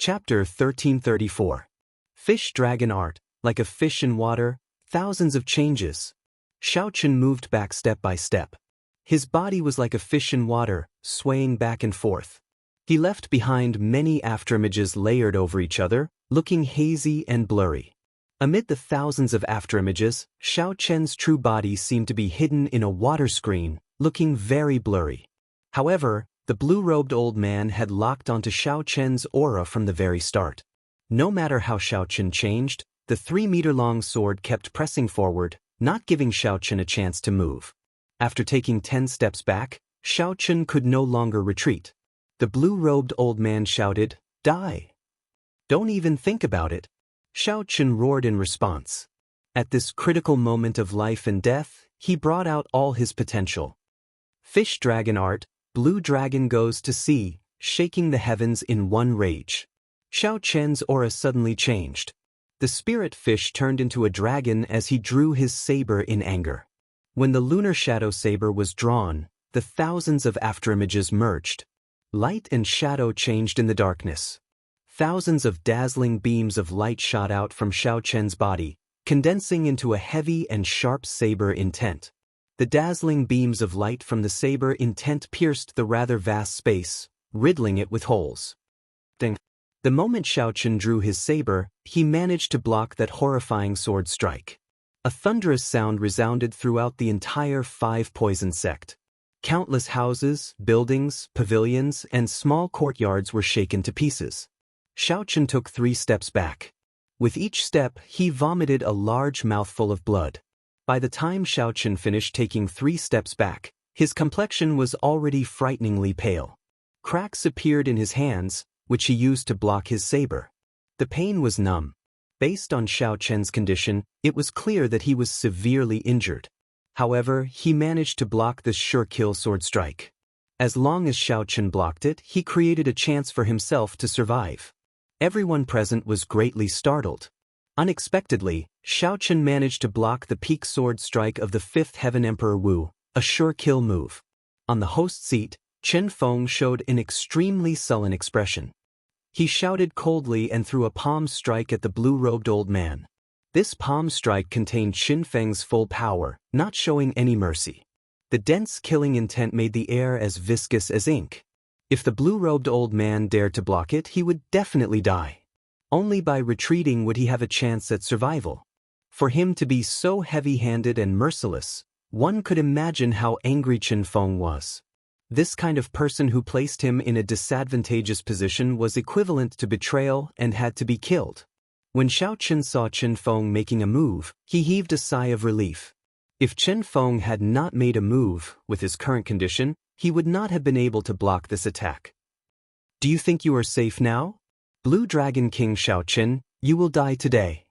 Chapter 1334. Fish Dragon Art, like a fish in water, thousands of changes. Xiaochen moved back step by step. His body was like a fish in water, swaying back and forth. He left behind many afterimages layered over each other, looking hazy and blurry. Amid the thousands of afterimages, Xiaochen's true body seemed to be hidden in a water screen, looking very blurry. However, the blue-robed old man had locked onto Xiaochen's aura from the very start. No matter how Xiaochen changed, the 3-meter-long sword kept pressing forward, not giving Xiaochen a chance to move. After taking 10 steps back, Xiaochen could no longer retreat. The blue-robed old man shouted, "Die! Don't even think about it!" Xiaochen roared in response. At this critical moment of life and death, he brought out all his potential. Fish Dragon Art, Blue Dragon goes to sea, shaking the heavens in one rage. Xiaochen's aura suddenly changed. The spirit fish turned into a dragon as he drew his saber in anger. When the lunar shadow saber was drawn, the thousands of afterimages merged. Light and shadow changed in the darkness. Thousands of dazzling beams of light shot out from Xiaochen's body, condensing into a heavy and sharp saber intent. The dazzling beams of light from the saber intent pierced the rather vast space, riddling it with holes. Ding. The moment Xiaochen drew his saber, he managed to block that horrifying sword strike. A thunderous sound resounded throughout the entire 5-poison sect. Countless houses, buildings, pavilions, and small courtyards were shaken to pieces. Xiaochen took 3 steps back. With each step, he vomited a large mouthful of blood. By the time Xiaochen finished taking 3 steps back, his complexion was already frighteningly pale. Cracks appeared in his hands, which he used to block his saber. The pain was numb. Based on Xiaochen's condition, it was clear that he was severely injured. However, he managed to block the sure-kill sword strike. As long as Xiaochen blocked it, he created a chance for himself to survive. Everyone present was greatly startled. Unexpectedly, Xiaochen managed to block the peak sword strike of the 5th Heaven Emperor Wu, a sure-kill move. On the host seat, Chen Feng showed an extremely sullen expression. He shouted coldly and threw a palm strike at the blue-robed old man. This palm strike contained Qin Feng's full power, not showing any mercy. The dense killing intent made the air as viscous as ink. If the blue-robed old man dared to block it, he would definitely die. Only by retreating would he have a chance at survival. For him to be so heavy-handed and merciless, one could imagine how angry Qin Feng was. This kind of person who placed him in a disadvantageous position was equivalent to betrayal and had to be killed. When Xiaochen saw Qin Feng making a move, he heaved a sigh of relief. If Qin Feng had not made a move, with his current condition, he would not have been able to block this attack. "Do you think you are safe now? Blue Dragon King Xiaochen, you will die today."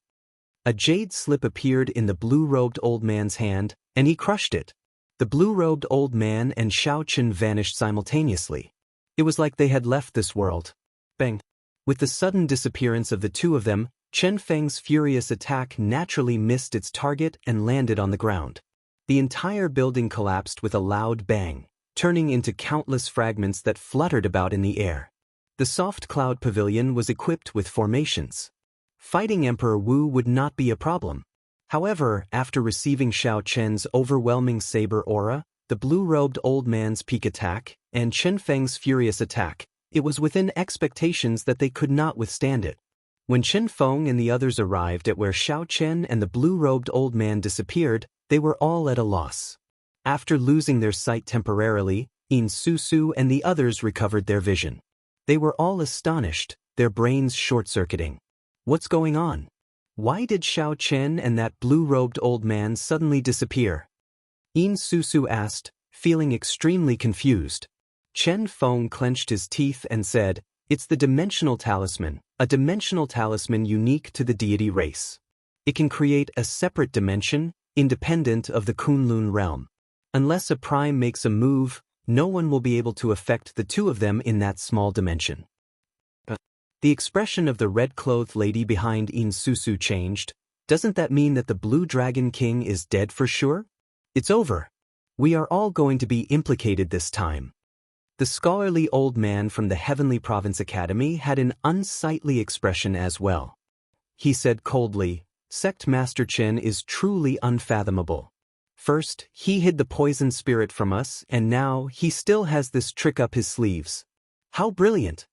A jade slip appeared in the blue-robed old man's hand, and he crushed it. The blue-robed old man and Xiaochen vanished simultaneously. It was like they had left this world. Bang! With the sudden disappearance of the two of them, Chen Feng's furious attack naturally missed its target and landed on the ground. The entire building collapsed with a loud bang, turning into countless fragments that fluttered about in the air. The soft cloud pavilion was equipped with formations. Fighting Emperor Wu would not be a problem. However, after receiving Xiaochen's overwhelming saber aura, the blue-robed old man's peak attack, and Chen Feng's furious attack, it was within expectations that they could not withstand it. When Qin Feng and the others arrived at where Xiaochen and the blue-robed old man disappeared, they were all at a loss. After losing their sight temporarily, Yin Susu and the others recovered their vision. They were all astonished, their brains short-circuiting. What's going on? Why did Xiaochen and that blue-robed old man suddenly disappear? Yin Susu asked, feeling extremely confused. Chen Feng clenched his teeth and said, "It's the dimensional talisman, a dimensional talisman unique to the deity race. It can create a separate dimension, independent of the Kunlun realm. Unless a prime makes a move, no one will be able to affect the two of them in that small dimension." The expression of the red-clothed lady behind Yin Susu changed. "Doesn't that mean that the Blue Dragon King is dead for sure? It's over. We are all going to be implicated this time." The scholarly old man from the Heavenly Province Academy had an unsightly expression as well. He said coldly, "Sect Master Chen is truly unfathomable. First, he hid the poison spirit from us, and now he still has this trick up his sleeves. How brilliant!"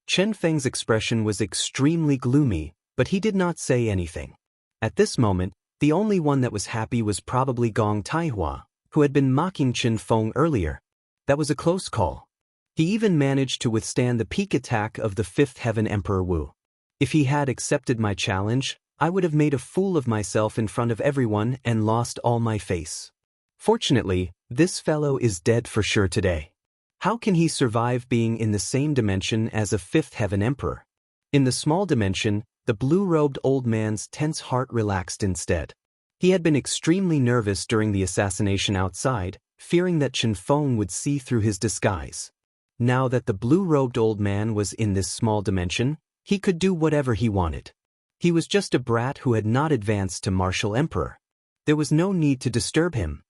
Chen Feng's expression was extremely gloomy, but he did not say anything. At this moment, the only one that was happy was probably Gong Taihua, who had been mocking Chen Feng earlier. That was a close call. He even managed to withstand the peak attack of the Fifth Heaven Emperor Wu. If he had accepted my challenge, I would have made a fool of myself in front of everyone and lost all my face. Fortunately, this fellow is dead for sure today. How can he survive being in the same dimension as a Fifth Heaven Emperor? In the small dimension, the blue-robed old man's tense heart relaxed instead. He had been extremely nervous during the assassination outside, fearing that Chen Feng would see through his disguise. Now that the blue-robed old man was in this small dimension, he could do whatever he wanted. He was just a brat who had not advanced to Martial Emperor. There was no need to disturb him.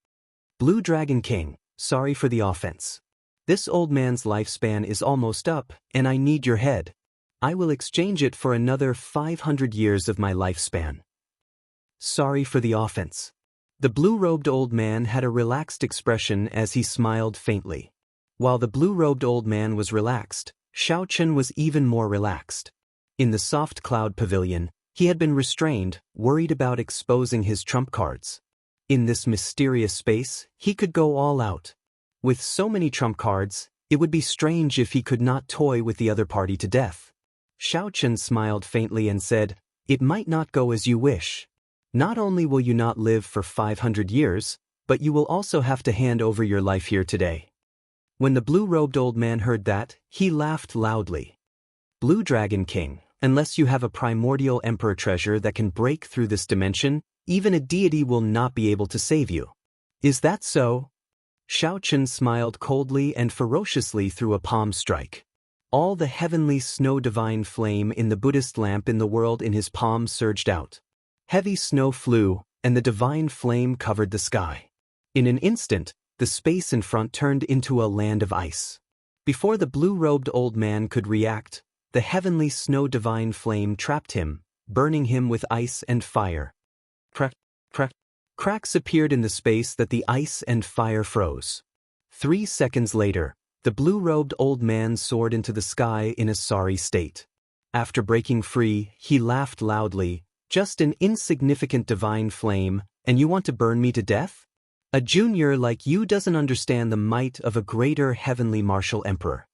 Blue Dragon King, sorry for the offense. This old man's lifespan is almost up, and I need your head. I will exchange it for another 500 years of my lifespan. Sorry for the offense. The blue-robed old man had a relaxed expression as he smiled faintly. While the blue-robed old man was relaxed, Xiao Chen was even more relaxed. In the soft cloud pavilion, he had been restrained, worried about exposing his trump cards. In this mysterious space, he could go all out. With so many trump cards, it would be strange if he could not toy with the other party to death. Xiao Chen smiled faintly and said, "It might not go as you wish. Not only will you not live for 500 years, but you will also have to hand over your life here today." When the blue-robed old man heard that, he laughed loudly. "Blue Dragon King, unless you have a primordial emperor treasure that can break through this dimension, even a deity will not be able to save you. Is that so?" Xiao Chen smiled coldly and ferociously through a palm strike. All the heavenly snow divine flame in the Buddhist lamp in the world in his palm surged out. Heavy snow flew, and the divine flame covered the sky. In an instant, the space in front turned into a land of ice. Before the blue-robed old man could react, the heavenly snow divine flame trapped him, burning him with ice and fire. Crack, crack. Cracks appeared in the space that the ice and fire froze. 3 seconds later, the blue-robed old man soared into the sky in a sorry state. After breaking free, he laughed loudly, "Just an insignificant divine flame, and you want to burn me to death? A junior like you doesn't understand the might of a greater heavenly martial emperor."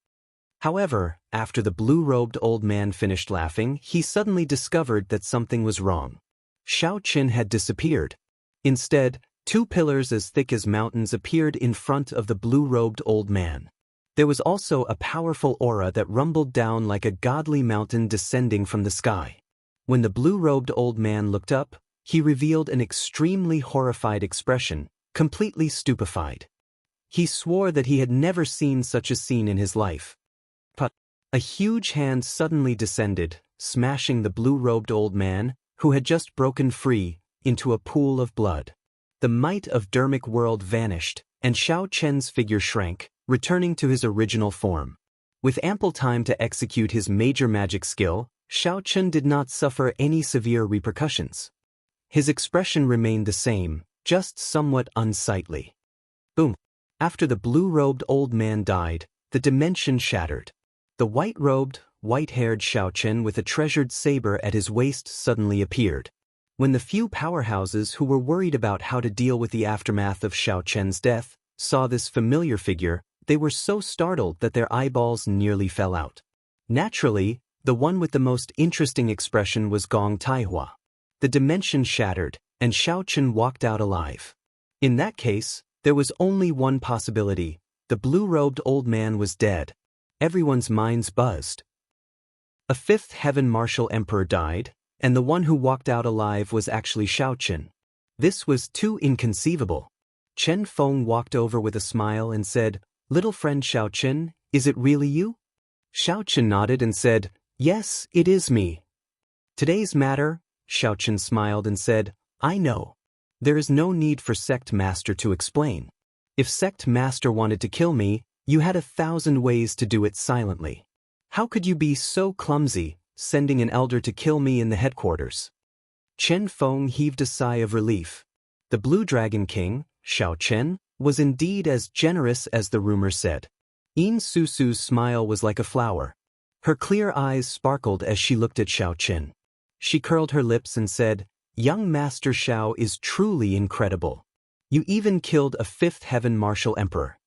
However, after the blue-robed old man finished laughing, he suddenly discovered that something was wrong. Xiao Chen had disappeared. Instead, 2 pillars as thick as mountains appeared in front of the blue-robed old man. There was also a powerful aura that rumbled down like a godly mountain descending from the sky. When the blue-robed old man looked up, he revealed an extremely horrified expression, completely stupefied. He swore that he had never seen such a scene in his life. But a huge hand suddenly descended, smashing the blue-robed old man, who had just broken free, into a pool of blood. The might of Dermic world vanished, and Xiao Chen's figure shrank, returning to his original form. With ample time to execute his major magic skill, Xiao Chen did not suffer any severe repercussions. His expression remained the same, just somewhat unsightly. Boom! After the blue-robed old man died, the dimension shattered. The white-robed, white-haired Xiao Chen with a treasured saber at his waist suddenly appeared. When the few powerhouses who were worried about how to deal with the aftermath of Xiao Chen's death saw this familiar figure, they were so startled that their eyeballs nearly fell out. Naturally, the one with the most interesting expression was Gong Taihua. The dimension shattered, and Xiao Chen walked out alive. In that case, there was only one possibility: the blue-robed old man was dead. Everyone's minds buzzed. A fifth heaven martial emperor died, and the one who walked out alive was actually Xiao Chen. This was too inconceivable. Chen Feng walked over with a smile and said, "Little friend Xiao Chen, is it really you?" Xiao Chen nodded and said, "Yes, it is me." "Today's matter," Xiao Chen smiled and said, "I know. There is no need for Sect Master to explain. If Sect Master wanted to kill me, You had 1,000 ways to do it silently. How could you be so clumsy, sending an elder to kill me in the headquarters? Chen Feng heaved a sigh of relief. The Blue Dragon King, Xiao Chen, was indeed as generous as the rumor said. Yin Susu's smile was like a flower. Her clear eyes sparkled as she looked at Xiao Chen. She curled her lips and said, "Young Master Xiao is truly incredible. You even killed a 5th Heaven Martial Emperor."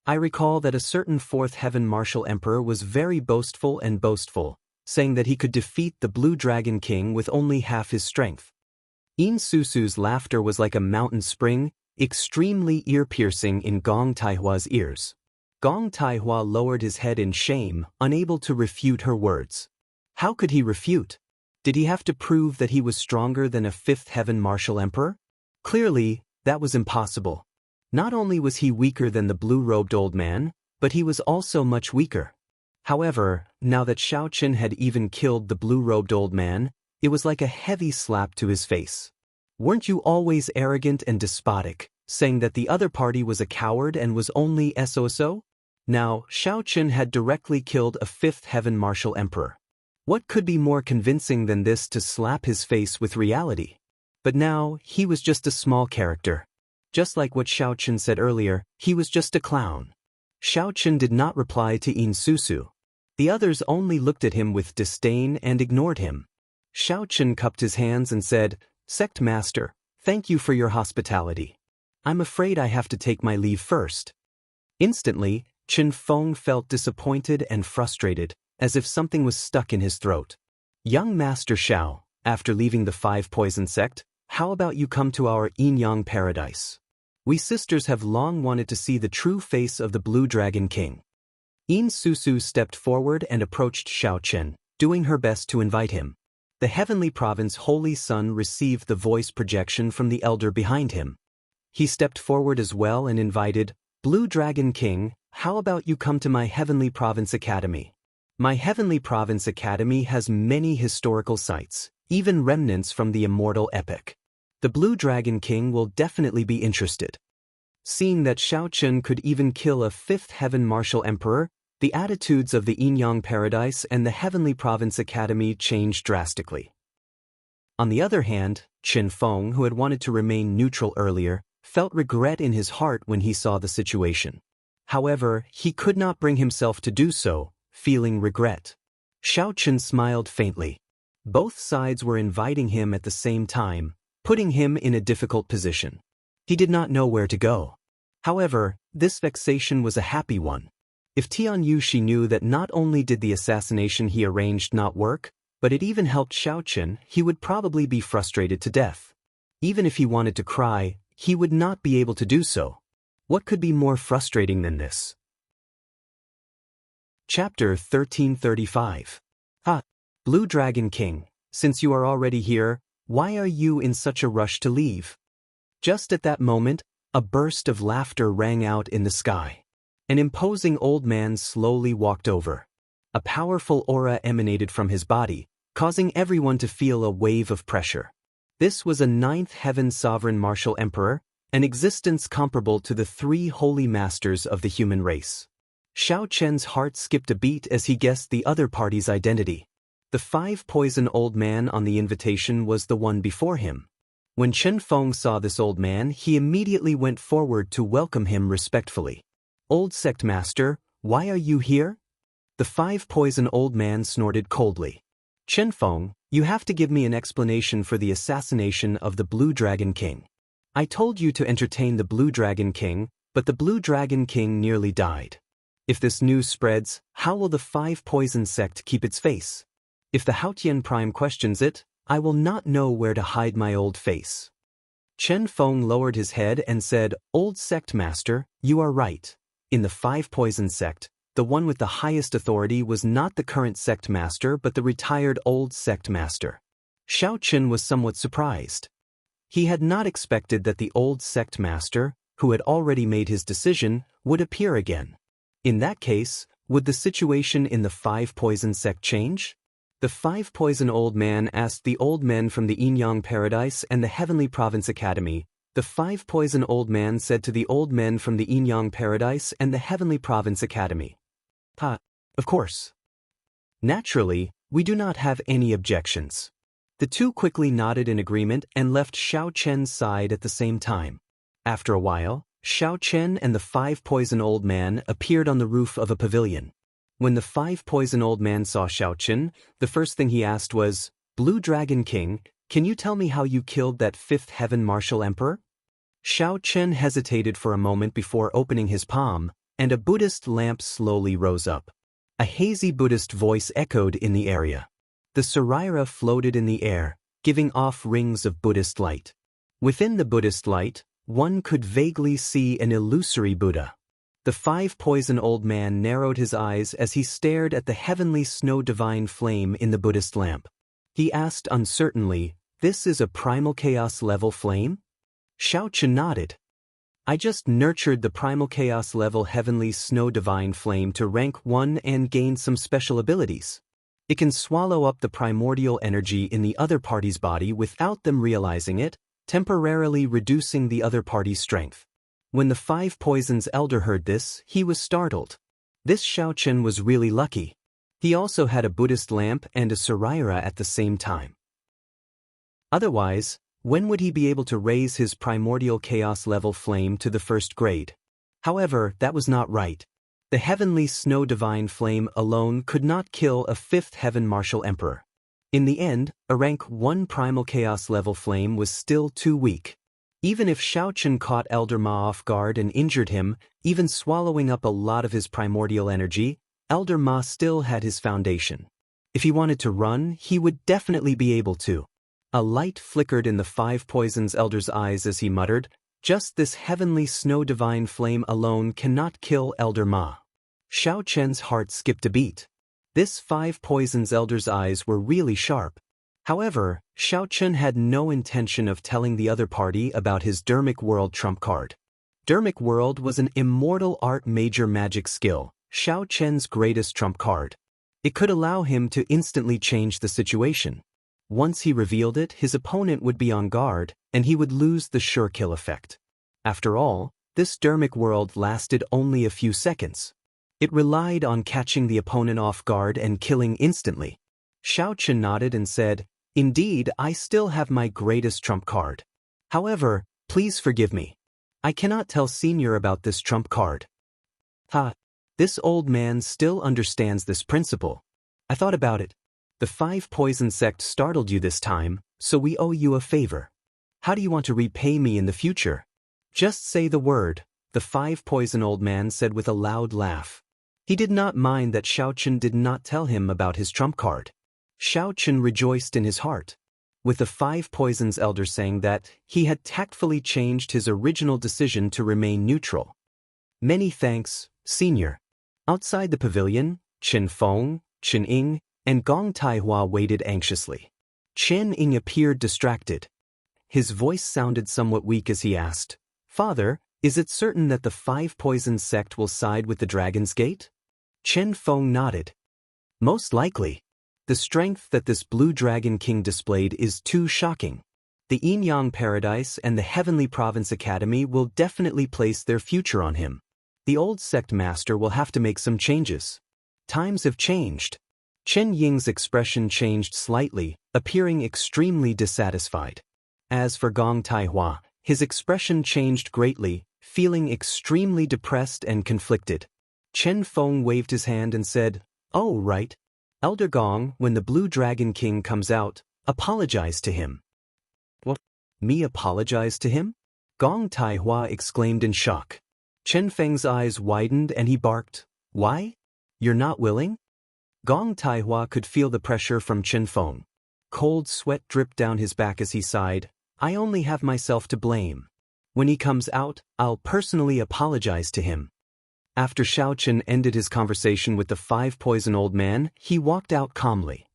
I recall that a certain 4th Heaven Martial Emperor was very boastful, saying that he could defeat the Blue Dragon King with only half his strength. Yin Susu's laughter was like a mountain spring, extremely ear-piercing in Gong Taihua's ears. Gong Taihua lowered his head in shame, unable to refute her words. How could he refute? Did he have to prove that he was stronger than a 5th Heaven Martial Emperor? Clearly, that was impossible. Not only was he weaker than the blue-robed old man, but he was also much weaker. However, now that Xiao Chen had even killed the blue-robed old man, it was like a heavy slap to his face. Weren't you always arrogant and despotic, saying that the other party was a coward and was only SOSO? Now, Xiao Chen had directly killed a 5th Heaven Martial Emperor. What could be more convincing than this to slap his face with reality? But now, he was just a small character. Just like what Xiao Chen said earlier, he was just a clown. Xiao Chen did not reply to Yin Susu. The others only looked at him with disdain and ignored him. Xiao Chen cupped his hands and said, "Sect Master, thank you for your hospitality. I'm afraid I have to take my leave first." Instantly, Chen Feng felt disappointed and frustrated, as if something was stuck in his throat. "Young Master Xiao, after leaving the 5 Poison Sect, how about you come to our Yin-Yang paradise? We sisters have long wanted to see the true face of the Blue Dragon King." Yin Susu stepped forward and approached Xiao Chen, doing her best to invite him. The Heavenly Province Holy Son received the voice projection from the elder behind him. He stepped forward as well and invited, "Blue Dragon King, how about you come to my Heavenly Province Academy? My Heavenly Province Academy has many historical sites, even remnants from the immortal epic. The Blue Dragon King will definitely be interested." Seeing that Xiao Chen could even kill a 5th Heaven Martial Emperor, the attitudes of the Yin-Yang Paradise and the Heavenly Province Academy changed drastically. On the other hand, Chen Feng, who had wanted to remain neutral earlier, felt regret in his heart when he saw the situation. However, he could not bring himself to do so, feeling regret. Xiao Chen smiled faintly. Both sides were inviting him at the same time, putting him in a difficult position. He did not know where to go. However, this vexation was a happy one. If Tian Yushi knew that not only did the assassination he arranged not work, but it even helped Xiao Chen, he would probably be frustrated to death. Even if he wanted to cry, he would not be able to do so. What could be more frustrating than this? Chapter 1335. Blue Dragon King, since you are already here, why are you in such a rush to leave? Just at that moment, a burst of laughter rang out in the sky. An imposing old man slowly walked over. A powerful aura emanated from his body, causing everyone to feel a wave of pressure. This was a 9th Heaven Sovereign Martial Emperor, an existence comparable to the 3 holy masters of the human race. Xiao Chen's heart skipped a beat as he guessed the other party's identity. The 5 Poison Old Man on the invitation was the one before him. When Chen Feng saw this old man, he immediately went forward to welcome him respectfully. "Old Sect Master, why are you here?" The 5 Poison Old Man snorted coldly. "Chen Feng, you have to give me an explanation for the assassination of the Blue Dragon King. I told you to entertain the Blue Dragon King, but the Blue Dragon King nearly died. If this news spreads, how will the 5 Poison Sect keep its face? If the Haotian Prime questions it, I will not know where to hide my old face." Chen Feng lowered his head and said, "Old Sect Master, you are right. In the 5 Poison Sect, the one with the highest authority was not the current Sect Master but the retired old Sect Master." Xiao Chen was somewhat surprised. He had not expected that the old Sect Master, who had already made his decision, would appear again. In that case, would the situation in the 5 Poison Sect change? The 5 Poison Old Man asked the old men from the Yin-Yang Paradise and the Heavenly Province Academy, The 5 poison old man said to the old men from the Yin-Yang Paradise and the Heavenly Province Academy. Of course. Naturally, we do not have any objections. The two quickly nodded in agreement and left Xiao Chen's side at the same time. After a while, Xiao Chen and the 5 poison old man appeared on the roof of a pavilion. When the 5 poison old man saw Xiao Chen, the first thing he asked was, "Blue Dragon King, can you tell me how you killed that 5th Heaven Martial Emperor?" Xiao Chen hesitated for a moment before opening his palm, and a Buddhist lamp slowly rose up. A hazy Buddhist voice echoed in the area. The Saraira floated in the air, giving off rings of Buddhist light. Within the Buddhist light, one could vaguely see an illusory Buddha. The 5 poison old man narrowed his eyes as he stared at the heavenly snow divine flame in the Buddhist lamp. He asked uncertainly, "This is a primal chaos level flame?" Xiao Chen nodded. "I just nurtured the primal chaos level heavenly snow divine flame to rank 1 and gain some special abilities. It can swallow up the primordial energy in the other party's body without them realizing it, temporarily reducing the other party's strength." When the 5 poisons elder heard this, he was startled. This Xiao Chen was really lucky. He also had a Buddhist lamp and a Saraira at the same time. Otherwise, when would he be able to raise his primordial chaos level flame to the 1st grade? However, that was not right. The heavenly snow divine flame alone could not kill a 5th heaven martial emperor. In the end, a rank 1 primal chaos level flame was still too weak. Even if Xiao Chen caught Elder Ma off guard and injured him, even swallowing up a lot of his primordial energy, Elder Ma still had his foundation. If he wanted to run, he would definitely be able to. A light flickered in the 5 poisons elder's eyes as he muttered, "Just this heavenly snow divine flame alone cannot kill Elder Ma." Xiao Chen's heart skipped a beat. This 5 poisons elder's eyes were really sharp. However, Xiao Chen had no intention of telling the other party about his Dermic World trump card. Dermic World was an immortal art major magic skill, Xiao Chen's greatest trump card. It could allow him to instantly change the situation. Once he revealed it, his opponent would be on guard, and he would lose the sure kill effect. After all, this Dermic World lasted only a few seconds. It relied on catching the opponent off guard and killing instantly. Xiao Chen nodded and said, "Indeed, I still have my greatest trump card. However, please forgive me. I cannot tell Senior about this trump card." This old man still understands this principle. I thought about it. The 5 poison sect startled you this time, so we owe you a favor. How do you want to repay me in the future? Just say the word, the 5 poison old man said with a loud laugh. He did not mind that Xiao Chen did not tell him about his trump card. Xiao Chen rejoiced in his heart. With the 5 poisons elder saying that, he had tactfully changed his original decision to remain neutral. "Many thanks, Senior." Outside the pavilion, Chen Feng, Chen Ying, and Gong Taihua waited anxiously. Chen Ying appeared distracted. His voice sounded somewhat weak as he asked, "Father, is it certain that the 5 poison sect will side with the Dragon's Gate?" Chen Feng nodded. "Most likely. The strength that this Blue Dragon King displayed is too shocking. The Yin-Yang Paradise and the Heavenly Province Academy will definitely place their future on him. The old sect master will have to make some changes. Times have changed." Chen Ying's expression changed slightly, appearing extremely dissatisfied. As for Gong Taihua, his expression changed greatly, feeling extremely depressed and conflicted. Chen Feng waved his hand and said, "Oh, right. Elder Gong, when the Blue Dragon King comes out, apologize to him." "What? Me apologize to him?" Gong Taihua exclaimed in shock. Chen Feng's eyes widened and he barked, "Why? You're not willing?" Gong Taihua could feel the pressure from Chen Feng. Cold sweat dripped down his back as he sighed, "I only have myself to blame. When he comes out, I'll personally apologize to him." After Xiao Chen ended his conversation with the 5 poison old man, he walked out calmly.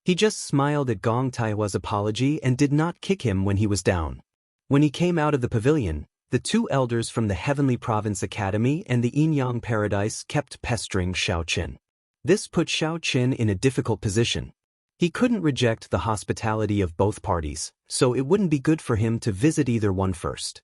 He just smiled at Gong Taihua's apology and did not kick him when he was down. When he came out of the pavilion, the 2 elders from the Heavenly Province Academy and the Yin-Yang Paradise kept pestering Xiao Chen. This put Xiao Chen in a difficult position. He couldn't reject the hospitality of both parties, so it wouldn't be good for him to visit either one first.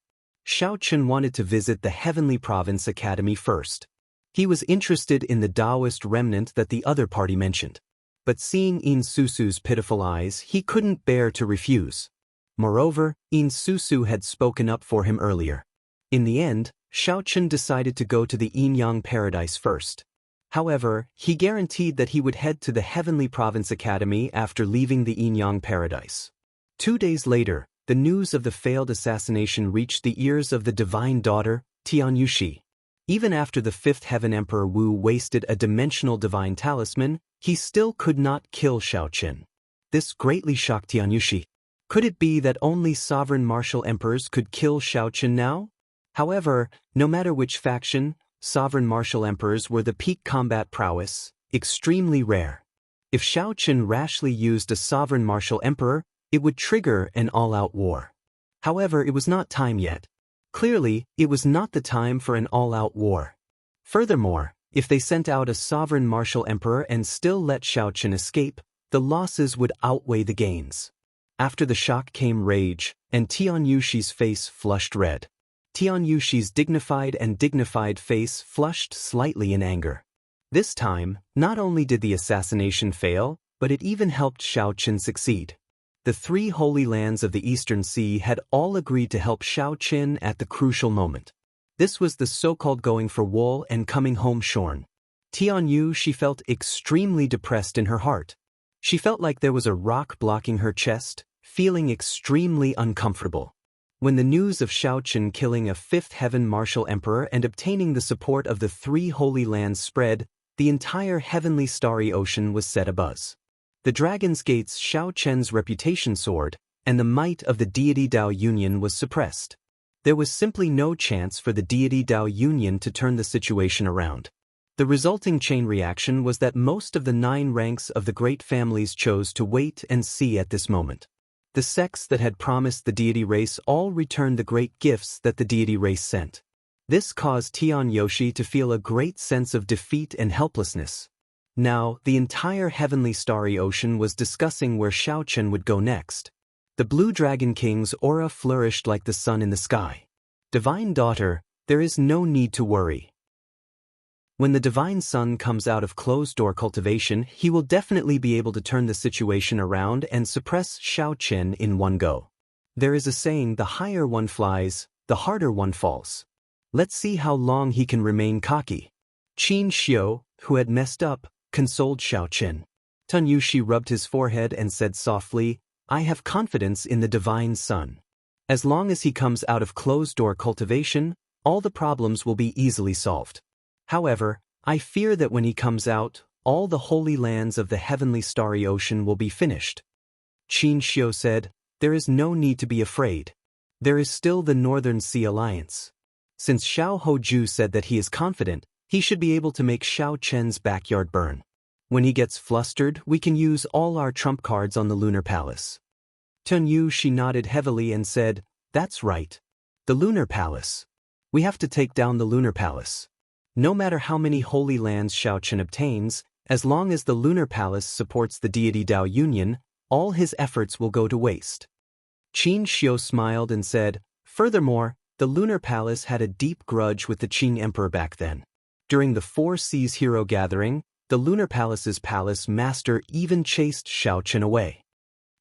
Xiao Chen wanted to visit the Heavenly Province Academy first. He was interested in the Taoist remnant that the other party mentioned. But seeing In Susu's pitiful eyes, he couldn't bear to refuse. Moreover, In Susu had spoken up for him earlier. In the end, Xiao Chen decided to go to the Yin-Yang Paradise first. However, he guaranteed that he would head to the Heavenly Province Academy after leaving the Yin-Yang Paradise. 2 days later, the news of the failed assassination reached the ears of the divine daughter, Tian Yuxi. Even after the Fifth Heaven Emperor Wu wasted a dimensional divine talisman, he still could not kill Xiao Chen. This greatly shocked Tian Yuxi. Could it be that only sovereign martial emperors could kill Xiao Chen now? However, no matter which faction, sovereign martial emperors were the peak combat prowess, extremely rare. If Xiao Chen rashly used a sovereign martial emperor, it would trigger an all-out war. However, it was not time yet. Clearly, it was not the time for an all-out war. Furthermore, if they sent out a sovereign martial emperor and still let Xiao Chen escape, the losses would outweigh the gains. After the shock came rage, and Tian Yuxi's face flushed red. Tian Yuxi's dignified face flushed slightly in anger. This time, not only did the assassination fail, but it even helped Xiao Chen succeed. The 3 holy lands of the Eastern Sea had all agreed to help Xiao Chen at the crucial moment. This was the so-called going for wool and coming home shorn. Tian Yuxi felt extremely depressed in her heart. She felt like there was a rock blocking her chest, feeling extremely uncomfortable. When the news of Xiao Chen killing a Fifth Heaven Martial Emperor and obtaining the support of the 3 holy lands spread, the entire heavenly starry ocean was set abuzz. The Dragon's Gate's Xiao Chen's reputation soared, and the might of the deity Dao Union was suppressed. There was simply no chance for the deity Dao Union to turn the situation around. The resulting chain reaction was that most of the 9 ranks of the great families chose to wait and see at this moment. The sects that had promised the deity race all returned the great gifts that the deity race sent. This caused Tian Yuxi to feel a great sense of defeat and helplessness. Now, the entire heavenly starry ocean was discussing where Xiao Chen would go next. The Blue Dragon King's aura flourished like the sun in the sky. Divine Daughter, there is no need to worry. When the Divine Son comes out of closed-door cultivation, he will definitely be able to turn the situation around and suppress Xiao Chen in one go. There is a saying, the higher one flies, the harder one falls. Let's see how long he can remain cocky. Qin Xiu, who had messed up, consoled Xiao Chen. Tian Yuxi rubbed his forehead and said softly, I have confidence in the Divine Son. As long as he comes out of closed-door cultivation, all the problems will be easily solved. However, I fear that when he comes out, all the holy lands of the heavenly starry ocean will be finished. Qin Xiu said, there is no need to be afraid. There is still the Northern Sea Alliance. Since Xiao Hoju said that he is confident, he should be able to make Xiao Chen's backyard burn. When he gets flustered, we can use all our trump cards on the Lunar Palace. Tian Yuxi nodded heavily and said, that's right. The Lunar Palace. We have to take down the Lunar Palace. No matter how many holy lands Xiao Chen obtains, as long as the Lunar Palace supports the deity Dao Union, all his efforts will go to waste. Qin Xiu smiled and said, furthermore, the Lunar Palace had a deep grudge with the Qing Emperor back then. During the 4 Seas Hero Gathering, the Lunar Palace's palace master even chased Xiao Chen away.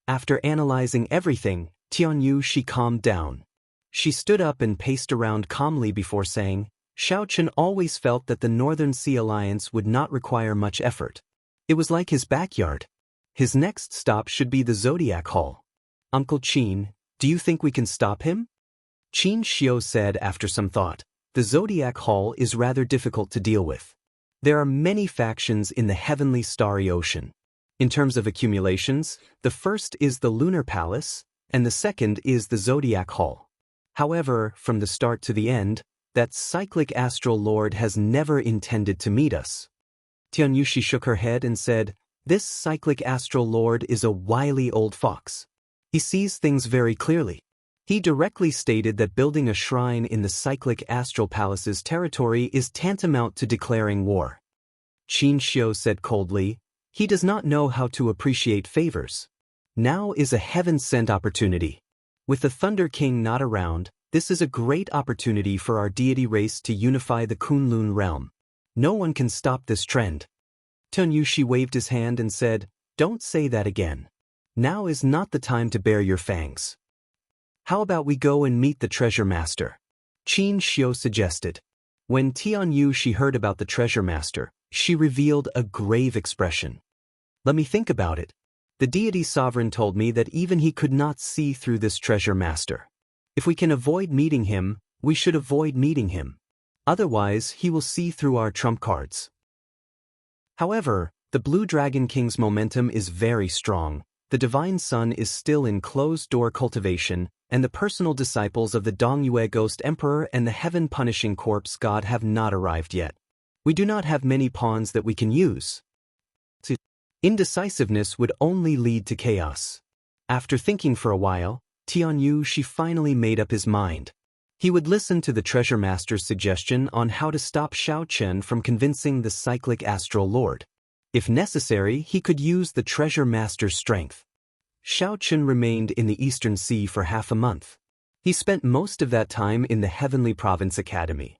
After analyzing everything, Tian Yuxi calmed down. She stood up and paced around calmly before saying, Xiao Chen always felt that the Northern Sea Alliance would not require much effort. It was like his backyard. His next stop should be the Zodiac Hall. Uncle Qin, do you think we can stop him? Qin Xiu said after some thought, the Zodiac Hall is rather difficult to deal with. There are many factions in the heavenly starry ocean. In terms of accumulations, the first is the Lunar Palace, and the second is the Zodiac Hall. However, from the start to the end, that cyclic astral lord has never intended to meet us. Tian Yuxi shook her head and said, this cyclic astral lord is a wily old fox. He sees things very clearly. He directly stated that building a shrine in the cyclic astral palace's territory is tantamount to declaring war. Qin Xiu said coldly, He does not know how to appreciate favors. Now is a heaven-sent opportunity. With the Thunder King not around, this is a great opportunity for our deity race to unify the Kunlun realm. No one can stop this trend. Tunyushi waved his hand and said, "Don't say that again. Now is not the time to bare your fangs. How about we go and meet the treasure master?" Qin Xiu suggested. When Tianyushi heard about the treasure master, she revealed a grave expression. "Let me think about it. The deity sovereign told me that even he could not see through this treasure master. If we can avoid meeting him, we should avoid meeting him. Otherwise, he will see through our trump cards." However, the Blue Dragon King's momentum is very strong. The Divine Sun is still in closed-door cultivation, and the personal disciples of the Dongyue Ghost Emperor and the Heaven-Punishing Corpse God have not arrived yet. We do not have many pawns that we can use. Indecisiveness would only lead to chaos. After thinking for a while, Tianyushi finally made up his mind. He would listen to the Treasure Master's suggestion on how to stop Xiao Chen from convincing the Cyclic Astral Lord. If necessary, he could use the Treasure Master's strength. Xiao Chen remained in the Eastern Sea for half a month. He spent most of that time in the Heavenly Province Academy.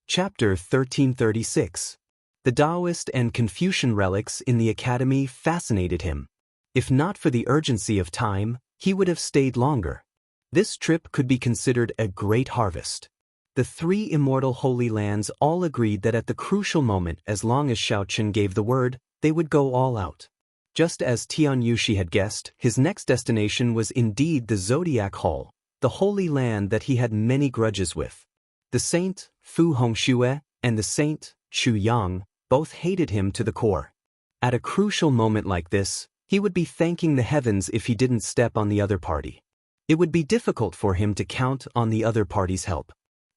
Chapter 1336. The Taoist and Confucian relics in the academy fascinated him. If not for the urgency of time, he would have stayed longer. This trip could be considered a great harvest. The three immortal Holy Lands all agreed that at the crucial moment, as long as Xiao Chen gave the word, they would go all out. Just as Tianyushi had guessed, his next destination was indeed the Zodiac Hall, the Holy Land that he had many grudges with. The Saint, Fu Hongxue, and the Saint, Chu Yang, both hated him to the core. At a crucial moment like this, he would be thanking the heavens if he didn't step on the other party. It would be difficult for him to count on the other party's help.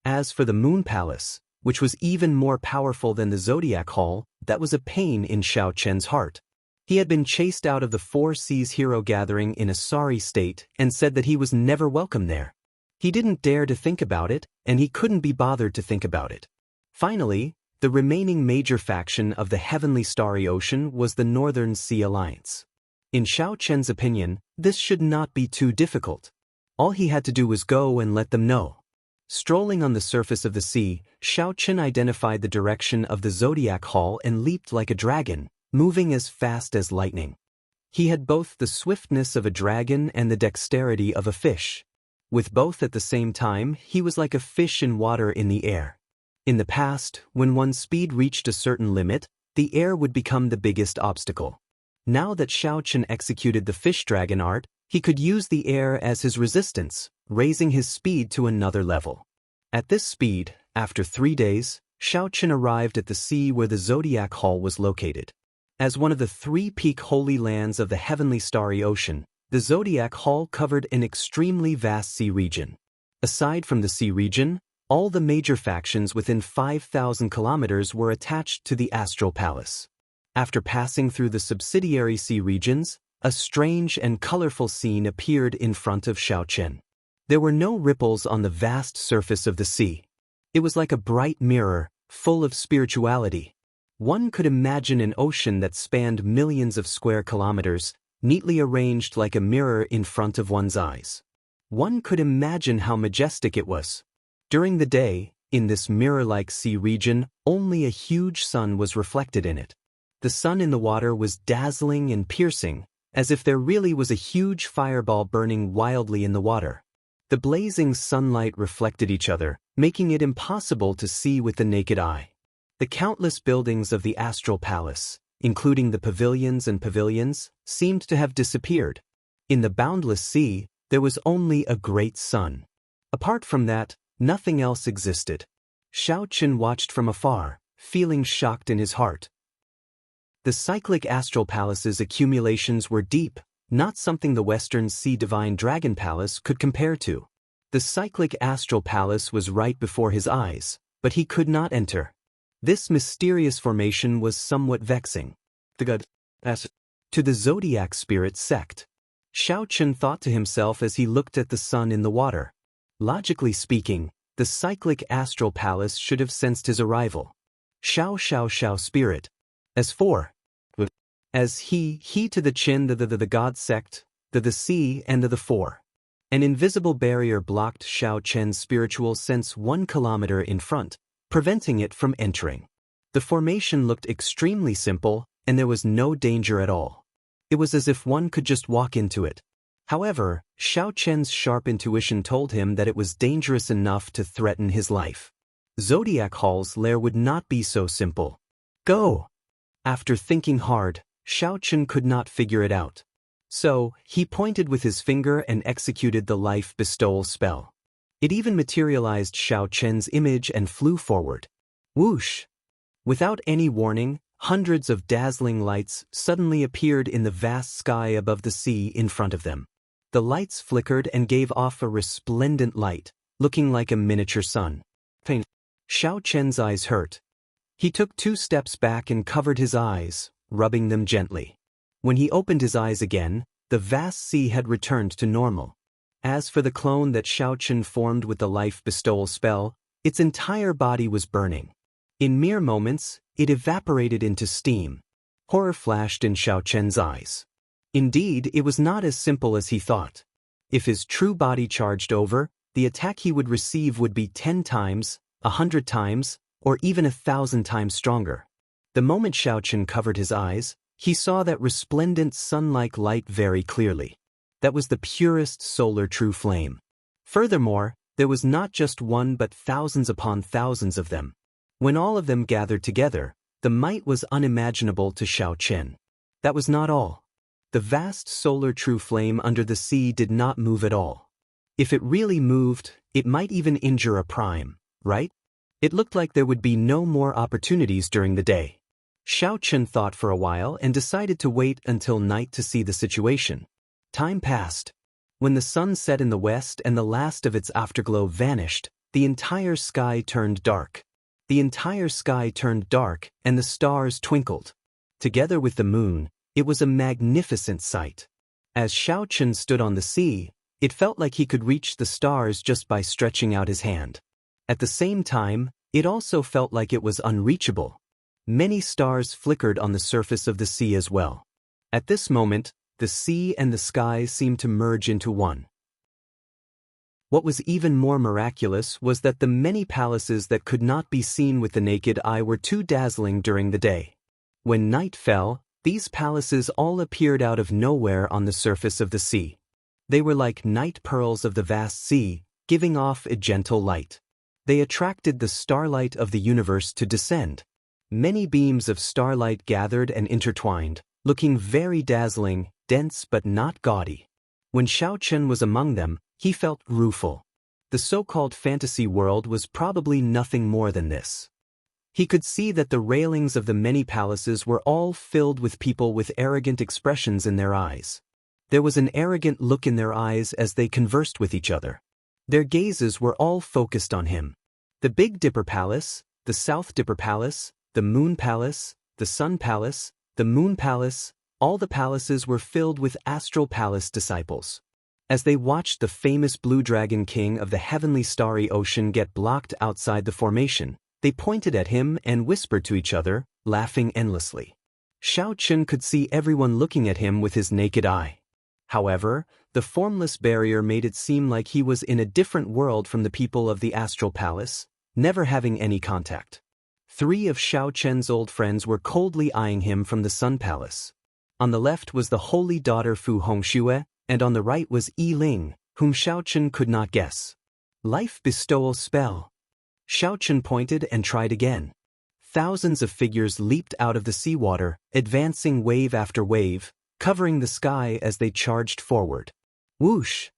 As for the Moon Palace, which was even more powerful than the Zodiac Hall, that was a pain in Xiao Chen's heart. He had been chased out of the Four Seas Hero Gathering in a sorry state and said that he was never welcome there. He didn't dare to think about it, and he couldn't be bothered to think about it. Finally, the remaining major faction of the Heavenly Starry Ocean was the Northern Sea Alliance. In Xiao Chen's opinion, this should not be too difficult. All he had to do was go and let them know. Strolling on the surface of the sea, Xiao Chen identified the direction of the Zodiac Hall and leaped like a dragon, moving as fast as lightning. He had both the swiftness of a dragon and the dexterity of a fish. With both at the same time, he was like a fish in water in the air. In the past, when one's speed reached a certain limit, the air would become the biggest obstacle. Now that Xiao Chen executed the fish dragon art, he could use the air as his resistance, raising his speed to another level. At this speed, after 3 days, Xiao Chen arrived at the sea where the Zodiac Hall was located. As one of the 3 peak holy lands of the Heavenly Starry Ocean, the Zodiac Hall covered an extremely vast sea region. Aside from the sea region, all the major factions within 5,000 kilometers were attached to the Astral Palace. After passing through the subsidiary sea regions, a strange and colorful scene appeared in front of Xiao Chen. There were no ripples on the vast surface of the sea. It was like a bright mirror, full of spirituality. One could imagine an ocean that spanned millions of square kilometers, neatly arranged like a mirror in front of one's eyes. One could imagine how majestic it was. During the day, in this mirror-like sea region, only a huge sun was reflected in it. The sun in the water was dazzling and piercing, as if there really was a huge fireball burning wildly in the water. The blazing sunlight reflected each other, making it impossible to see with the naked eye. The countless buildings of the Astral Palace, including the pavilions, seemed to have disappeared. In the boundless sea, there was only a great sun. Apart from that, nothing else existed. Xiao Chen watched from afar, feeling shocked in his heart. The cyclic Astral Palace's accumulations were deep, not something the Western Sea Divine Dragon Palace could compare to. The cyclic Astral Palace was right before his eyes, but he could not enter. This mysterious formation was somewhat vexing. To the Zodiac Spirit Sect. Xiao Chen thought to himself as he looked at the sun in the water. Logically speaking, the cyclic Astral Palace should have sensed his arrival. Xiao Spirit. As for as he to the chin, the god sect, the sea, and the four. An invisible barrier blocked Xiao Chen's spiritual sense 1 kilometer in front, preventing it from entering. The formation looked extremely simple, and there was no danger at all. It was as if one could just walk into it. However, Xiao Chen's sharp intuition told him that it was dangerous enough to threaten his life. Zodiac Hall's lair would not be so simple. Go! After thinking hard, Xiao Chen could not figure it out. So, he pointed with his finger and executed the life bestowal spell. It even materialized Xiao Chen's image and flew forward. Whoosh! Without any warning, hundreds of dazzling lights suddenly appeared in the vast sky above the sea in front of them. The lights flickered and gave off a resplendent light, looking like a miniature sun. Xiao Chen's eyes hurt. He took 2 steps back and covered his eyes, rubbing them gently. When he opened his eyes again, the vast sea had returned to normal. As for the clone that Xiao Chen formed with the life bestowal spell, its entire body was burning. In mere moments, it evaporated into steam. Horror flashed in Xiao Chen's eyes. Indeed, it was not as simple as he thought. If his true body charged over, the attack he would receive would be 10 times, 100 times, or even 1,000 times stronger. The moment Xiao Chen covered his eyes, he saw that resplendent sun-like light very clearly. That was the purest solar true flame. Furthermore, there was not just one but thousands upon thousands of them. When all of them gathered together, the might was unimaginable to Xiao Chen. That was not all. The vast solar true flame under the sea did not move at all. If it really moved, it might even injure a prime, right? It looked like there would be no more opportunities during the day. Xiao Chen thought for a while and decided to wait until night to see the situation. Time passed. When the sun set in the west and the last of its afterglow vanished, the entire sky turned dark. The entire sky turned dark and the stars twinkled. Together with the moon, it was a magnificent sight. As Xiao Chen stood on the sea, it felt like he could reach the stars just by stretching out his hand. At the same time, it also felt like it was unreachable. Many stars flickered on the surface of the sea as well. At this moment, the sea and the sky seemed to merge into one. What was even more miraculous was that the many palaces that could not be seen with the naked eye were too dazzling during the day. When night fell, these palaces all appeared out of nowhere on the surface of the sea. They were like night pearls of the vast sea, giving off a gentle light. They attracted the starlight of the universe to descend. Many beams of starlight gathered and intertwined, looking very dazzling, dense but not gaudy. When Xiao Chen was among them, he felt rueful. The so-called fantasy world was probably nothing more than this. He could see that the railings of the many palaces were all filled with people with arrogant expressions in their eyes. There was an arrogant look in their eyes as they conversed with each other. Their gazes were all focused on him. The Big Dipper Palace, the South Dipper Palace, the Moon Palace, the Sun Palace, the Moon Palace, all the palaces were filled with Astral Palace disciples. As they watched the famous Blue Dragon King of the heavenly starry ocean get blocked outside the formation, they pointed at him and whispered to each other, laughing endlessly. Xiao Chen could see everyone looking at him with his naked eye. However, the formless barrier made it seem like he was in a different world from the people of the Astral Palace, never having any contact. 3 of Xiao Chen's old friends were coldly eyeing him from the Sun Palace. On the left was the holy daughter Fu Hongxue, and on the right was Yi Ling, whom Xiao Chen could not guess. Life bestowal spell. Xiao Chen pointed and tried again. Thousands of figures leaped out of the seawater, advancing wave after wave, covering the sky as they charged forward. Whoosh!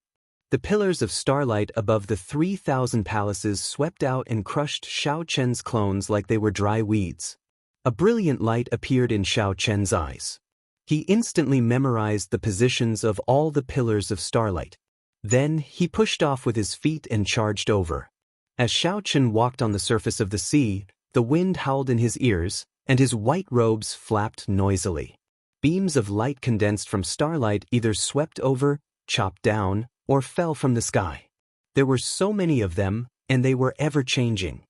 The pillars of starlight above the 3,000 palaces swept out and crushed Xiao Chen's clones like they were dry weeds. A brilliant light appeared in Xiao Chen's eyes. He instantly memorized the positions of all the pillars of starlight. Then, he pushed off with his feet and charged over. As Xiao Chen walked on the surface of the sea, the wind howled in his ears, and his white robes flapped noisily. Beams of light condensed from starlight either swept over, chopped down, or fell from the sky. There were so many of them, and they were ever-changing.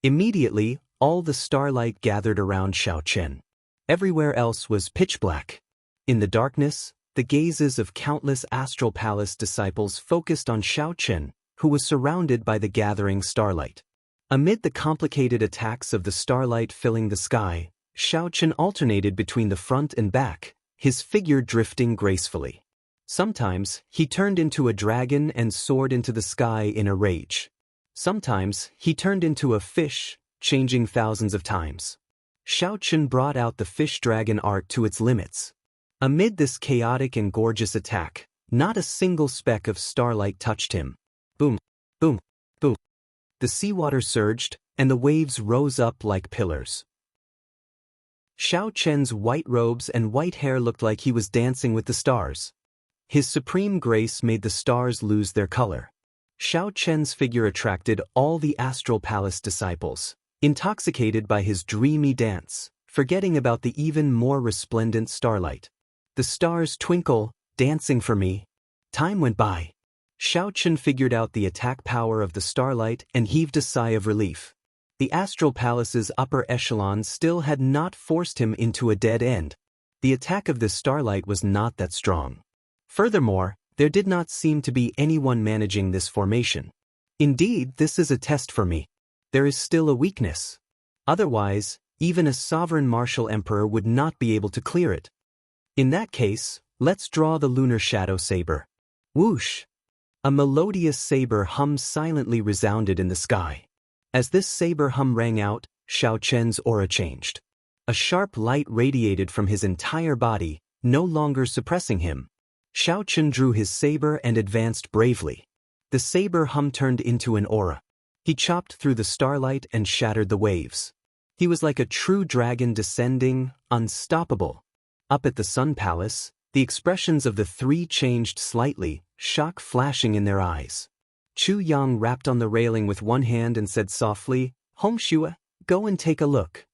Immediately, all the starlight gathered around Xiao Chen. Everywhere else was pitch black. In the darkness, the gazes of countless Astral Palace disciples focused on Xiao Chen, who was surrounded by the gathering starlight. Amid the complicated attacks of the starlight filling the sky, Xiao Chen alternated between the front and back, his figure drifting gracefully. Sometimes, he turned into a dragon and soared into the sky in a rage. Sometimes, he turned into a fish, changing thousands of times. Xiao Chen brought out the fish-dragon art to its limits. Amid this chaotic and gorgeous attack, not a single speck of starlight touched him. Boom, boom, boom. The seawater surged, and the waves rose up like pillars. Xiao Chen's white robes and white hair looked like he was dancing with the stars. His supreme grace made the stars lose their color. Xiao Chen's figure attracted all the Astral Palace disciples, intoxicated by his dreamy dance, forgetting about the even more resplendent starlight. The stars twinkle, dancing for me. Time went by. Xiao Chen figured out the attack power of the starlight and heaved a sigh of relief. The Astral Palace's upper echelon still had not forced him into a dead end. The attack of the starlight was not that strong. Furthermore, there did not seem to be anyone managing this formation. Indeed, this is a test for me. There is still a weakness. Otherwise, even a sovereign martial emperor would not be able to clear it. In that case, let's draw the lunar shadow saber. Whoosh! A melodious saber hum silently resounded in the sky. As this saber hum rang out, Xiao Chen's aura changed. A sharp light radiated from his entire body, no longer suppressing him. Xiao Chen drew his saber and advanced bravely. The saber hum turned into an aura. He chopped through the starlight and shattered the waves. He was like a true dragon descending, unstoppable. Up at the Sun Palace, the expressions of the three changed slightly, shock flashing in their eyes. Chu Yang rapped on the railing with one hand and said softly, "Hongxue, go and take a look."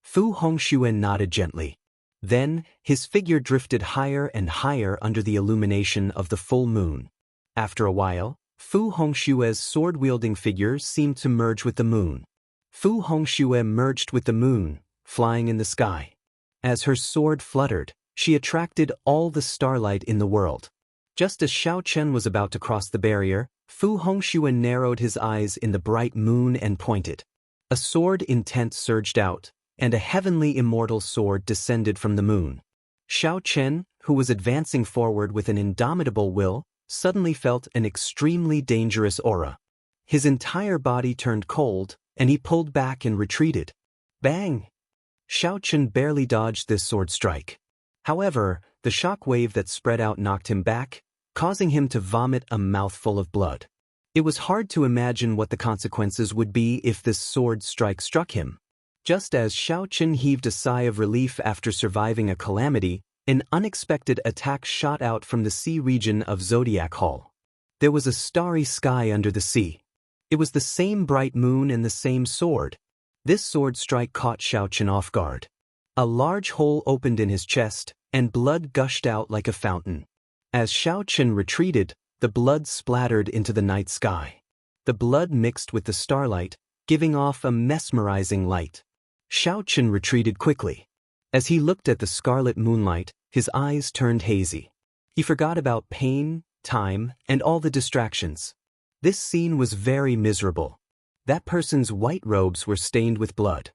Fu Hongxue nodded gently. Then, his figure drifted higher and higher under the illumination of the full moon. After a while, Fu Hongxue's sword-wielding figure seemed to merge with the moon. Fu Hongxue merged with the moon, flying in the sky. As her sword fluttered, she attracted all the starlight in the world. Just as Xiao Chen was about to cross the barrier, Fu Hongxue narrowed his eyes in the bright moon and pointed. A sword intent surged out, and a heavenly immortal sword descended from the moon. Xiao Chen, who was advancing forward with an indomitable will, suddenly felt an extremely dangerous aura. His entire body turned cold, and he pulled back and retreated. Bang! Xiao Chen barely dodged this sword strike. However, the shock wave that spread out knocked him back, causing him to vomit a mouthful of blood. It was hard to imagine what the consequences would be if this sword strike struck him. Just as Xiao Chen heaved a sigh of relief after surviving a calamity, an unexpected attack shot out from the sea region of Zodiac Hall. There was a starry sky under the sea. It was the same bright moon and the same sword. This sword strike caught Xiao Chen off guard. A large hole opened in his chest, and blood gushed out like a fountain. As Xiao Chen retreated, the blood splattered into the night sky. The blood mixed with the starlight, giving off a mesmerizing light. Xiao Chen retreated quickly. As he looked at the scarlet moonlight, his eyes turned hazy. He forgot about pain, time, and all the distractions. This scene was very miserable. That person's white robes were stained with blood.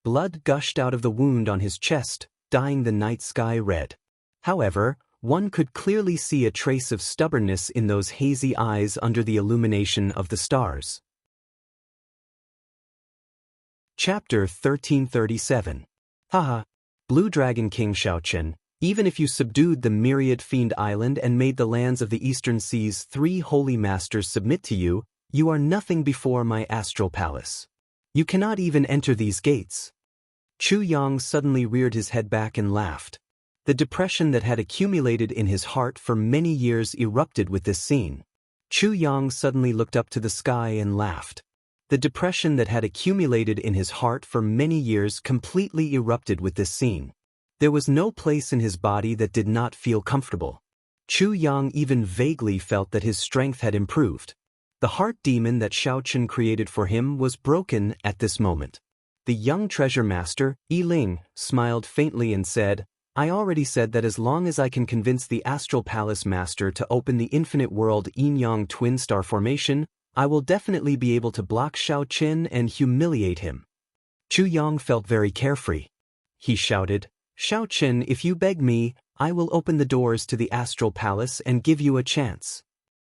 Blood gushed out of the wound on his chest, dyeing the night sky red. However, one could clearly see a trace of stubbornness in those hazy eyes under the illumination of the stars. Chapter 1337. Haha. Blue Dragon King Xiao Chen, even if you subdued the myriad fiend island and made the lands of the eastern seas 3 holy masters submit to you, you are nothing before my astral palace. You cannot even enter these gates. Chu Yang suddenly reared his head back and laughed. The depression that had accumulated in his heart for many years erupted with this scene. Chu Yang suddenly looked up to the sky and laughed. The depression that had accumulated in his heart for many years completely erupted with this scene. There was no place in his body that did not feel comfortable. Chu Yang even vaguely felt that his strength had improved. The heart demon that Xiao Chen created for him was broken at this moment. The young treasure master, Yi Ling, smiled faintly and said, I already said that as long as I can convince the Astral Palace Master to open the infinite world Yin-Yang twin star formation, I will definitely be able to block Shao Qin and humiliate him. Chu Yang felt very carefree. He shouted, Shao Qin, if you beg me, I will open the doors to the Astral Palace and give you a chance.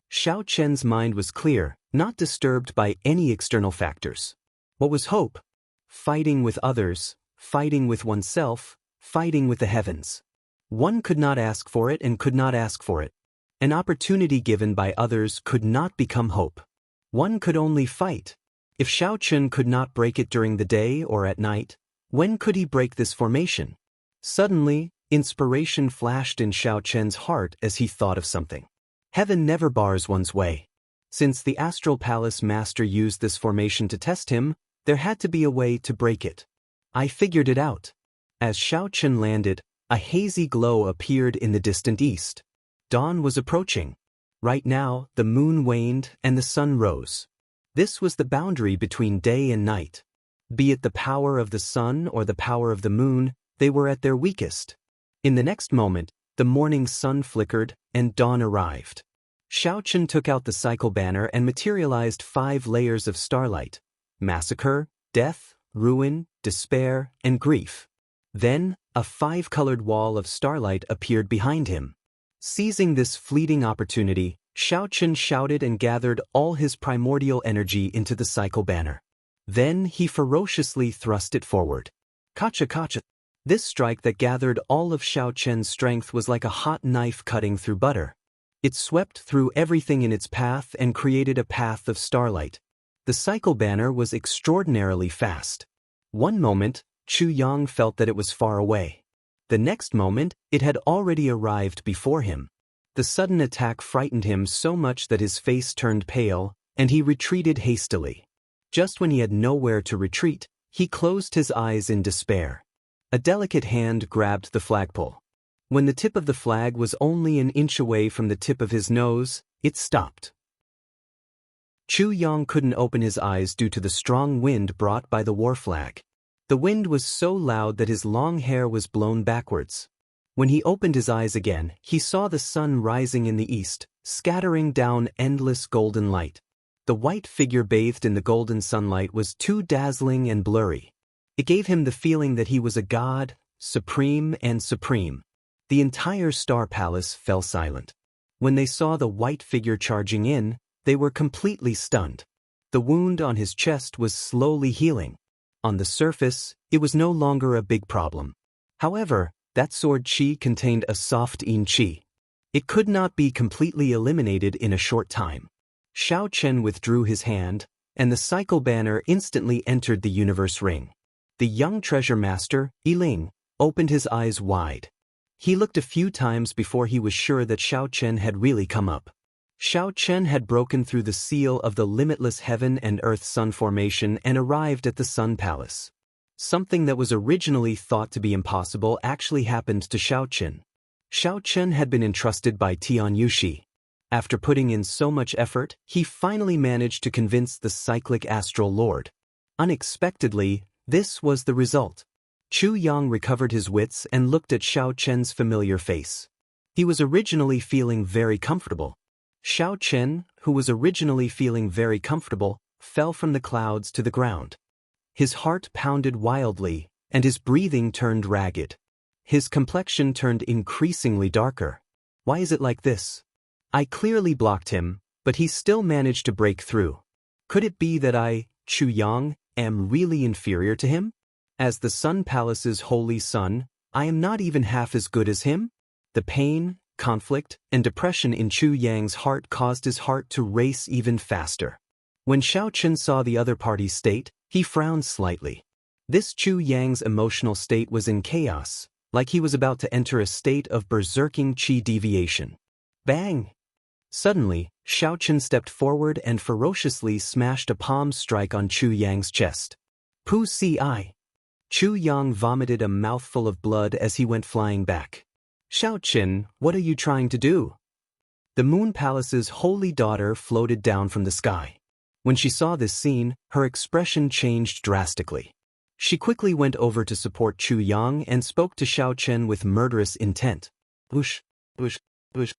Shao Qian's mind was clear, not disturbed by any external factors. What was hope? Fighting with others, fighting with oneself, fighting with the heavens. One could not ask for it and could not ask for it. An opportunity given by others could not become hope. One could only fight. If Shao Qin could not break it during the day or at night, when could he break this formation? Suddenly, inspiration flashed in Shao Qian's heart as he thought of something. Heaven never bars one's way. Since the Astral Palace Master used this formation to test him, there had to be a way to break it. I figured it out. As Shao Qin landed, a hazy glow appeared in the distant east. Dawn was approaching. Right now, the moon waned and the sun rose. This was the boundary between day and night. Be it the power of the sun or the power of the moon, they were at their weakest. In the next moment, the morning sun flickered and dawn arrived. Shao Qin took out the cycle banner and materialized 5 layers of starlight: massacre, death, ruin, despair, and grief. Then, a 5-colored wall of starlight appeared behind him. Seizing this fleeting opportunity, Shao Qin shouted and gathered all his primordial energy into the cycle banner. Then he ferociously thrust it forward. Kacha kacha. This strike that gathered all of Shao Qian's strength was like a hot knife cutting through butter. It swept through everything in its path and created a path of starlight. The cycle banner was extraordinarily fast. One moment, Chu Yang felt that it was far away. The next moment, it had already arrived before him. The sudden attack frightened him so much that his face turned pale, and he retreated hastily. Just when he had nowhere to retreat, he closed his eyes in despair. A delicate hand grabbed the flagpole. When the tip of the flag was only an inch away from the tip of his nose, it stopped. Chu Yang couldn't open his eyes due to the strong wind brought by the war flag. The wind was so loud that his long hair was blown backwards. When he opened his eyes again, he saw the sun rising in the east, scattering down endless golden light. The white figure bathed in the golden sunlight was too dazzling and blurry. It gave him the feeling that he was a god, supreme and supreme. The entire star palace fell silent. When they saw the white figure charging in, they were completely stunned. The wound on his chest was slowly healing. On the surface, it was no longer a big problem. However, that sword chi contained a soft yin chi. It could not be completely eliminated in a short time. Shao Qian withdrew his hand, and the cycle banner instantly entered the universe ring. The young treasure master, Yi Ling, opened his eyes wide. He looked a few times before he was sure that Shao Qian had really come up. Shao Qian had broken through the seal of the limitless heaven and earth sun formation and arrived at the Sun Palace. Something that was originally thought to be impossible actually happened to Shao Qian. Shao Qian had been entrusted by Tian Yushi. After putting in so much effort, he finally managed to convince the cyclic astral lord. Unexpectedly, this was the result. Chu Yang recovered his wits and looked at Shao Qian's familiar face. He was originally feeling very comfortable. Shao Qian, who was originally feeling very comfortable, fell from the clouds to the ground. His heart pounded wildly, and his breathing turned ragged. His complexion turned increasingly darker. Why is it like this? I clearly blocked him, but he still managed to break through. Could it be that I, Chu Yang, am really inferior to him? As the Sun Palace's holy son, I am not even half as good as him? The pain, conflict, and depression in Chu Yang's heart caused his heart to race even faster. When Shao Qian saw the other party's state, he frowned slightly. This Chu Yang's emotional state was in chaos, like he was about to enter a state of berserking chi deviation. Bang! Suddenly, Shao Qian stepped forward and ferociously smashed a palm strike on Chu Yang's chest. Pu Si. Chu Yang vomited a mouthful of blood as he went flying back. Shao Qian, what are you trying to do? The Moon Palace's holy daughter floated down from the sky. When she saw this scene, her expression changed drastically. She quickly went over to support Chu Yang and spoke to Xiao Chen with murderous intent. Whoosh, whoosh, whoosh.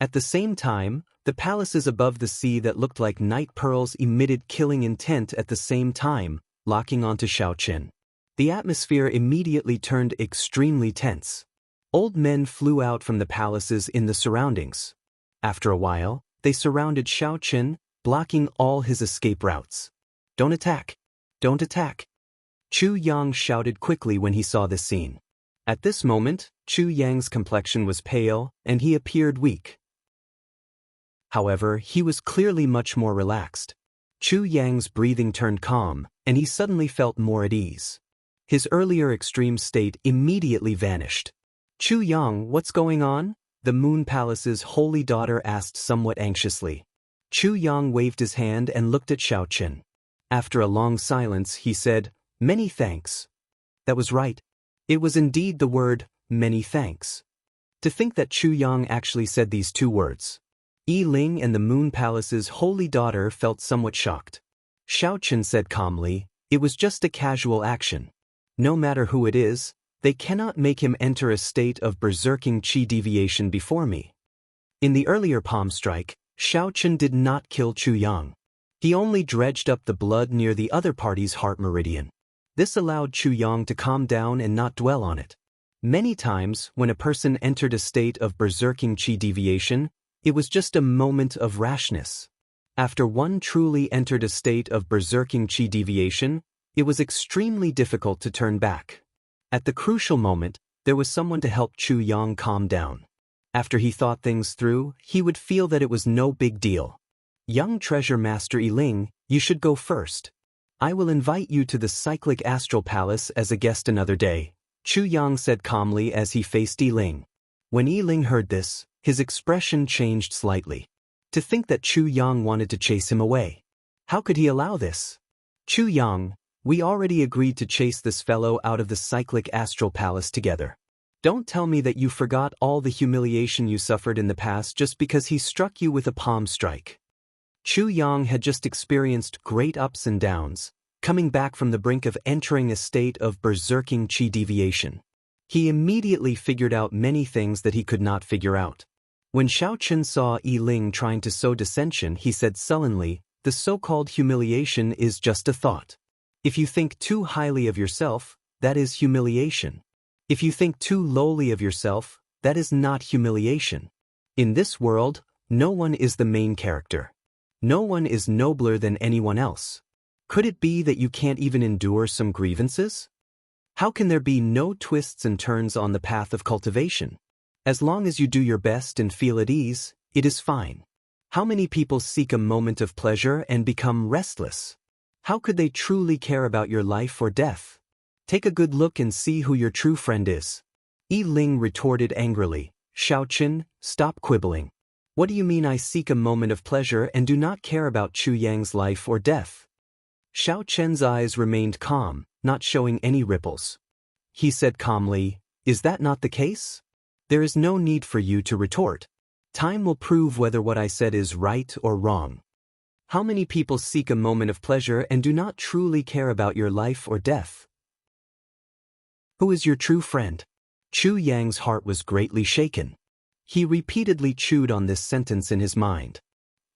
At the same time, the palaces above the sea that looked like night pearls emitted killing intent at the same time, locking onto Xiao Chen. The atmosphere immediately turned extremely tense. Old men flew out from the palaces in the surroundings. After a while, they surrounded Xiao Chen, blocking all his escape routes. Don't attack! Don't attack! Chu Yang shouted quickly when he saw this scene. At this moment, Chu Yang's complexion was pale, and he appeared weak. However, he was clearly much more relaxed. Chu Yang's breathing turned calm, and he suddenly felt more at ease. His earlier extreme state immediately vanished. Chu Yang, what's going on? The Moon Palace's holy daughter asked somewhat anxiously. Chu Yang waved his hand and looked at Xiao Chen. After a long silence, he said, "Many thanks." That was right. It was indeed the word, "many thanks." To think that Chu Yang actually said these two words. Yi Ling and the Moon Palace's holy daughter felt somewhat shocked. Xiao Chen said calmly, "It was just a casual action. No matter who it is, they cannot make him enter a state of berserking qi deviation before me." In the earlier palm strike, Xiao Chen did not kill Chu Yang. He only dredged up the blood near the other party's heart meridian. This allowed Chu Yang to calm down and not dwell on it. Many times, when a person entered a state of berserking qi deviation, it was just a moment of rashness. After one truly entered a state of berserking qi deviation, it was extremely difficult to turn back. At the crucial moment, there was someone to help Chu Yang calm down. After he thought things through, he would feel that it was no big deal. Young Treasure Master Yi Ling, you should go first. I will invite you to the Cyclic Astral Palace as a guest another day, Chu Yang said calmly as he faced Yi Ling. When Yi Ling heard this, his expression changed slightly. To think that Chu Yang wanted to chase him away. How could he allow this? Chu Yang, we already agreed to chase this fellow out of the Cyclic Astral Palace together. Don't tell me that you forgot all the humiliation you suffered in the past just because he struck you with a palm strike. Chu Yang had just experienced great ups and downs, coming back from the brink of entering a state of berserking qi deviation. He immediately figured out many things that he could not figure out. When Xiao Chen saw Yi Ling trying to sow dissension, he said sullenly, "The so-called humiliation is just a thought. If you think too highly of yourself, that is humiliation. If you think too lowly of yourself, that is not humiliation. In this world, no one is the main character. No one is nobler than anyone else. Could it be that you can't even endure some grievances? How can there be no twists and turns on the path of cultivation? As long as you do your best and feel at ease, it is fine. How many people seek a moment of pleasure and become restless? How could they truly care about your life or death? Take a good look and see who your true friend is." Yi Ling retorted angrily, "Xiao Chen, stop quibbling. What do you mean I seek a moment of pleasure and do not care about Chu Yang's life or death?" Xiao Chen's eyes remained calm, not showing any ripples. He said calmly, "Is that not the case? There is no need for you to retort. Time will prove whether what I said is right or wrong. How many people seek a moment of pleasure and do not truly care about your life or death? Who is your true friend?" Chu Yang's heart was greatly shaken. He repeatedly chewed on this sentence in his mind.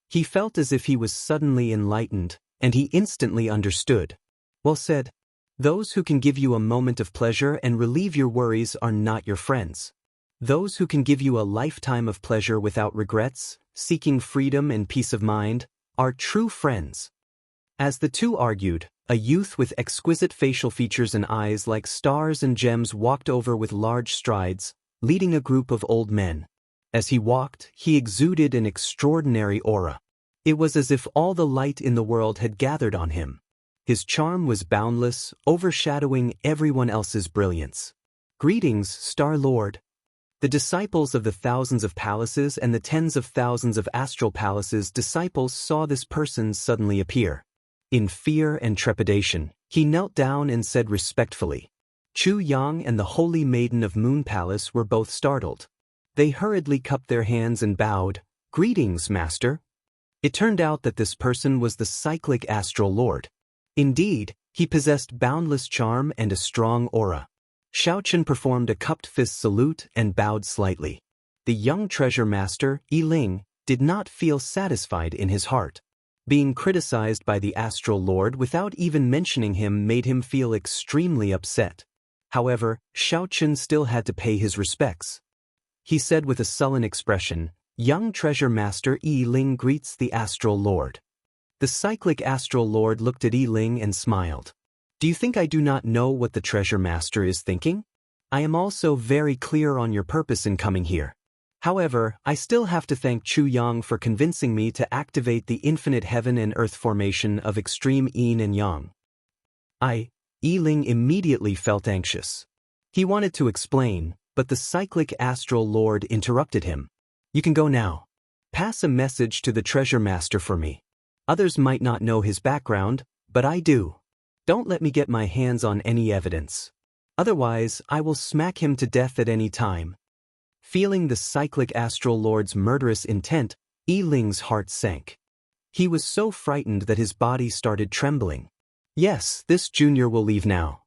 He felt as if he was suddenly enlightened, and he instantly understood. Well said. Those who can give you a moment of pleasure and relieve your worries are not your friends. Those who can give you a lifetime of pleasure without regrets, seeking freedom and peace of mind, are true friends. As the two argued, a youth with exquisite facial features and eyes like stars and gems walked over with large strides, leading a group of old men. As he walked, he exuded an extraordinary aura. It was as if all the light in the world had gathered on him. His charm was boundless, overshadowing everyone else's brilliance. "Greetings, Star Lord." The disciples of the thousands of palaces and the tens of thousands of astral palaces disciples saw this person suddenly appear. In fear and trepidation, he knelt down and said respectfully. Chu Yang and the Holy Maiden of Moon Palace were both startled. They hurriedly cupped their hands and bowed, "Greetings, Master." It turned out that this person was the Cyclic Astral Lord. Indeed, He possessed boundless charm and a strong aura. Xiaochen performed a cupped fist salute and bowed slightly. The young treasure master, Yi Ling, did not feel satisfied in his heart. Being criticized by the astral lord without even mentioning him made him feel extremely upset. However, Xiaochen still had to pay his respects. He said with a sullen expression, "Young treasure master Yi Ling greets the astral lord." The cyclic astral lord looked at Yi Ling and smiled. "Do you think I do not know what the treasure master is thinking? I am also very clear on your purpose in coming here. However, I still have to thank Chu Yang for convincing me to activate the infinite heaven and earth formation of extreme yin and yang." Yi Ling immediately felt anxious. He wanted to explain, but the cyclic astral lord interrupted him. "You can go now. Pass a message to the treasure master for me. Others might not know his background, but I do. Don't let me get my hands on any evidence. Otherwise, I will smack him to death at any time." Feeling the cyclic astral lord's murderous intent, Yi Ling's heart sank. He was so frightened that his body started trembling. "Yes, this junior will leave now."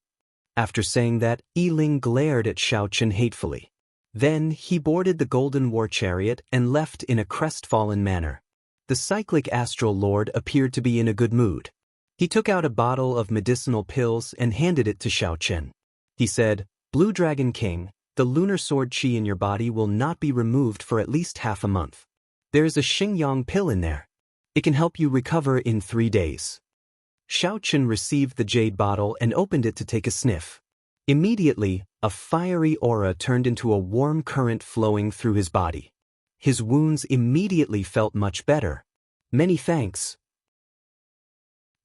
After saying that, Yi Ling glared at Xiaochen hatefully. Then, he boarded the golden war chariot and left in a crestfallen manner. The cyclic astral lord appeared to be in a good mood. He took out a bottle of medicinal pills and handed it to Xiaochen. He said, "Blue Dragon King, the lunar sword qi in your body will not be removed for at least half a month. There is a Xingyang pill in there. It can help you recover in 3 days." Xiaochen received the jade bottle and opened it to take a sniff. Immediately, a fiery aura turned into a warm current flowing through his body. His wounds immediately felt much better. "Many thanks."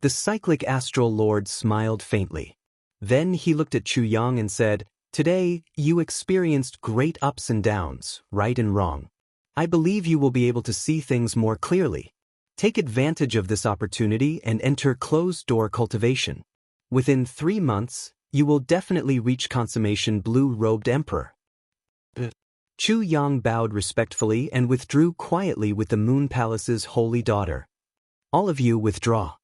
The cyclic astral lord smiled faintly. Then he looked at Chu Yang and said, "Today, you experienced great ups and downs, right and wrong. I believe you will be able to see things more clearly. Take advantage of this opportunity and enter closed-door cultivation. Within 3 months, you will definitely reach consummation blue-robed emperor." Chu Yang bowed respectfully and withdrew quietly with the Moon Palace's holy daughter. "All of you withdraw.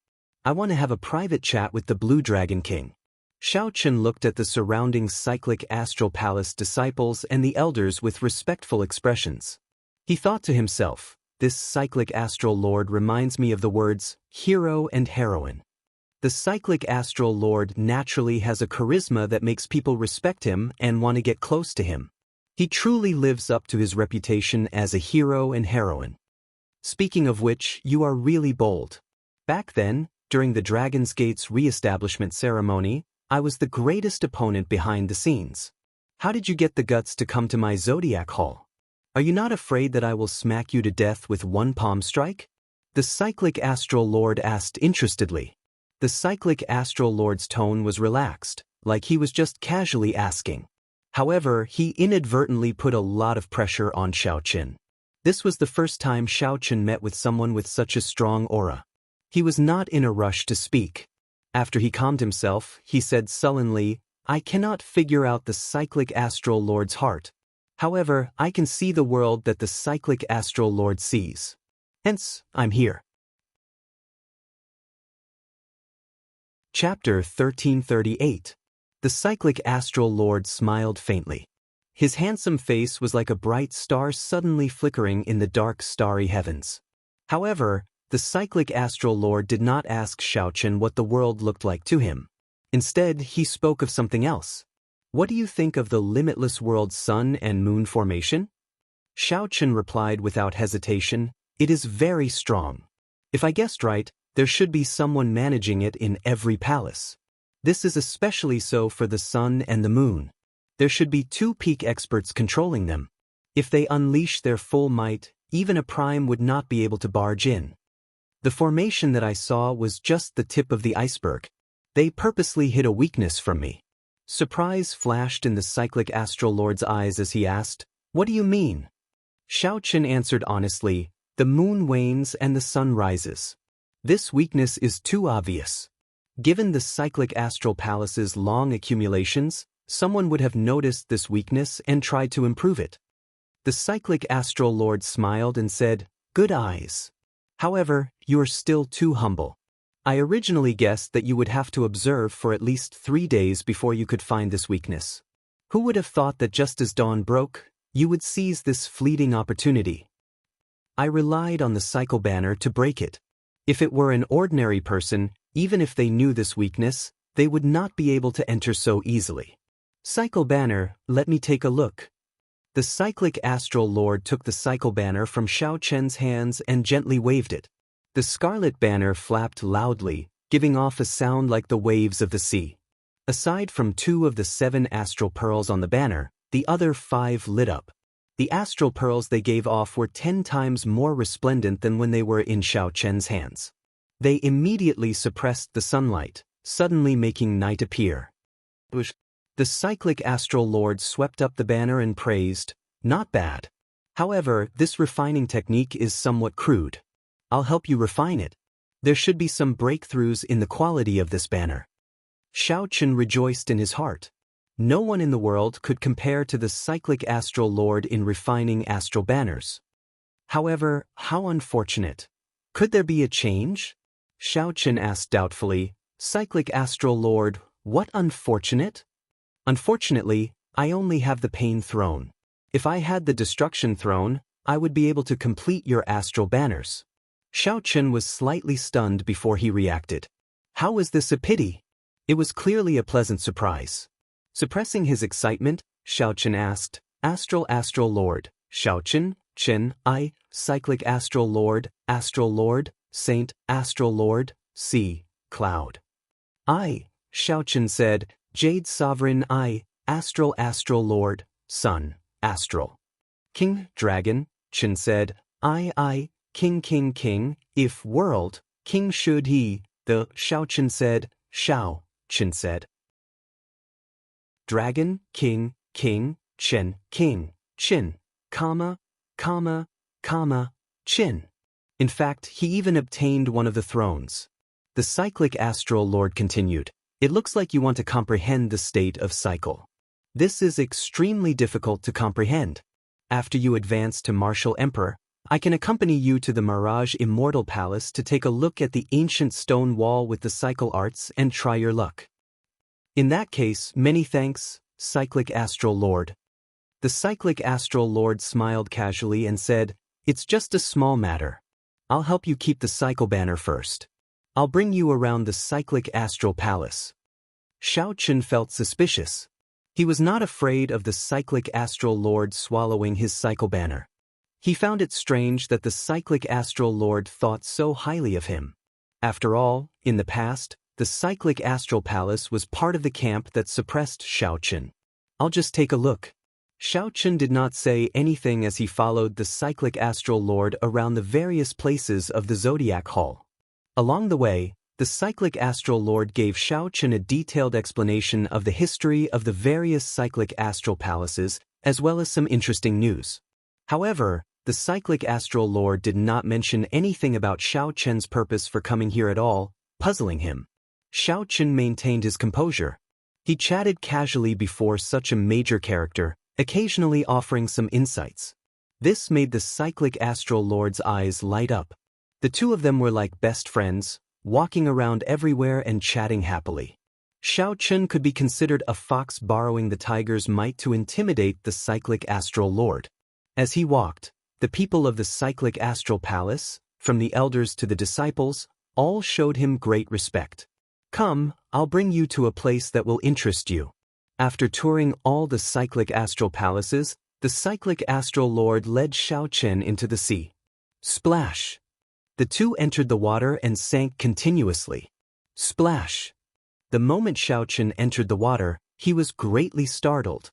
I want to have a private chat with the Blue Dragon King." Xiaochen looked at the surrounding cyclic astral palace disciples and the elders with respectful expressions. He thought to himself, "This cyclic astral lord reminds me of the words hero and heroine." The cyclic astral lord naturally has a charisma that makes people respect him and want to get close to him. He truly lives up to his reputation as a hero and heroine. Speaking of which, you are really bold. Back then, during the Dragon's Gate's re-establishment ceremony, I was the greatest opponent behind the scenes. How did you get the guts to come to my Zodiac Hall? Are you not afraid that I will smack you to death with one palm strike?" The cyclic astral lord asked interestedly. The cyclic astral lord's tone was relaxed, like he was just casually asking. However, he inadvertently put a lot of pressure on Xiaochen. This was the first time Xiaochen met with someone with such a strong aura. He was not in a rush to speak. After he calmed himself, he said sullenly, "I cannot figure out the cyclic astral lord's heart. However, I can see the world that the cyclic astral lord sees. Hence, I'm here." Chapter 1338. The cyclic astral lord smiled faintly. His handsome face was like a bright star suddenly flickering in the dark starry heavens. However, the cyclic astral lord did not ask Xiaochen what the world looked like to him. Instead, he spoke of something else. "What do you think of the limitless world's sun and moon formation?" Xiaochen replied without hesitation, "It is very strong. If I guessed right, there should be someone managing it in every palace. This is especially so for the sun and the moon. There should be 2 peak experts controlling them. If they unleash their full might, even a prime would not be able to barge in. The formation that I saw was just the tip of the iceberg. They purposely hid a weakness from me." Surprise flashed in the cyclic astral lord's eyes as he asked, "What do you mean?" Xiaochen answered honestly, "The moon wanes and the sun rises. This weakness is too obvious. Given the cyclic astral palace's long accumulations, someone would have noticed this weakness and tried to improve it." The cyclic astral lord smiled and said, "Good eyes. However, you are still too humble. I originally guessed that you would have to observe for at least 3 days before you could find this weakness. Who would have thought that just as dawn broke, you would seize this fleeting opportunity? I relied on the cycle banner to break it. If it were an ordinary person, even if they knew this weakness, they would not be able to enter so easily. Cycle banner, let me take a look. The cyclic astral lord took the cycle banner from Xiao Chen's hands and gently waved it. The scarlet banner flapped loudly, giving off a sound like the waves of the sea. Aside from 2 of the 7 astral pearls on the banner, the other 5 lit up. The astral pearls they gave off were 10 times more resplendent than when they were in Xiao Chen's hands. They immediately suppressed the sunlight, suddenly making night appear. The cyclic astral lord swept up the banner and praised, "Not bad. However, this refining technique is somewhat crude. I'll help you refine it. There should be some breakthroughs in the quality of this banner." Xiao Chen rejoiced in his heart. No one in the world could compare to the cyclic astral lord in refining astral banners. However, how unfortunate. Could there be a change? Xiao Chen asked doubtfully. Cyclic astral lord, what unfortunate? Unfortunately, I only have the pain throne. If I had the destruction throne, I would be able to complete your astral banners. Xiao Chen was slightly stunned before he reacted. How is this a pity? It was clearly a pleasant surprise. Suppressing his excitement, Xiao Chen asked, Astral Lord, Xiao Chen, I, Cyclic Astral Lord, Saint, Astral Lord, Sea, Cloud. I, Xiao Chen said, Jade Sovereign I, Astral Lord, Sun, Astral. King, Dragon, Chen said, I, King, if world, King should he, the Xiao Chen said, Xiao, Chen said. Dragon, King, Chen, Chin, comma, Chin. In fact, he even obtained one of the thrones. The cyclic astral lord continued, it looks like you want to comprehend the state of cycle. This is extremely difficult to comprehend. After you advance to Martial Emperor, I can accompany you to the Mirage Immortal Palace to take a look at the ancient stone wall with the cycle arts and try your luck. In that case, many thanks, Cyclic Astral Lord. The Cyclic Astral Lord smiled casually and said, it's just a small matter. I'll help you keep the cycle banner first. I'll bring you around the Cyclic Astral Palace. Xiao Chen felt suspicious. He was not afraid of the Cyclic Astral Lord swallowing his cycle banner. He found it strange that the Cyclic Astral Lord thought so highly of him. After all, in the past, the Cyclic Astral Palace was part of the camp that suppressed Xiao Chen. I'll just take a look. Xiao Chen did not say anything as he followed the Cyclic Astral Lord around the various places of the Zodiac Hall. Along the way, the Cyclic Astral Lord gave Xiao Chen a detailed explanation of the history of the various Cyclic Astral Palaces, as well as some interesting news. However, the Cyclic Astral Lord did not mention anything about Xiao Chen's purpose for coming here at all, puzzling him. Xiao Chen maintained his composure. He chatted casually before such a major character, occasionally offering some insights. This made the Cyclic Astral Lord's eyes light up. The two of them were like best friends, walking around everywhere and chatting happily. Xiao Chen could be considered a fox borrowing the tiger's might to intimidate the Cyclic Astral Lord. As he walked, the people of the Cyclic Astral Palace, from the elders to the disciples, all showed him great respect. Come, I'll bring you to a place that will interest you. After touring all the Cyclic Astral Palaces, the Cyclic Astral Lord led Xiao Chen into the sea. Splash! The two entered the water and sank continuously. Splash! The moment Xiao Chen entered the water, he was greatly startled.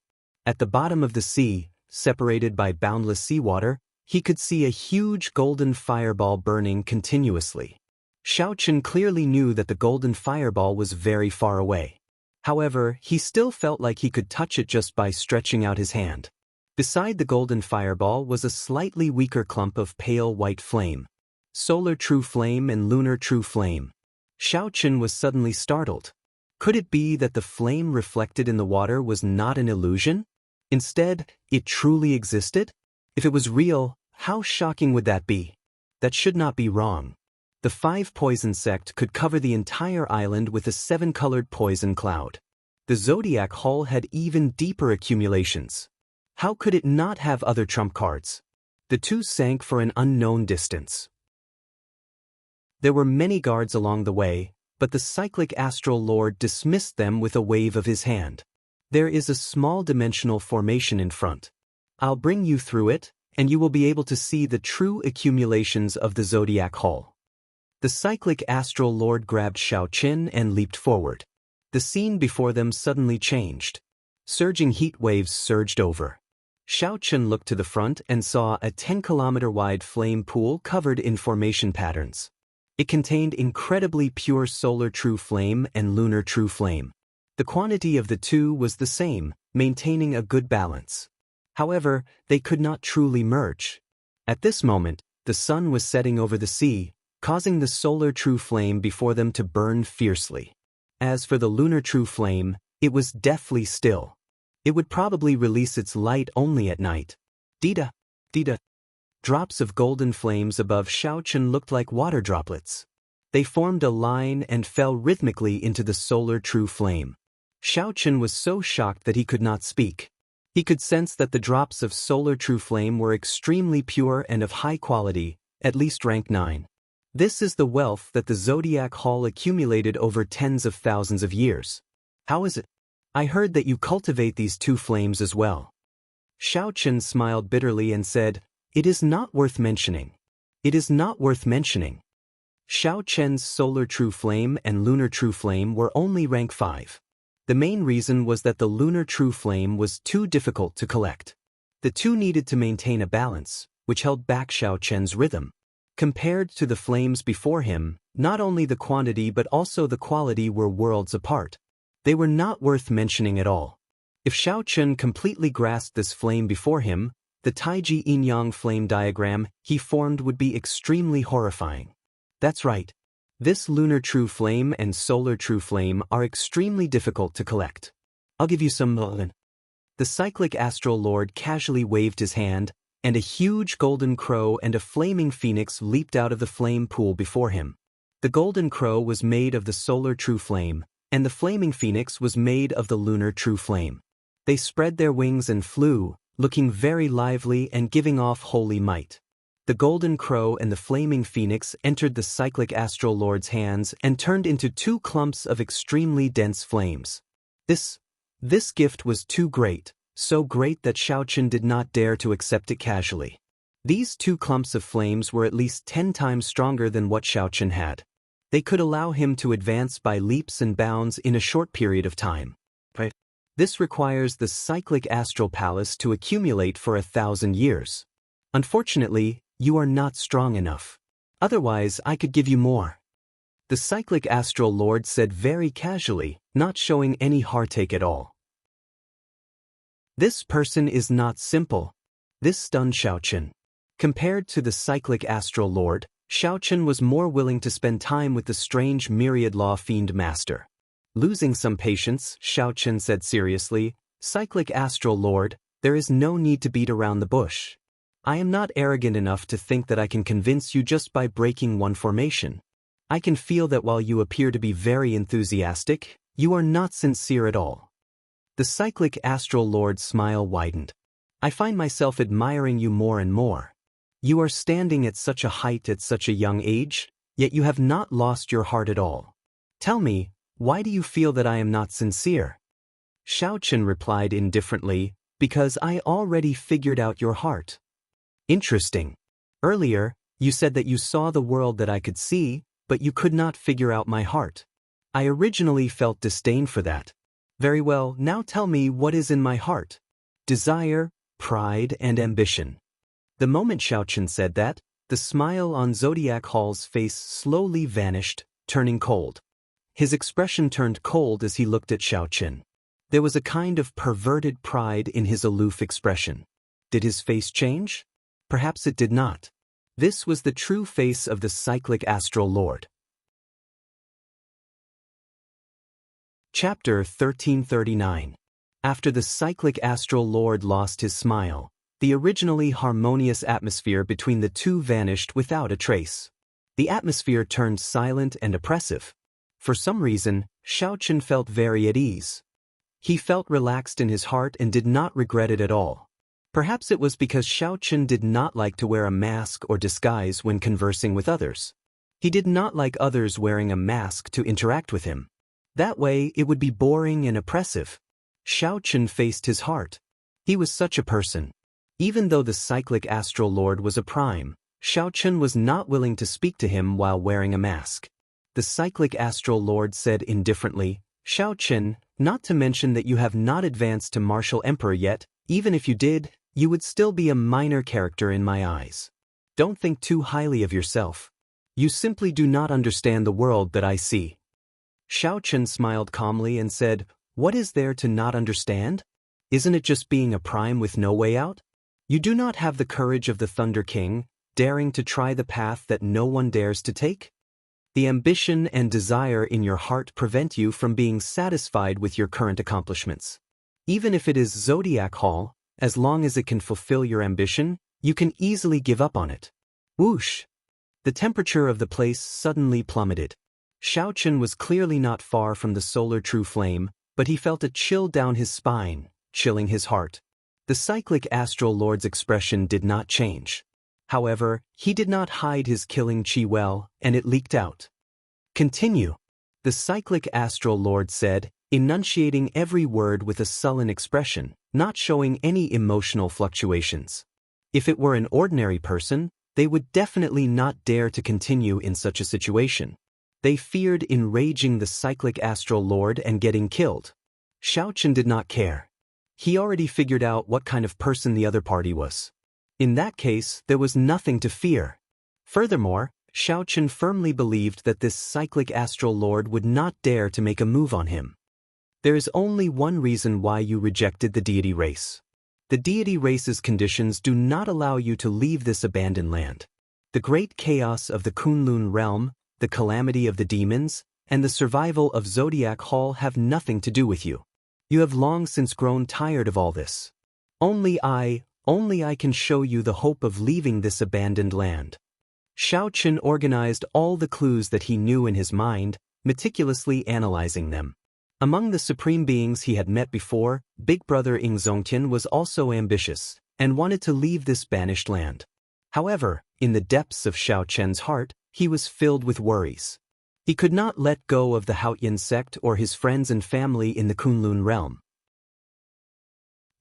At the bottom of the sea, separated by boundless seawater, he could see a huge golden fireball burning continuously. Xiao Chen clearly knew that the golden fireball was very far away. However, he still felt like he could touch it just by stretching out his hand. Beside the golden fireball was a slightly weaker clump of pale white flame. Solar true flame and lunar true flame. Xiao Chen was suddenly startled. Could it be that the flame reflected in the water was not an illusion? Instead, it truly existed? If it was real, how shocking would that be? That should not be wrong. The 5 poison sect could cover the entire island with a 7-colored poison cloud. The zodiac hall had even deeper accumulations. How could it not have other trump cards? The two sank for an unknown distance. There were many guards along the way, but the cyclic astral lord dismissed them with a wave of his hand. There is a small dimensional formation in front. I'll bring you through it, and you will be able to see the true accumulations of the zodiac hall. The cyclic astral lord grabbed Xiaoqin and leaped forward. The scene before them suddenly changed. Surging heat waves surged over. Xiaoqin looked to the front and saw a 10-kilometer-wide flame pool covered in formation patterns. It contained incredibly pure solar true flame and lunar true flame. The quantity of the two was the same, maintaining a good balance. However, they could not truly merge. At this moment, the sun was setting over the sea, causing the solar true flame before them to burn fiercely. As for the lunar true flame, it was deathly still. It would probably release its light only at night. Dida, dida. Drops of golden flames above Xiaoqin looked like water droplets. They formed a line and fell rhythmically into the solar true flame. Xiaoqin was so shocked that he could not speak. He could sense that the drops of solar true flame were extremely pure and of high quality, at least rank 9. This is the wealth that the Zodiac Hall accumulated over tens of thousands of years. How is it? I heard that you cultivate these two flames as well. Xiaoqin smiled bitterly and said, "It is not worth mentioning. It is not worth mentioning." Xiaoqin's solar true flame and lunar true flame were only rank 5. The main reason was that the lunar true flame was too difficult to collect. The two needed to maintain a balance, which held back Xiaoqin's rhythm. Compared to the flames before him, not only the quantity but also the quality were worlds apart. They were not worth mentioning at all. If Xiaoqin completely grasped this flame before him, the Taiji yin-yang flame diagram he formed would be extremely horrifying. That's right. This lunar true flame and solar true flame are extremely difficult to collect. I'll give you some. The cyclic astral lord casually waved his hand, and a huge golden crow and a flaming phoenix leaped out of the flame pool before him. The golden crow was made of the solar true flame, and the flaming phoenix was made of the lunar true flame. They spread their wings and flew, looking very lively and giving off holy might. The golden crow and the flaming phoenix entered the cyclic astral lord's hands and turned into 2 clumps of extremely dense flames. This gift was too great. So great that Xiaoqin did not dare to accept it casually. These 2 clumps of flames were at least 10 times stronger than what Xiaoqin had. They could allow him to advance by leaps and bounds in a short period of time. This requires the cyclic astral palace to accumulate for 1,000 years. Unfortunately, you are not strong enough. Otherwise, I could give you more. The cyclic astral lord said very casually, not showing any heartache at all. This person is not simple. This stunned Xiaoqin. Compared to the cyclic astral lord, Xiaoqin was more willing to spend time with the strange myriad law fiend master. Losing some patience, Xiaoqin said seriously, "Cyclic astral lord, there is no need to beat around the bush. I am not arrogant enough to think that I can convince you just by breaking one formation. I can feel that while you appear to be very enthusiastic, you are not sincere at all." The cyclic astral lord's smile widened. "I find myself admiring you more and more. You are standing at such a height at such a young age, yet you have not lost your heart at all. Tell me, why do you feel that I am not sincere?" Xiaoqin replied indifferently, "Because I already figured out your heart." Interesting. Earlier, you said that you saw the world that I could see, but you could not figure out my heart. I originally felt disdain for that. Very well, now tell me what is in my heart. Desire, pride, and ambition. The moment Xiaoqin said that, the smile on Zodiac Hall's face slowly vanished, turning cold. His expression turned cold as he looked at Xiaoqin. There was a kind of perverted pride in his aloof expression. Did his face change? Perhaps it did not. This was the true face of the cyclic astral lord. Chapter 1339. After the cyclic astral lord lost his smile, the originally harmonious atmosphere between the two vanished without a trace. The atmosphere turned silent and oppressive. For some reason, Xiaochen felt very at ease. He felt relaxed in his heart and did not regret it at all. Perhaps it was because Xiaochen did not like to wear a mask or disguise when conversing with others. He did not like others wearing a mask to interact with him. That way, it would be boring and oppressive. Xiaochen faced his heart. He was such a person. Even though the cyclic astral lord was a prime, Xiaochen was not willing to speak to him while wearing a mask. The cyclic astral lord said indifferently, "Xiaochen, not to mention that you have not advanced to martial emperor yet, even if you did, you would still be a minor character in my eyes. Don't think too highly of yourself. You simply do not understand the world that I see." Xiaochen smiled calmly and said, "What is there to not understand? Isn't it just being a prime with no way out? You do not have the courage of the Thunder King, daring to try the path that no one dares to take? The ambition and desire in your heart prevent you from being satisfied with your current accomplishments. Even if it is Zodiac Hall, as long as it can fulfill your ambition, you can easily give up on it." Whoosh! The temperature of the place suddenly plummeted. Xiaochen was clearly not far from the solar true flame, but he felt a chill down his spine, chilling his heart. The cyclic astral lord's expression did not change. However, he did not hide his killing chi well, and it leaked out. "Continue," the cyclic astral lord said, enunciating every word with a sullen expression, not showing any emotional fluctuations. If it were an ordinary person, they would definitely not dare to continue in such a situation. They feared enraging the cyclic astral lord and getting killed. Xiaochen did not care. He already figured out what kind of person the other party was. In that case, there was nothing to fear. Furthermore, Xiaochen firmly believed that this cyclic astral lord would not dare to make a move on him. There is only one reason why you rejected the deity race. The deity race's conditions do not allow you to leave this abandoned land. The great chaos of the Kunlun realm, the calamity of the demons, and the survival of Zodiac Hall have nothing to do with you. You have long since grown tired of all this. Only I can show you the hope of leaving this abandoned land." Xiaochen organized all the clues that he knew in his mind, meticulously analyzing them. Among the supreme beings he had met before, Big Brother Ingzongtian was also ambitious, and wanted to leave this banished land. However, in the depths of Xiaochen's heart, he was filled with worries. He could not let go of the Haotian sect or his friends and family in the Kunlun realm.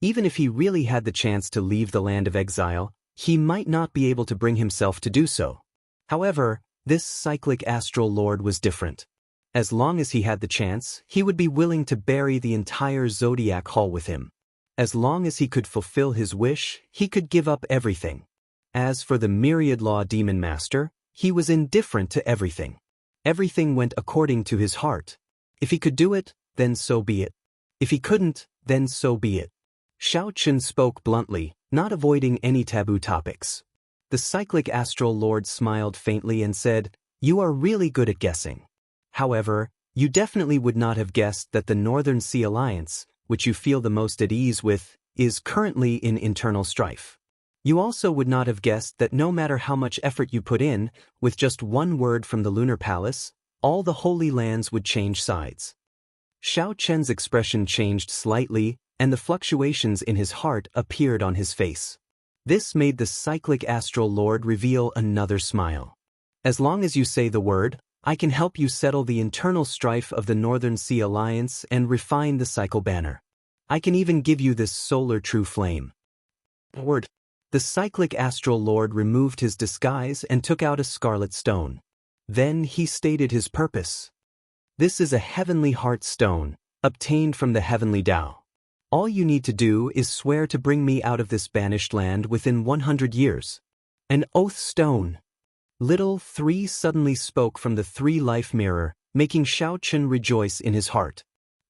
Even if he really had the chance to leave the land of exile, he might not be able to bring himself to do so. However, this cyclic astral lord was different. As long as he had the chance, he would be willing to bury the entire Zodiac Hall with him. As long as he could fulfill his wish, he could give up everything. As for the Myriad Law Demon Master, he was indifferent to everything. Everything went according to his heart. If he could do it, then so be it. If he couldn't, then so be it. Xiaochen spoke bluntly, not avoiding any taboo topics. The cyclic astral lord smiled faintly and said, "You are really good at guessing. However, you definitely would not have guessed that the Northern Sea Alliance, which you feel the most at ease with, is currently in internal strife. You also would not have guessed that no matter how much effort you put in, with just one word from the Lunar Palace, all the Holy Lands would change sides." Xiaochen's expression changed slightly, and the fluctuations in his heart appeared on his face. This made the cyclic astral lord reveal another smile. "As long as you say the word, I can help you settle the internal strife of the Northern Sea Alliance and refine the cycle banner. I can even give you this solar true flame." Word. The cyclic astral lord removed his disguise and took out a scarlet stone. Then he stated his purpose. "This is a heavenly heart stone, obtained from the heavenly Tao. All you need to do is swear to bring me out of this banished land within 100 years. An oath stone." Little 3 suddenly spoke from the 3-life mirror, making Xiaochen rejoice in his heart.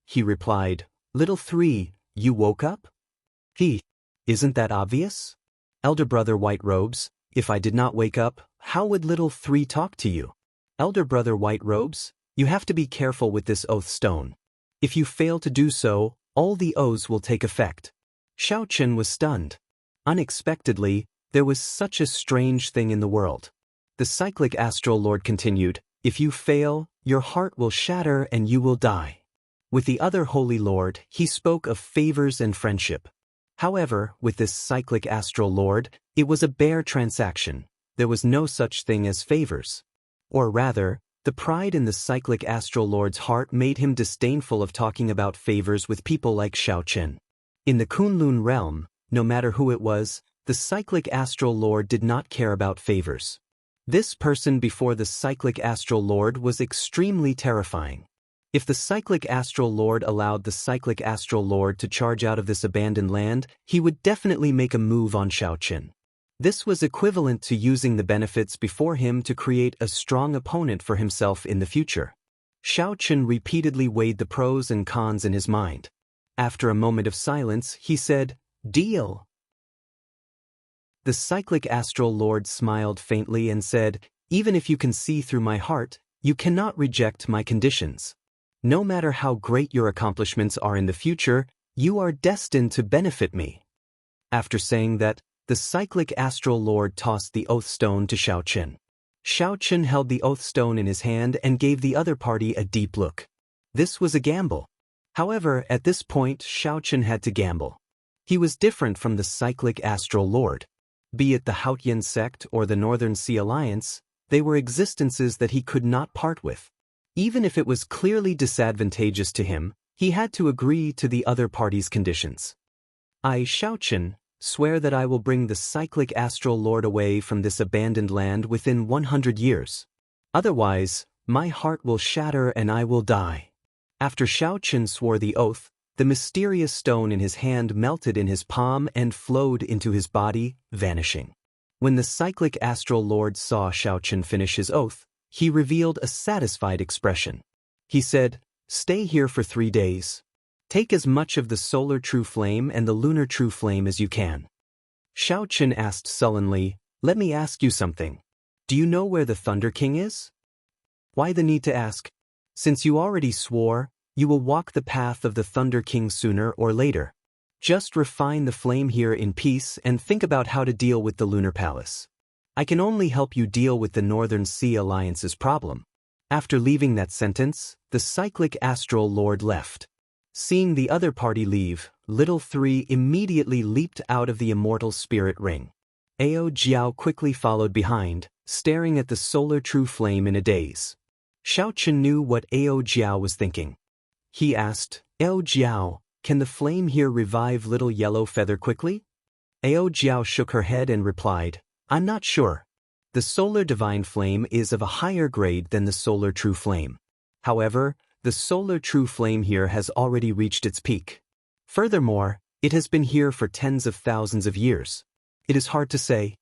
He replied, "Little 3, you woke up?" Isn't that obvious? Elder Brother White Robes, if I did not wake up, how would Little 3 talk to you? Elder Brother White Robes, you have to be careful with this oath stone. If you fail to do so, all the oaths will take effect." Xiaochen was stunned. Unexpectedly, there was such a strange thing in the world. The cyclic astral lord continued, "If you fail, your heart will shatter and you will die." With the other holy lord, he spoke of favors and friendship. However, with this cyclic astral lord, it was a bare transaction. There was no such thing as favors. Or rather, the pride in the cyclic astral lord's heart made him disdainful of talking about favors with people like Xiao Chen. In the Kunlun realm, no matter who it was, the cyclic astral lord did not care about favors. This person before the cyclic astral lord was extremely terrifying. If the cyclic astral lord allowed the cyclic astral lord to charge out of this abandoned land, he would definitely make a move on Xiao Chen. This was equivalent to using the benefits before him to create a strong opponent for himself in the future. Xiao Chen repeatedly weighed the pros and cons in his mind. After a moment of silence, he said, "Deal." The cyclic astral lord smiled faintly and said, "Even if you can see through my heart, you cannot reject my conditions. No matter how great your accomplishments are in the future, you are destined to benefit me." After saying that, the cyclic astral lord tossed the oath stone to Xiao Chen. Xiao Chen held the oath stone in his hand and gave the other party a deep look. This was a gamble. However, at this point, Xiao Chen had to gamble. He was different from the cyclic astral lord. Be it the Haotian sect or the Northern Sea Alliance, they were existences that he could not part with. Even if it was clearly disadvantageous to him, he had to agree to the other party's conditions. "I, Xiao Chen, swear that I will bring the cyclic astral lord away from this abandoned land within 100 years. Otherwise, my heart will shatter and I will die." After Xiao Chen swore the oath, the mysterious stone in his hand melted in his palm and flowed into his body, vanishing. When the cyclic astral lord saw Xiao Chen finish his oath, he revealed a satisfied expression. He said, "Stay here for 3 days. Take as much of the solar true flame and the lunar true flame as you can." Xiao Chen asked sullenly, "Let me ask you something. Do you know where the Thunder King is?" "Why the need to ask? Since you already swore, you will walk the path of the Thunder King sooner or later. Just refine the flame here in peace and think about how to deal with the Lunar Palace. I can only help you deal with the Northern Sea Alliance's problem." After leaving that sentence, the cyclic astral lord left. Seeing the other party leave, Little Three immediately leaped out of the immortal spirit ring. Ao Jiao quickly followed behind, staring at the solar true flame in a daze. Xiao Chen knew what Ao Jiao was thinking. He asked, "Ao Jiao, can the flame here revive Little Yellow Feather quickly?" Ao Jiao shook her head and replied, "I'm not sure. The solar divine flame is of a higher grade than the solar true flame. However, the solar true flame here has already reached its peak. Furthermore, it has been here for tens of thousands of years. It is hard to say.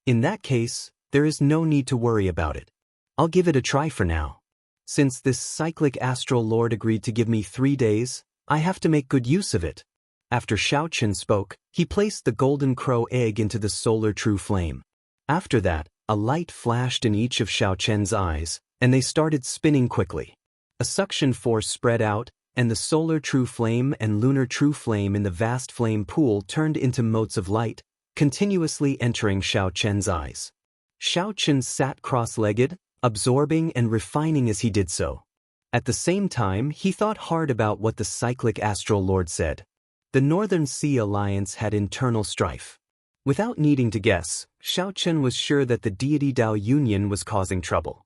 In that case, there is no need to worry about it. I'll give it a try for now. Since this cyclic astral lord agreed to give me 3 days, I have to make good use of it." After Xiao Chen spoke, he placed the golden crow egg into the solar true flame. After that, a light flashed in each of Xiao Chen's eyes, and they started spinning quickly. A suction force spread out, and the solar true flame and lunar true flame in the vast flame pool turned into motes of light, continuously entering Xiao Chen's eyes. Xiao Chen sat cross-legged, absorbing and refining as he did so. At the same time, he thought hard about what the cyclic astral lord said. The Northern Sea Alliance had internal strife. Without needing to guess, Xiao Chen was sure that the deity Dao Union was causing trouble.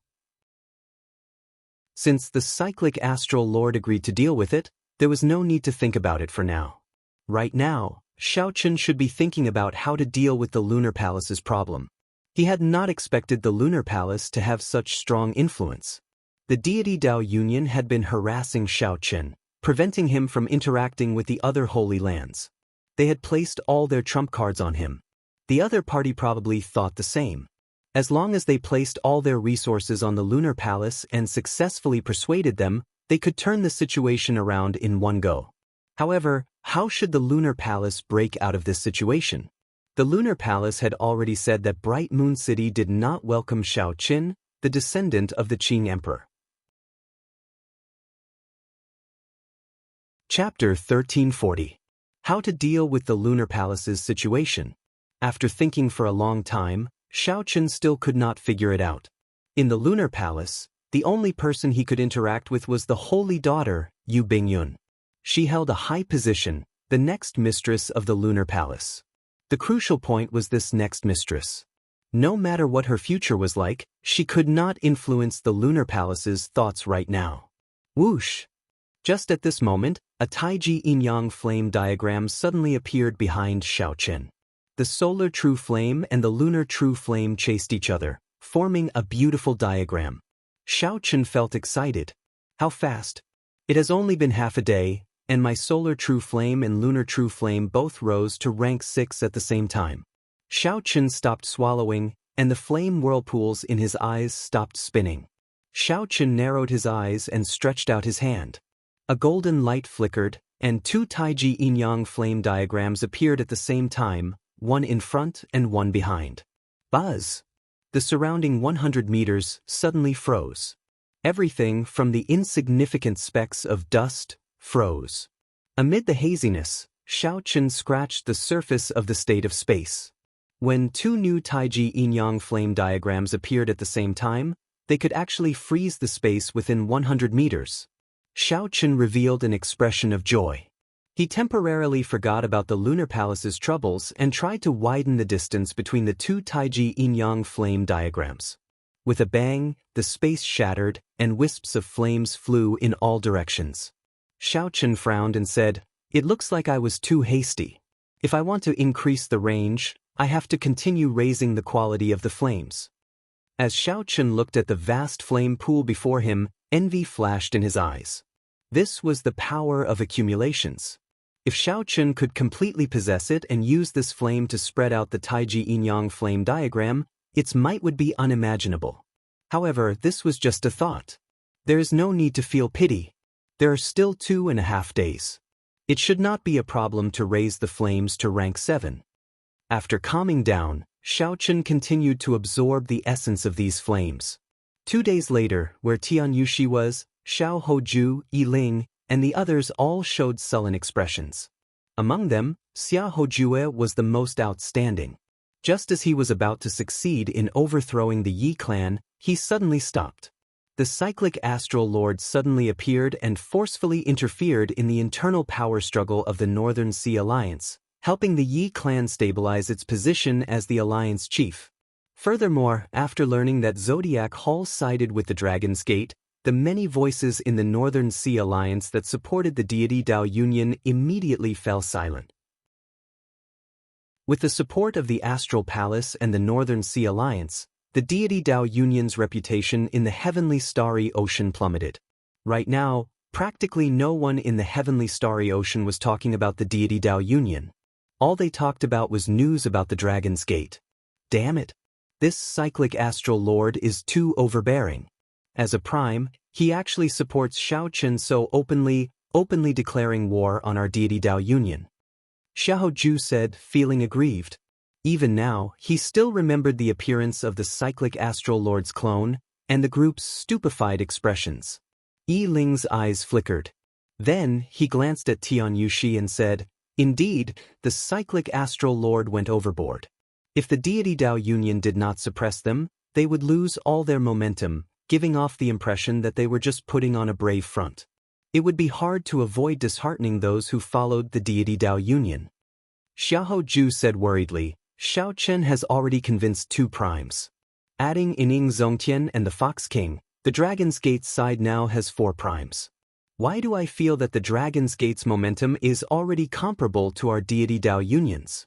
Since the cyclic astral lord agreed to deal with it, there was no need to think about it for now. Right now, Xiao Chen should be thinking about how to deal with the Lunar Palace's problem. He had not expected the Lunar Palace to have such strong influence. The deity Dao Union had been harassing Xiao Chen, preventing him from interacting with the other holy lands. They had placed all their trump cards on him. The other party probably thought the same. As long as they placed all their resources on the Lunar Palace and successfully persuaded them, they could turn the situation around in one go. However, how should the Lunar Palace break out of this situation? The Lunar Palace had already said that Bright Moon City did not welcome Xiao Qin, the descendant of the Qing Emperor. Chapter 1340. How to deal with the Lunar Palace's situation. After thinking for a long time, Xiao Chen still could not figure it out. In the lunar palace, the only person he could interact with was the holy daughter, Yu Bingyun. She held a high position, the next mistress of the lunar palace. The crucial point was this next mistress. No matter what her future was like, she could not influence the lunar palace's thoughts right now. Whoosh! Just at this moment, a Taiji yin-yang flame diagram suddenly appeared behind Xiao Chen. The solar true flame and the lunar true flame chased each other, forming a beautiful diagram. Xiao Chen felt excited. How fast? It has only been half a day, and my solar true flame and lunar true flame both rose to rank 6 at the same time. Xiao Chen stopped swallowing, and the flame whirlpools in his eyes stopped spinning. Xiao Chen narrowed his eyes and stretched out his hand. A golden light flickered, and two Taiji yin-yang flame diagrams appeared at the same time, one in front and one behind. Buzz! The surrounding 100 meters suddenly froze. Everything from the insignificant specks of dust froze. Amid the haziness, Xiao Chen scratched the surface of the state of space. When two new Taiji yin-yang flame diagrams appeared at the same time, they could actually freeze the space within 100 meters. Xiao Chen revealed an expression of joy. He temporarily forgot about the lunar palace's troubles and tried to widen the distance between the two Taiji yin-yang flame diagrams. With a bang, the space shattered, and wisps of flames flew in all directions. Xiao Chen frowned and said, "It looks like I was too hasty. If I want to increase the range, I have to continue raising the quality of the flames." As Xiao Chen looked at the vast flame pool before him, envy flashed in his eyes. This was the power of accumulations. If Xiao Chen could completely possess it and use this flame to spread out the Taiji yin-yang flame diagram, its might would be unimaginable. However, this was just a thought. There is no need to feel pity. There are still 2.5 days. It should not be a problem to raise the flames to rank 7. After calming down, Xiao Chen continued to absorb the essence of these flames. 2 days later, where Tian Yushi was, Xiao Hoju, Yi Ling, and the others all showed sullen expressions. Among them, Xia Hojue was the most outstanding. Just as he was about to succeed in overthrowing the Yi clan, he suddenly stopped. The cyclic astral lord suddenly appeared and forcefully interfered in the internal power struggle of the Northern Sea Alliance, helping the Yi clan stabilize its position as the alliance chief. Furthermore, after learning that Zodiac Hall sided with the Dragon's Gate, the many voices in the Northern Sea Alliance that supported the deity Dao Union immediately fell silent. With the support of the Astral Palace and the Northern Sea Alliance, the deity Dao Union's reputation in the heavenly starry ocean plummeted. Right now, practically no one in the heavenly starry ocean was talking about the deity Dao Union. All they talked about was news about the Dragon's Gate. Damn it! This cyclic astral lord is too overbearing. As a prime, he actually supports Xiao Chen so openly declaring war on our deity Dao Union. Xiao Ju said, feeling aggrieved. Even now, he still remembered the appearance of the cyclic astral lord's clone, and the group's stupefied expressions. Yi Ling's eyes flickered. Then, he glanced at Tian Yushi and said, "Indeed, the cyclic astral lord went overboard. If the deity Dao Union did not suppress them, they would lose all their momentum, giving off the impression that they were just putting on a brave front. It would be hard to avoid disheartening those who followed the deity Dao Union." Xiao Ju said worriedly, "Xiao Chen has already convinced 2 primes. Adding Ining Zongtian and the Fox King, the Dragon's Gate side now has 4 primes. Why do I feel that the Dragon's Gate's momentum is already comparable to our deity Dao Union's?"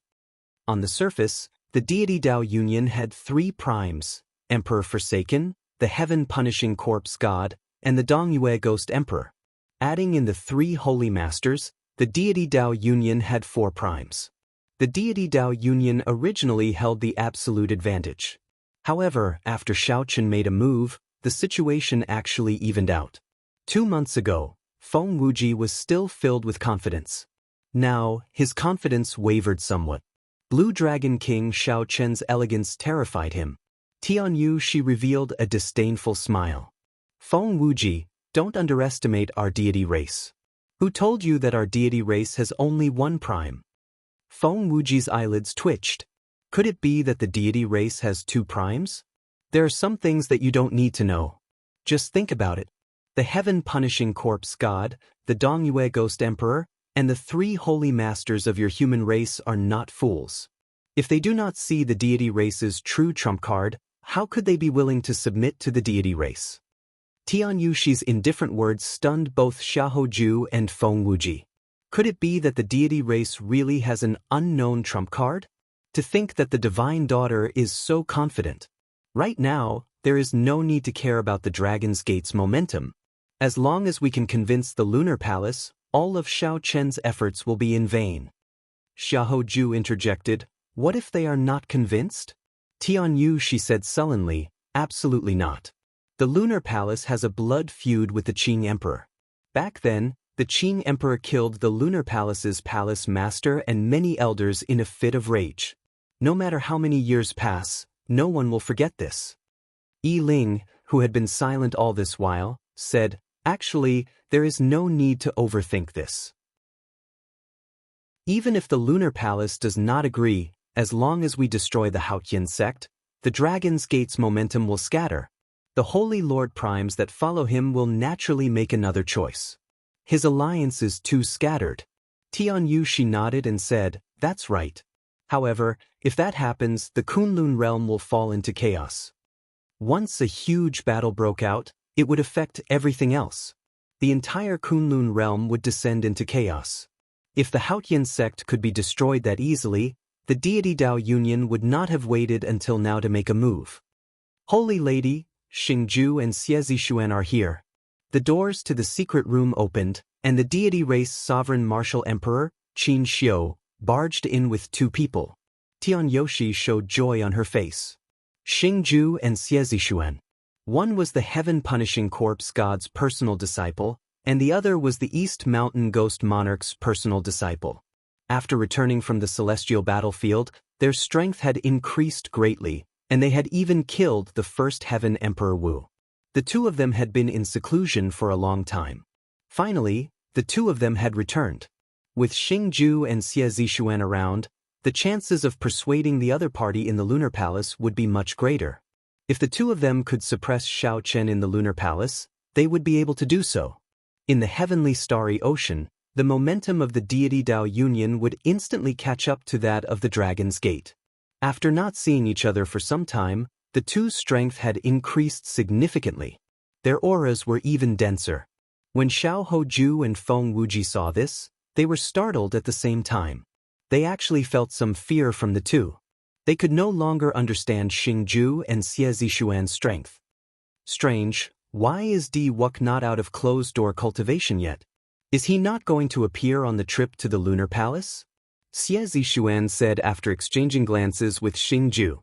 On the surface, the deity Dao Union had 3 primes, Emperor Forsaken, the Heaven-Punishing Corpse God, and the Dongyue Ghost Emperor. Adding in the 3 Holy Masters, the deity Dao Union had 4 primes. The deity Dao Union originally held the absolute advantage. However, after Xiao Chen made a move, the situation actually evened out. 2 months ago, Feng Wuji was still filled with confidence. Now, his confidence wavered somewhat. Blue Dragon King Xiao Chen's elegance terrified him. Tian Yushi revealed a disdainful smile. "Feng Wuji, don't underestimate our deity race. Who told you that our deity race has only 1 prime?" Feng Wuji's eyelids twitched. Could it be that the deity race has two primes? There are some things that you don't need to know. Just think about it. The heaven-punishing corpse god, the Dongyue ghost emperor, and the three holy masters of your human race are not fools. If they do not see the deity race's true trump card, how could they be willing to submit to the deity race? Tian Yushi's indifferent words stunned both Xiaohoju and Feng Wuji. Could it be that the deity race really has an unknown trump card? To think that the divine daughter is so confident. Right now, there is no need to care about the Dragon's Gate's momentum. As long as we can convince the Lunar Palace, all of Xiao Chen's efforts will be in vain. Xiaohoju interjected, what if they are not convinced? Tian Yushi said sullenly, absolutely not. The Lunar Palace has a blood feud with the Qing Emperor. Back then, the Qing Emperor killed the Lunar Palace's palace master and many elders in a fit of rage. No matter how many years pass, no one will forget this. Yi Ling, who had been silent all this while, said, actually, there is no need to overthink this. Even if the Lunar Palace does not agree, as long as we destroy the Haotian sect, the Dragon's Gate's momentum will scatter. The Holy Lord Primes that follow him will naturally make another choice. His alliance is too scattered. Tian Yushi nodded and said, that's right. However, if that happens, the Kunlun realm will fall into chaos. Once a huge battle broke out, it would affect everything else. The entire Kunlun realm would descend into chaos. If the Haotian sect could be destroyed that easily, the deity Dao Union would not have waited until now to make a move. Holy Lady, Xingju and Xie Zishuan are here. The doors to the secret room opened, and the deity race sovereign martial emperor, Qin Xiu, barged in with two people. Tian Yoshi showed joy on her face. Xingju and Xie Zishuan. One was the heaven-punishing corpse god's personal disciple, and the other was the East Mountain Ghost Monarch's personal disciple. After returning from the celestial battlefield, their strength had increased greatly, and they had even killed the first Heaven Emperor Wu. The two of them had been in seclusion for a long time. Finally, the two of them had returned. With Xingju and Xie Zishuan around, the chances of persuading the other party in the Lunar Palace would be much greater. If the two of them could suppress Xiao Chen in the Lunar Palace, they would be able to do so. In the heavenly starry ocean, the momentum of the deity Dao Union would instantly catch up to that of the Dragon's Gate. After not seeing each other for some time, the two's strength had increased significantly. Their auras were even denser. When Xiaohoju and Feng Wuji saw this, they were startled at the same time. They actually felt some fear from the two. They could no longer understand Xingju and Xie Zishuan's strength. Strange, why is Di Wuk not out of closed-door cultivation yet? Is he not going to appear on the trip to the Lunar Palace? Xie Zishuan said after exchanging glances with Xingju.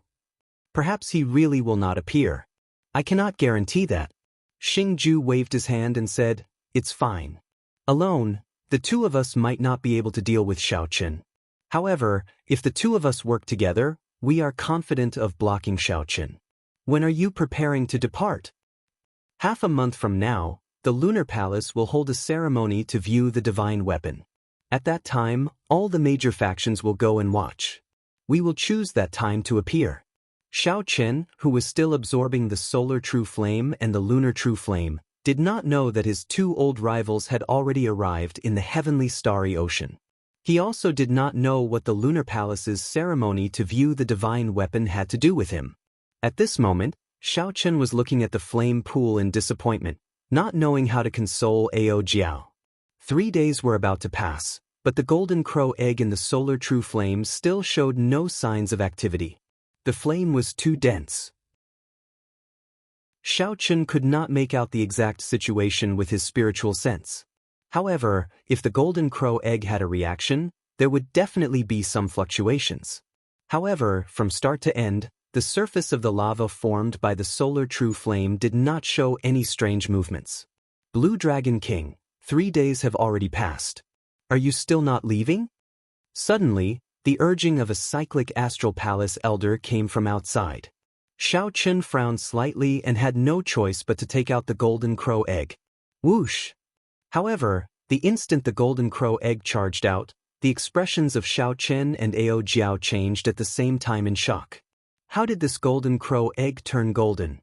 Perhaps he really will not appear. I cannot guarantee that. Xingju waved his hand and said, it's fine. Alone, the two of us might not be able to deal with Xiao Chen. However, if the two of us work together, we are confident of blocking Xiao Chen. When are you preparing to depart? Half a month from now, the Lunar Palace will hold a ceremony to view the divine weapon. At that time, all the major factions will go and watch. We will choose that time to appear. Xiao Chen, who was still absorbing the solar true flame and the lunar true flame, did not know that his two old rivals had already arrived in the heavenly starry ocean. He also did not know what the Lunar Palace's ceremony to view the divine weapon had to do with him. At this moment, Xiao Chen was looking at the flame pool in disappointment, not knowing how to console Ao Jiao. 3 days were about to pass, but the golden crow egg in the solar true flame still showed no signs of activity. The flame was too dense. Xiao Chen could not make out the exact situation with his spiritual sense. However, if the golden crow egg had a reaction, there would definitely be some fluctuations. However, from start to end, the surface of the lava formed by the solar true flame did not show any strange movements. Blue Dragon King, 3 days have already passed. Are you still not leaving? Suddenly, the urging of a cyclic astral palace elder came from outside. Xiao Chen frowned slightly and had no choice but to take out the golden crow egg. Whoosh! However, the instant the golden crow egg charged out, The expressions of Xiao Chen and Ao Jiao changed at the same time in shock. How did this golden crow egg turn golden?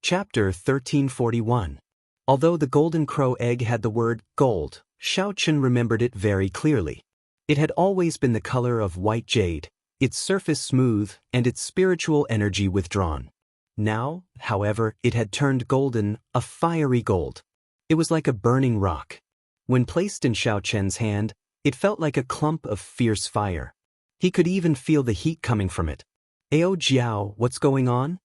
Chapter 1341. Although the golden crow egg had the word gold, Xiao Chen remembered it very clearly. It had always been the color of white jade, its surface smooth and its spiritual energy withdrawn. Now, however, it had turned golden, a fiery gold. It was like a burning rock. When placed in Xiao Chen's hand, it felt like a clump of fierce fire. He could even feel the heat coming from it. Ao Jiao, what's going on?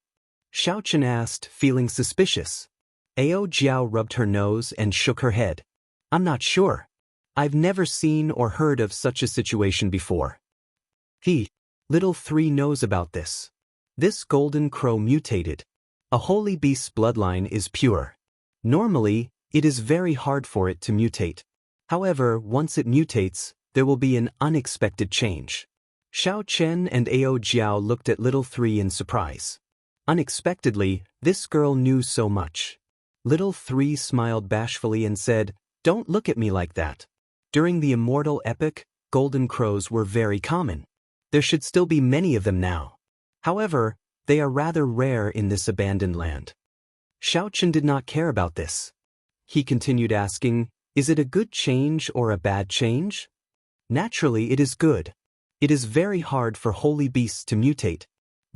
Xiao Chen asked, feeling suspicious. Ao Jiao rubbed her nose and shook her head. I'm not sure. I've never seen or heard of such a situation before. Little Three knows about this. This golden crow mutated. A holy beast's bloodline is pure. Normally, it is very hard for it to mutate. However, once it mutates, there will be an unexpected change. Xiao Chen and Ao Jiao looked at Little Three in surprise. Unexpectedly, this girl knew so much. Little Three smiled bashfully and said, "Don't look at me like that. During the immortal epoch, golden crows were very common. There should still be many of them now. However, they are rather rare in this abandoned land." Xiao Chen did not care about this. He continued asking, "Is it a good change or a bad change?" Naturally, it is good. It is very hard for holy beasts to mutate.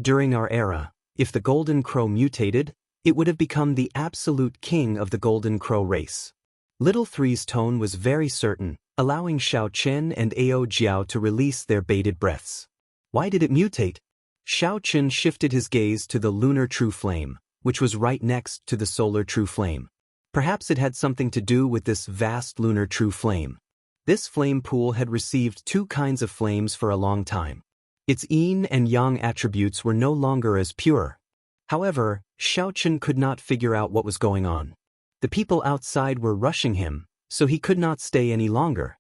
During our era, if the golden crow mutated, it would have become the absolute king of the golden crow race. Little Three's tone was very certain, allowing Xiao Chen and Ao Jiao to release their bated breaths. Why did it mutate? Xiao Chen shifted his gaze to the lunar true flame, which was right next to the solar true flame. Perhaps it had something to do with this vast lunar true flame. This flame pool had received two kinds of flames for a long time. Its yin and yang attributes were no longer as pure. However, Xiao Chen could not figure out what was going on. The people outside were rushing him, so he could not stay any longer.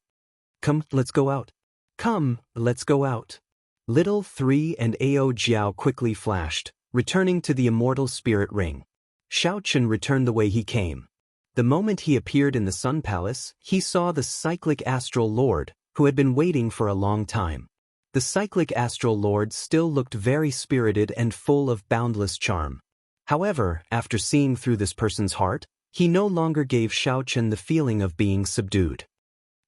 Come, let's go out. Come, let's go out. Little Three and Ao Jiao quickly flashed, returning to the immortal spirit ring. Xiao Chen returned the way he came. The moment he appeared in the Sun Palace, he saw the cyclic astral lord, who had been waiting for a long time. The cyclic astral lord still looked very spirited and full of boundless charm. However, after seeing through this person's heart, he no longer gave Xiao Chen the feeling of being subdued.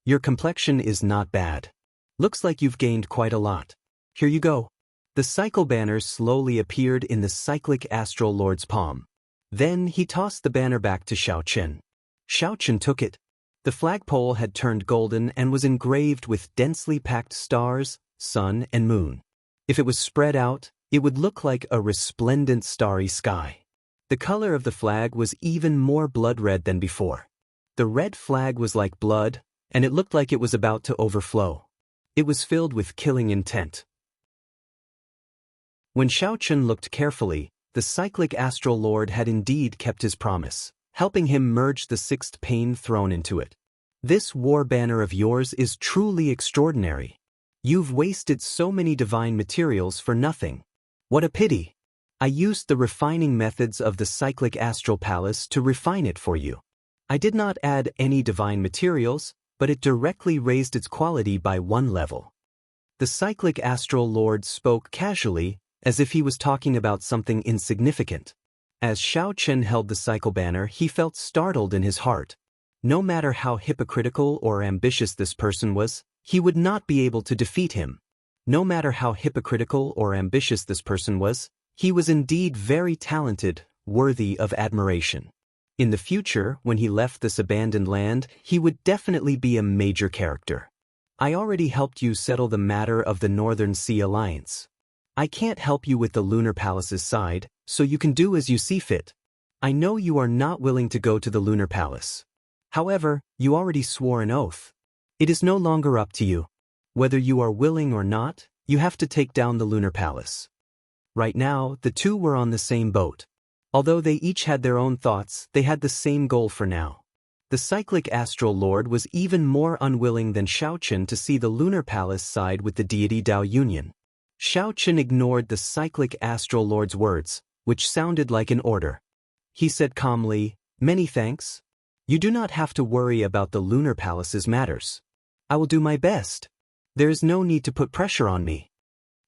Your complexion is not bad. Looks like you've gained quite a lot. Here you go. The cycle banner slowly appeared in the cyclic astral lord's palm. Then he tossed the banner back to Xiao Chen. Xiao Chen took it. The flagpole had turned golden and was engraved with densely packed stars, sun and moon. If it was spread out, it would look like a resplendent starry sky. The color of the flag was even more blood red than before. The red flag was like blood, and it looked like it was about to overflow. It was filled with killing intent. When Xiao Chen looked carefully, the cyclic astral lord had indeed kept his promise, helping him merge the sixth pain throne into it. This war banner of yours is truly extraordinary. You've wasted so many divine materials for nothing. What a pity. I used the refining methods of the cyclic astral palace to refine it for you. I did not add any divine materials, but it directly raised its quality by one level. The cyclic astral lord spoke casually, as if he was talking about something insignificant. As Xiao Chen held the cycle banner, he felt startled in his heart. No matter how hypocritical or ambitious this person was, he would not be able to defeat him. No matter how hypocritical or ambitious this person was, he was indeed very talented, worthy of admiration. In the future, when he left this abandoned land, he would definitely be a major character. I already helped you settle the matter of the Northern Sea Alliance. I can't help you with the Lunar Palace's side, so you can do as you see fit. I know you are not willing to go to the Lunar Palace. However, you already swore an oath. It is no longer up to you. Whether you are willing or not, you have to take down the Lunar Palace. Right now, the two were on the same boat. Although they each had their own thoughts, they had the same goal for now. The cyclic astral lord was even more unwilling than Xiao Chen to see the Lunar Palace side with the deity Dao Union. Xiao Chen ignored the cyclic astral lord's words, which sounded like an order. He said calmly, "Many thanks. You do not have to worry about the lunar palace's matters. I will do my best. There is no need to put pressure on me.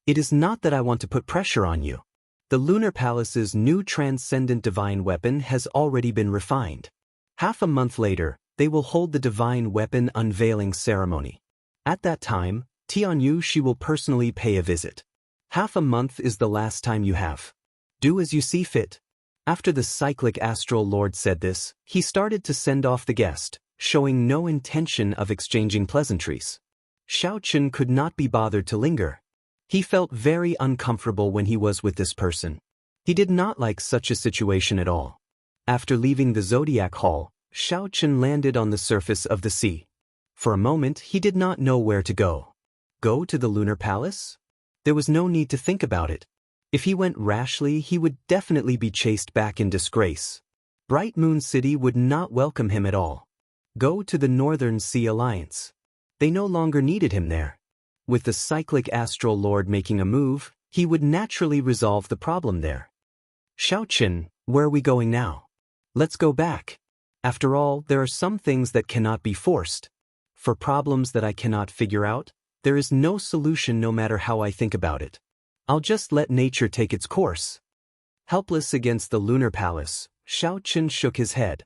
It is not that I want to put pressure on you. The lunar palace's new transcendent divine weapon has already been refined. Half a month later, they will hold the divine weapon unveiling ceremony. At that time, Tianyu she will personally pay a visit. Half a month is the last time you have. Do as you see fit. After the cyclic astral lord said this, he started to send off the guest, showing no intention of exchanging pleasantries. Xiaochen could not be bothered to linger. He felt very uncomfortable when he was with this person. He did not like such a situation at all. After leaving the Zodiac Hall, Xiaochen landed on the surface of the sea. For a moment he did not know where to go. Go to the lunar palace? There was no need to think about it. If he went rashly, he would definitely be chased back in disgrace. Bright Moon City would not welcome him at all. Go to the Northern Sea Alliance. They no longer needed him there. With the cyclic astral lord making a move, he would naturally resolve the problem there. Xiaochen, where are we going now? Let's go back. After all, there are some things that cannot be forced. For problems that I cannot figure out, there is no solution no matter how I think about it. I'll just let nature take its course. Helpless against the lunar palace, Xiaochen shook his head.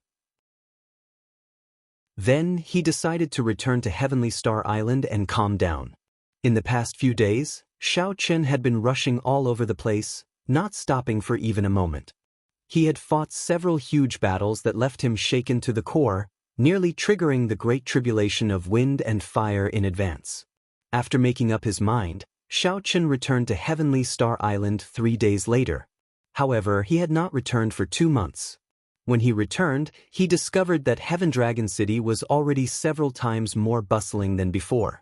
Then, he decided to return to Heavenly Star Island and calm down. In the past few days, Xiaochen had been rushing all over the place, not stopping for even a moment. He had fought several huge battles that left him shaken to the core, nearly triggering the great tribulation of wind and fire in advance. After making up his mind, Xiaochen returned to Heavenly Star Island 3 days later. However, he had not returned for 2 months. When he returned, he discovered that Heaven Dragon City was already several times more bustling than before.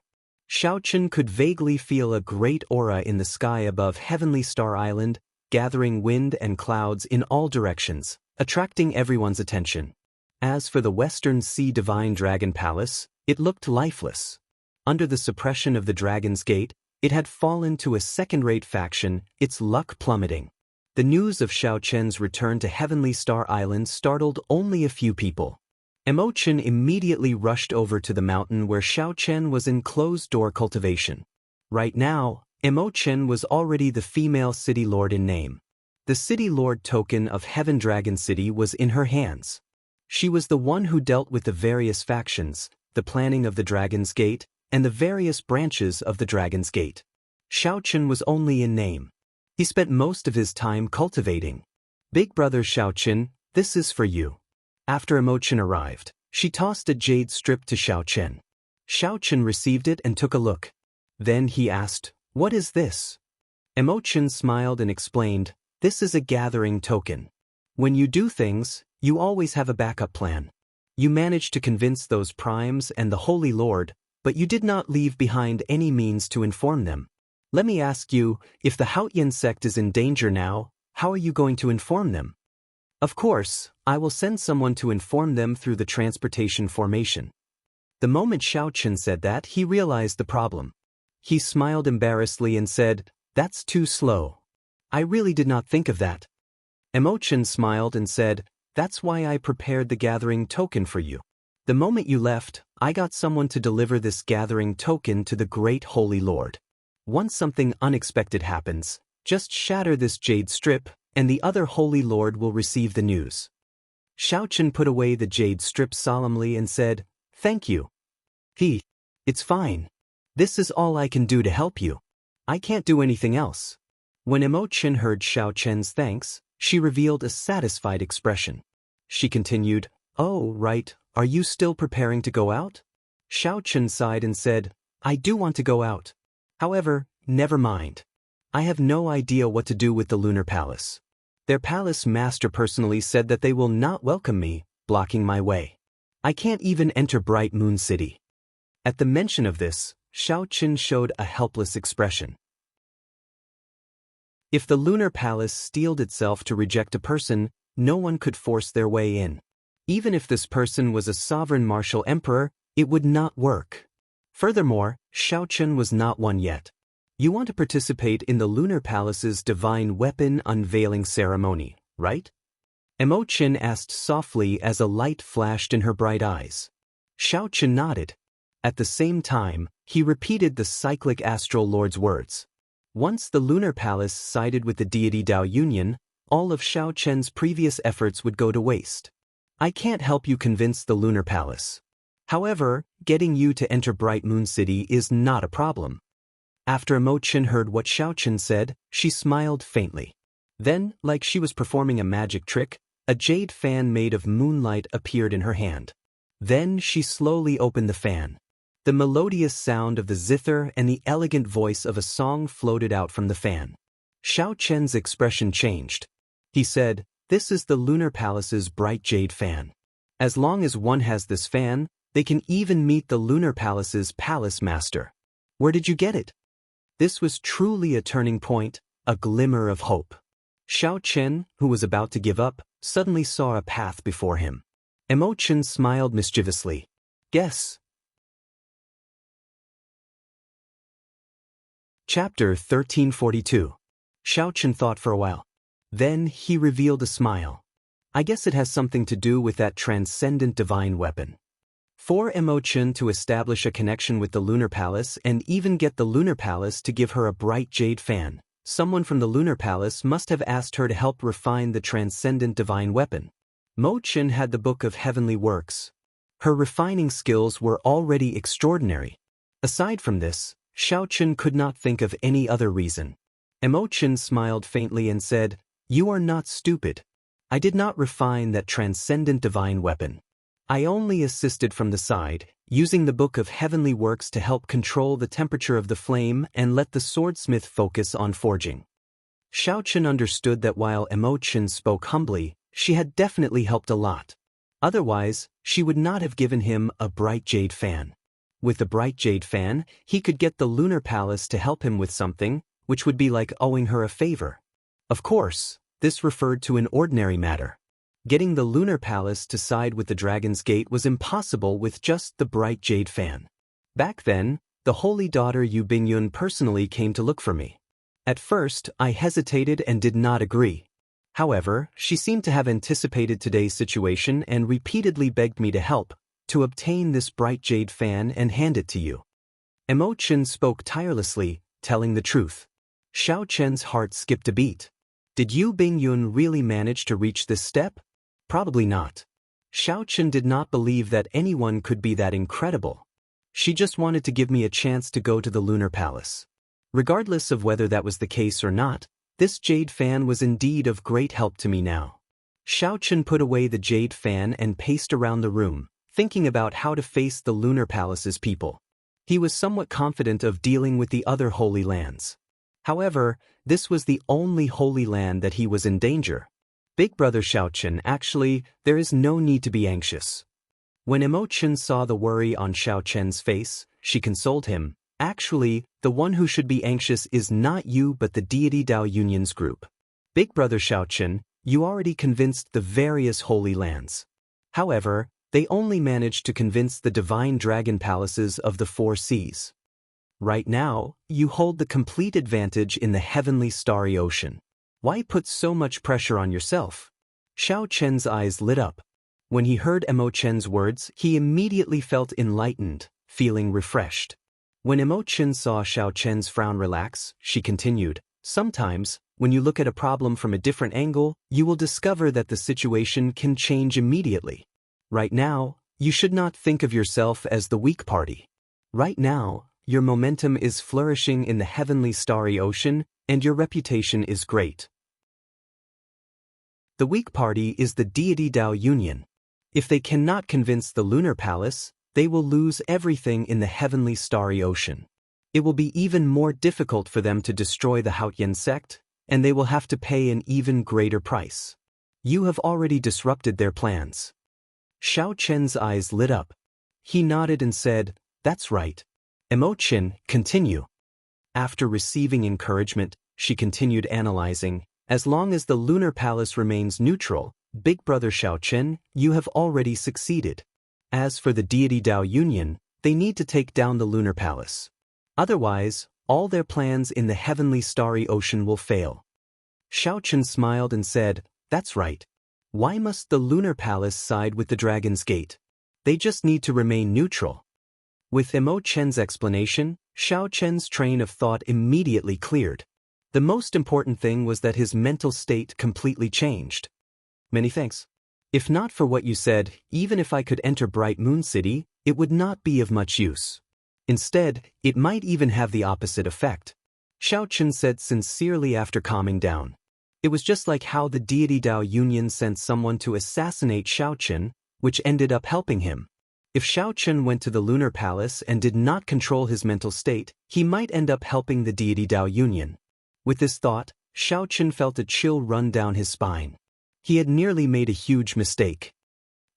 Xiaochen could vaguely feel a great aura in the sky above Heavenly Star Island, gathering wind and clouds in all directions, attracting everyone's attention. As for the Western Sea Divine Dragon Palace, it looked lifeless. Under the suppression of the Dragon's Gate, it had fallen to a second-rate faction, its luck plummeting. The news of Xiaochen's return to Heavenly Star Island startled only a few people. Emochen immediately rushed over to the mountain where Xiaochen was in closed-door cultivation. Right now, Emochen was already the female city lord in name. The city lord token of Heaven Dragon City was in her hands. She was the one who dealt with the various factions, the planning of the Dragon's Gate, and the various branches of the Dragon's Gate. Xiaochen was only in name. He spent most of his time cultivating. Big brother Xiaochen, this is for you. After Emochen arrived, she tossed a jade strip to Xiaochen. Xiaochen received it and took a look. Then he asked, "What is this?" Emochen smiled and explained, "This is a gathering token. When you do things, you always have a backup plan. You managed to convince those primes and the Holy Lord, but you did not leave behind any means to inform them. Let me ask you, if the Haotian sect is in danger now, how are you going to inform them?" "Of course, I will send someone to inform them through the transportation formation." The moment Xiaochen said that, he realized the problem. He smiled embarrassedly and said, "That's too slow. I really did not think of that." Emochen smiled and said, "That's why I prepared the gathering token for you. The moment you left, I got someone to deliver this gathering token to the great Holy Lord. Once something unexpected happens, just shatter this jade strip, and the other Holy Lord will receive the news." Xiaochen put away the jade strip solemnly and said, "Thank you." It's fine. This is all I can do to help you. I can't do anything else." When Emochen heard Xiaochen's thanks, she revealed a satisfied expression. She continued, "Oh, right, are you still preparing to go out?" Xiaochen sighed and said, "I do want to go out. However, never mind. I have no idea what to do with the Lunar Palace. Their palace master personally said that they will not welcome me, blocking my way. I can't even enter Bright Moon City." At the mention of this, Xiaochen showed a helpless expression. If the Lunar Palace steeled itself to reject a person, no one could force their way in. Even if this person was a sovereign martial emperor, it would not work. Furthermore, Xiaochen was not one yet. You want to participate in the Lunar Palace's divine weapon unveiling ceremony, right? Emo-chan asked softly as a light flashed in her bright eyes. Xiao-chan nodded. At the same time, he repeated the cyclic astral lord's words. Once the lunar palace sided with the deity Dao Union, all of Xiao-chan's previous efforts would go to waste. I can't help you convince the lunar palace. However, getting you to enter Bright Moon City is not a problem. After Emo-chan heard what Xiao-chan said, she smiled faintly. Then, like she was performing a magic trick, a jade fan made of moonlight appeared in her hand. Then she slowly opened the fan. The melodious sound of the zither and the elegant voice of a song floated out from the fan. Xiao-chan's expression changed. He said, "This is the lunar palace's bright jade fan. As long as one has this fan, they can even meet the lunar palace's palace master. Where did you get it?" This was truly a turning point, a glimmer of hope. Xiao-chen, who was about to give up, suddenly saw a path before him. Emo-chan smiled mischievously. Guess. Chapter 1342. Xiao-chen thought for a while. Then he revealed a smile. I guess it has something to do with that transcendent divine weapon. For Emo-chan to establish a connection with the lunar palace and even get the lunar palace to give her a bright jade fan, someone from the lunar palace must have asked her to help refine the transcendent divine weapon. Mo-chan had the Book of Heavenly Works. Her refining skills were already extraordinary. Aside from this, Xiao-chen could not think of any other reason. Emo-chan smiled faintly and said, "You are not stupid. I did not refine that transcendent divine weapon. I only assisted from the side, using the Book of Heavenly Works to help control the temperature of the flame and let the swordsmith focus on forging." Xiao-chen understood that while Emo-chan spoke humbly, she had definitely helped a lot. Otherwise, she would not have given him a bright jade fan. With the bright jade fan, he could get the lunar palace to help him with something, which would be like owing her a favor. Of course, this referred to an ordinary matter. Getting the lunar palace to side with the Dragon's Gate was impossible with just the bright jade fan. Back then, the holy daughter Yu Bingyun personally came to look for me. At first, I hesitated and did not agree. However, she seemed to have anticipated today's situation and repeatedly begged me to help, to obtain this bright jade fan and hand it to you. Emo-chan spoke tirelessly, telling the truth. Xiao-chen's heart skipped a beat. Did Yu Bingyun really manage to reach this step? Probably not. Xiao-chen did not believe that anyone could be that incredible. She just wanted to give me a chance to go to the lunar palace. Regardless of whether that was the case or not, this jade fan was indeed of great help to me now. Xiao-chen put away the jade fan and paced around the room, thinking about how to face the lunar palace's people. He was somewhat confident of dealing with the other holy lands. However, this was the only holy land that he was in danger. Big brother Xiao-chen, actually, there is no need to be anxious. When Emo-chan saw the worry on Xiao-chen's face, she consoled him. Actually, the one who should be anxious is not you but the deity Dao Union's group. Big brother Xiao-chen, you already convinced the various holy lands. However, they only managed to convince the divine dragon palaces of the 4 seas. Right now, you hold the complete advantage in the heavenly starry ocean. Why put so much pressure on yourself? Xiao-chen's eyes lit up. When he heard Emo-chen's words, he immediately felt enlightened, feeling refreshed. When Emo-chen saw Xiao-chen's frown relax, she continued, "Sometimes, when you look at a problem from a different angle, you will discover that the situation can change immediately. Right now, you should not think of yourself as the weak party. Right now, your momentum is flourishing in the heavenly starry ocean, and your reputation is great. The weak party is the deity Dao Union. If they cannot convince the lunar palace, they will lose everything in the heavenly starry ocean. It will be even more difficult for them to destroy the Haotian sect, and they will have to pay an even greater price. You have already disrupted their plans." Xiao-chen's eyes lit up. He nodded and said, "That's right. Emo-chen, continue." After receiving encouragement, she continued analyzing, "As long as the lunar palace remains neutral, Big brother Xiao-chen, you have already succeeded. As for the deity Dao Union, they need to take down the lunar palace. Otherwise, all their plans in the heavenly starry ocean will fail." Xiao-chen smiled and said, "That's right. Why must the lunar palace side with the dragon's gate? They just need to remain neutral. With Emo Chen's explanation, Xiao Chen's train of thought immediately cleared. The most important thing was that his mental state completely changed. Many thanks. If not for what you said, even if I could enter Bright Moon City, it would not be of much use. Instead, it might even have the opposite effect. Xiao Chen said sincerely after calming down. It was just like how the deity Dao Union sent someone to assassinate Xiao Chen, which ended up helping him. If Xiao Chen went to the lunar palace and did not control his mental state, he might end up helping the deity Dao Union. With this thought, Xiao Chen felt a chill run down his spine. He had nearly made a huge mistake.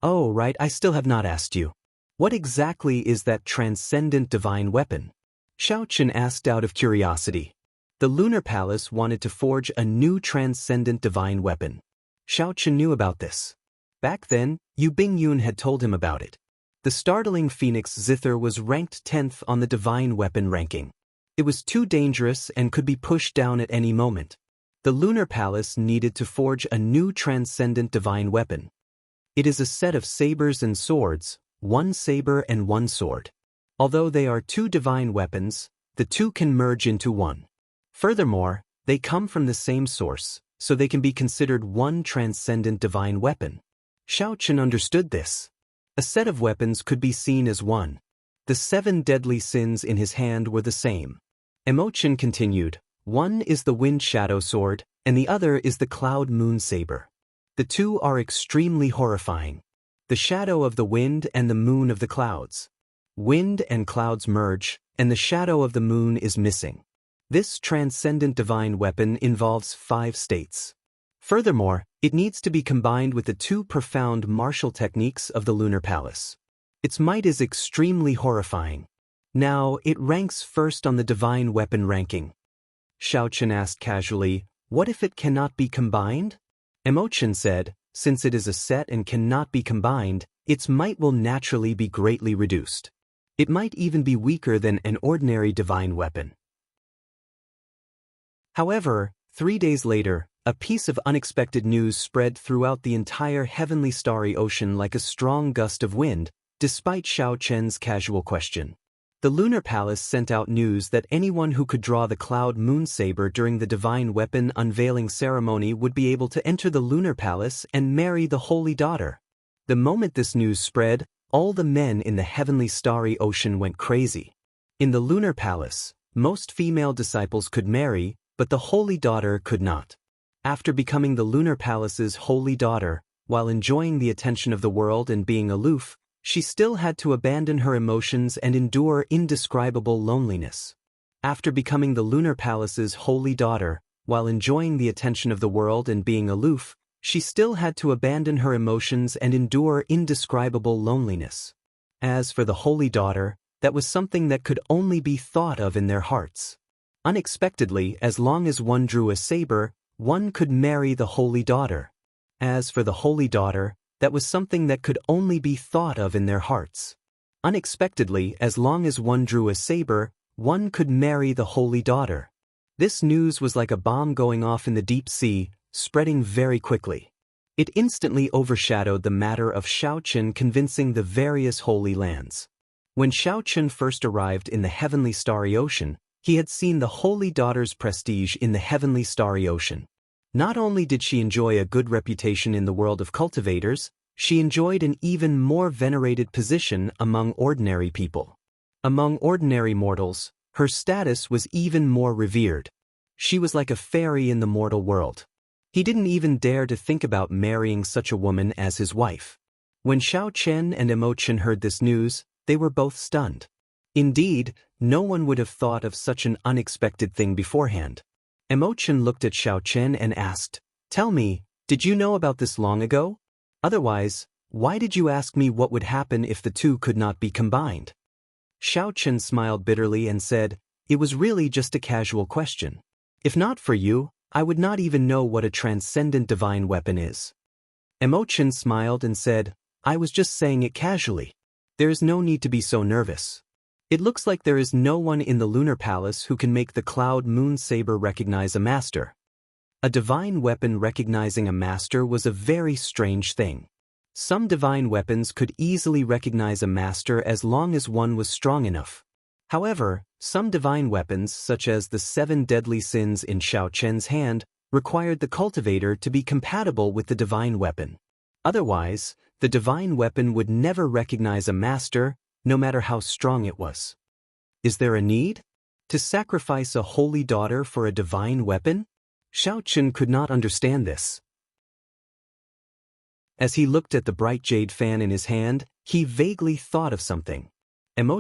Oh, right, I still have not asked you. What exactly is that transcendent divine weapon? Xiao Chen asked out of curiosity. The lunar palace wanted to forge a new transcendent divine weapon. Xiao Chen knew about this. Back then, Yu Bingyun had told him about it. The startling phoenix zither was ranked 10th on the divine weapon ranking. It was too dangerous and could be pushed down at any moment. The lunar palace needed to forge a new transcendent divine weapon. It is a set of sabers and swords, one saber and one sword. Although they are two divine weapons, the two can merge into one. Furthermore, they come from the same source, so they can be considered one transcendent divine weapon. Xiao Chen understood this. A set of weapons could be seen as one. The 7 deadly sins in his hand were the same. Emo Chen continued, one is the wind shadow sword, and the other is the cloud moon saber. The two are extremely horrifying. The shadow of the wind and the moon of the clouds. Wind and clouds merge, and the shadow of the moon is missing. This transcendent divine weapon involves 5 states. Furthermore, it needs to be combined with the 2 profound martial techniques of the lunar palace. Its might is extremely horrifying. Now, it ranks first on the divine weapon ranking. Xiao Chen asked casually, what if it cannot be combined? Emo Chen said, since it is a set and cannot be combined, its might will naturally be greatly reduced. It might even be weaker than an ordinary divine weapon. However, 3 days later, a piece of unexpected news spread throughout the entire heavenly starry ocean like a strong gust of wind, despite Xiao Chen's casual question. The lunar palace sent out news that anyone who could draw the cloud moon saber during the divine weapon unveiling ceremony would be able to enter the lunar palace and marry the holy daughter. The moment this news spread, all the men in the heavenly starry ocean went crazy. In the lunar palace, most female disciples could marry, but the holy daughter could not. After becoming the lunar palace's holy daughter, while enjoying the attention of the world and being aloof, she still had to abandon her emotions and endure indescribable loneliness. After becoming the lunar palace's holy daughter, while enjoying the attention of the world and being aloof, she still had to abandon her emotions and endure indescribable loneliness. As for the holy daughter, that was something that could only be thought of in their hearts. Unexpectedly, as long as one drew a saber, one could marry the holy daughter. As for the holy daughter, that was something that could only be thought of in their hearts. Unexpectedly, as long as one drew a saber, one could marry the holy daughter. This news was like a bomb going off in the deep sea, spreading very quickly. It instantly overshadowed the matter of Xiao Chen convincing the various holy lands. When Xiao Chen first arrived in the heavenly starry ocean, he had seen the holy daughter's prestige in the heavenly starry ocean. Not only did she enjoy a good reputation in the world of cultivators, she enjoyed an even more venerated position among ordinary people. Among ordinary mortals, her status was even more revered. She was like a fairy in the mortal world. He didn't even dare to think about marrying such a woman as his wife. When Xiao Chen and Emo Chen heard this news, they were both stunned. Indeed, no one would have thought of such an unexpected thing beforehand. Emo Chen looked at Xiao Chen and asked, tell me, did you know about this long ago? Otherwise, why did you ask me what would happen if the two could not be combined? Xiao Chen smiled bitterly and said, it was really just a casual question. If not for you, I would not even know what a transcendent divine weapon is. Emo Chen smiled and said, I was just saying it casually. There is no need to be so nervous. It looks like there is no one in the lunar palace who can make the cloud moon saber recognize a master. A divine weapon recognizing a master was a very strange thing. Some divine weapons could easily recognize a master as long as one was strong enough. However, some divine weapons, such as the 7 deadly sins in Xiao Chen's hand, required the cultivator to be compatible with the divine weapon. Otherwise, the divine weapon would never recognize a master, no matter how strong it was. Is there a need to sacrifice a holy daughter for a divine weapon? Xiao Chen could not understand this. As he looked at the bright jade fan in his hand, he vaguely thought of something.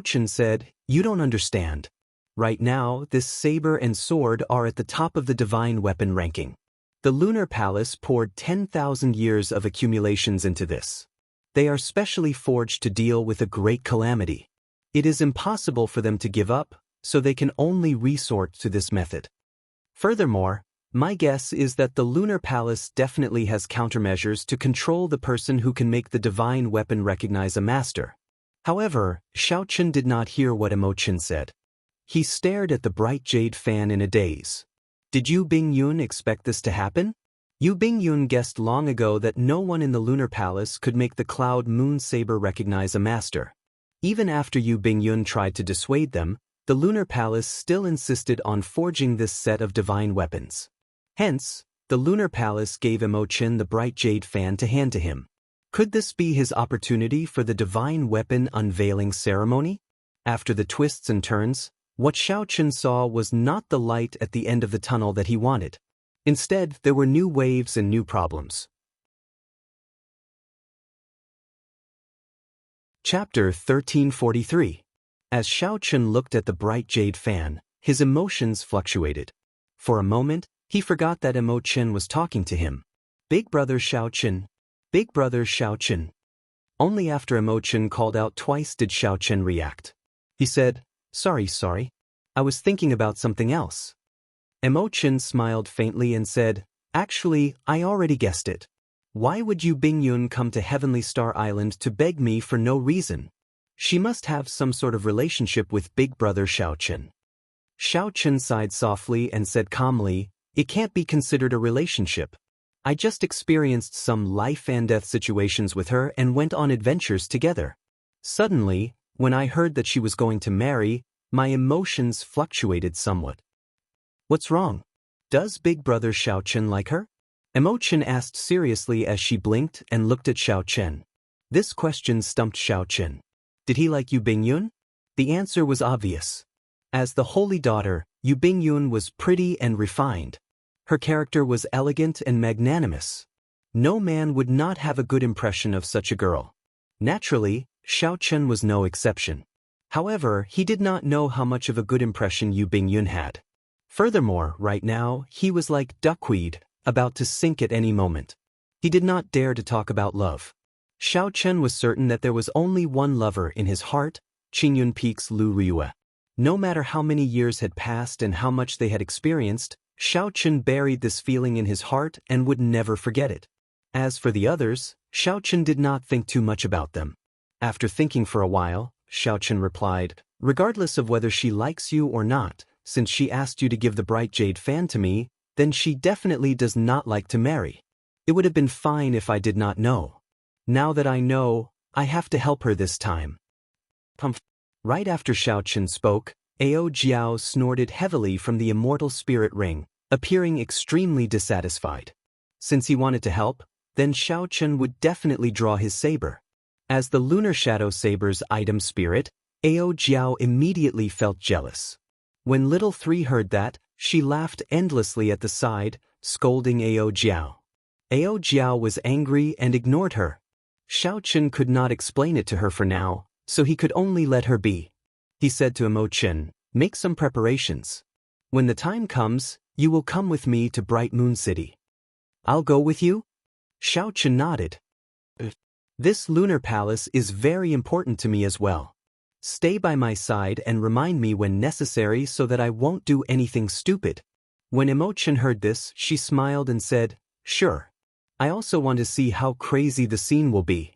Chen said, "You don't understand. Right now, this saber and sword are at the top of the divine weapon ranking. The Lunar Palace poured 10,000 years of accumulations into this. They are specially forged to deal with a great calamity. It is impossible for them to give up, so they can only resort to this method. Furthermore, my guess is that the Lunar Palace definitely has countermeasures to control the person who can make the divine weapon recognize a master." However, Xiao Chen did not hear what Chen said. He stared at the bright jade fan in a daze. Did Yu Bingyun expect this to happen? Yu Bingyun guessed long ago that no one in the Lunar Palace could make the Cloud Moon Saber recognize a master. Even after Yu Bingyun tried to dissuade them, the Lunar Palace still insisted on forging this set of divine weapons. Hence, the Lunar Palace gave Chen the bright jade fan to hand to him. Could this be his opportunity for the divine weapon unveiling ceremony? After the twists and turns, what Xiao Chen saw was not the light at the end of the tunnel that he wanted. Instead, there were new waves and new problems. Chapter 1343. As Xiao Chen looked at the bright jade fan, his emotions fluctuated. For a moment, he forgot that Chen was talking to him. "Big brother Xiao Chen. Big brother Xiao Chen." Only after Chen called out twice did Xiao Chen react. He said, Sorry, I was thinking about something else." Chen smiled faintly and said, "Actually, I already guessed it. Why would Yu Bingyun come to Heavenly Star Island to beg me for no reason? She must have some sort of relationship with big brother Xiao Chen." Xiao Chen sighed softly and said calmly, "It can't be considered a relationship. I just experienced some life and death situations with her and went on adventures together. Suddenly, when I heard that she was going to marry, my emotions fluctuated somewhat." "What's wrong? Does big brother Xiao Chen like her?" Chen asked seriously as she blinked and looked at Xiao Chen. This question stumped Xiao Chen. Did he like Yu Bingyun? The answer was obvious. As the holy daughter, Yu Bingyun was pretty and refined. Her character was elegant and magnanimous. No man would not have a good impression of such a girl. Naturally, Xiao Chen was no exception. However, he did not know how much of a good impression Yu Bingyun had. Furthermore, right now, he was like duckweed, about to sink at any moment. He did not dare to talk about love. Xiao Chen was certain that there was only one lover in his heart, Qingyun Peak's Lu Riyue. No matter how many years had passed and how much they had experienced, Xiao Chen buried this feeling in his heart and would never forget it. As for the others, Xiao Chen did not think too much about them. After thinking for a while, Xiao Chen replied, "Regardless of whether she likes you or not, since she asked you to give the bright jade fan to me, then she definitely does not like to marry. It would have been fine if I did not know. Now that I know, I have to help her this time." Right after Xiao Chen spoke, Ao Jiao snorted heavily from the immortal spirit ring, appearing extremely dissatisfied. Since he wanted to help, then Xiao Chen would definitely draw his saber. As the Lunar Shadow Saber's item spirit, Ao Jiao immediately felt jealous. When Little Three heard that, she laughed endlessly at the side, scolding Ao Jiao. Ao Jiao was angry and ignored her. Xiao Chen could not explain it to her for now, so he could only let her be. He said to Chen, "Make some preparations. When the time comes, you will come with me to Bright Moon City." "I'll go with you?" Xiao Chen nodded. "This lunar palace is very important to me as well. Stay by my side and remind me when necessary so that I won't do anything stupid." When Chen heard this, she smiled and said, "Sure. I also want to see how crazy the scene will be."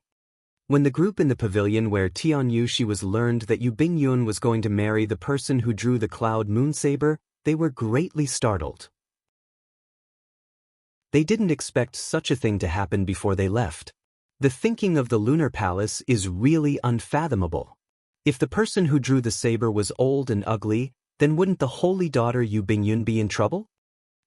When the group in the pavilion where Tian Yushi was learned that Yu Bingyun was going to marry the person who drew the Cloud Moon Saber, they were greatly startled. They didn't expect such a thing to happen before they left. The thinking of the lunar palace is really unfathomable. If the person who drew the saber was old and ugly, then wouldn't the holy daughter Yu Bingyun be in trouble?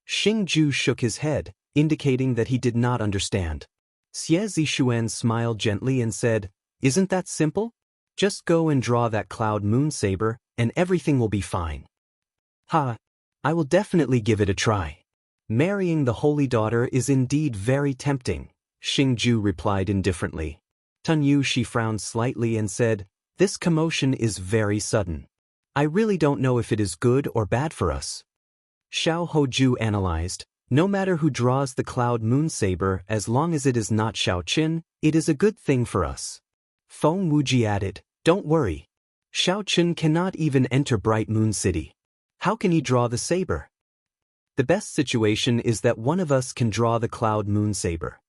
Xingju shook his head, indicating that he did not understand. Xie Zishuan smiled gently and said, "Isn't that simple? Just go and draw that cloud moon saber, and everything will be fine." "Ha! I will definitely give it a try." "Marrying the holy daughter is indeed very tempting," Xingju replied indifferently. Tun Yushi frowned slightly and said, "This commotion is very sudden. I really don't know if it is good or bad for us." Xiao Hoju analyzed, "No matter who draws the cloud moon saber, as long as it is not Xiao Qin, it is a good thing for us." Feng Wuji added, "Don't worry. Xiao Qin cannot even enter Bright Moon City. How can he draw the saber? The best situation is that one of us can draw the cloud moon saber.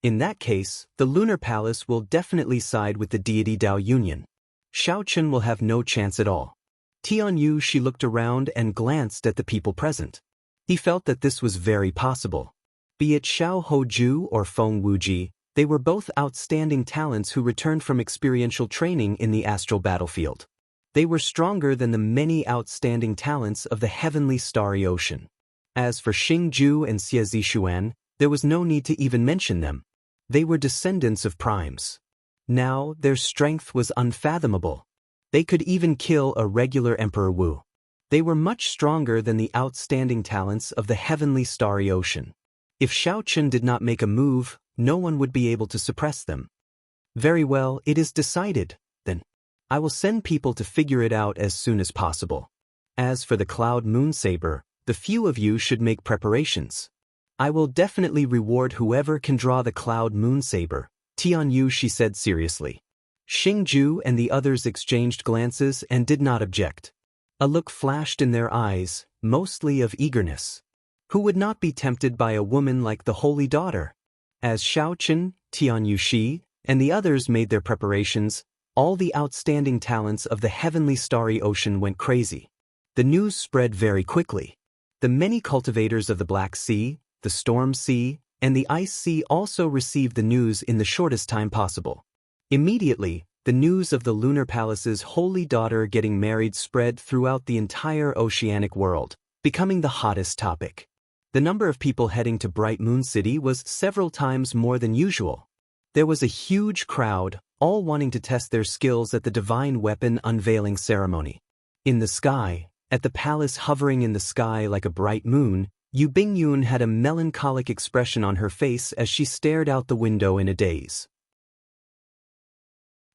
In that case, the lunar palace will definitely side with the deity Dao Union. Xiao Qin will have no chance at all." Tian Yu she looked around and glanced at the people present. He felt that this was very possible. Be it Xiao Hoju or Feng Wuji, they were both outstanding talents who returned from experiential training in the astral battlefield. They were stronger than the many outstanding talents of the heavenly starry ocean. As for Xingju and Xie Zishuan, there was no need to even mention them. They were descendants of primes. Now, their strength was unfathomable. They could even kill a regular Emperor Wu. They were much stronger than the outstanding talents of the heavenly starry ocean. If Xiao Qin did not make a move, no one would be able to suppress them. "Very well, it is decided, then. I will send people to figure it out as soon as possible. As for the cloud moon saber, the few of you should make preparations. I will definitely reward whoever can draw the cloud moon saber," Tian Yu she said seriously. Xingju and the others exchanged glances and did not object. A look flashed in their eyes, mostly of eagerness. Who would not be tempted by a woman like the holy daughter? As Xiao Qin, Tian Yu Shi, and the others made their preparations, all the outstanding talents of the heavenly starry ocean went crazy. The news spread very quickly. The many cultivators of the Black Sea, the Storm Sea, and the Ice Sea also received the news in the shortest time possible. Immediately, the news of the lunar palace's holy daughter getting married spread throughout the entire oceanic world, becoming the hottest topic. The number of people heading to Bright Moon City was several times more than usual. There was a huge crowd, all wanting to test their skills at the divine weapon unveiling ceremony. In the sky, at the palace hovering in the sky like a bright moon, Yu Bingyun had a melancholic expression on her face as she stared out the window in a daze.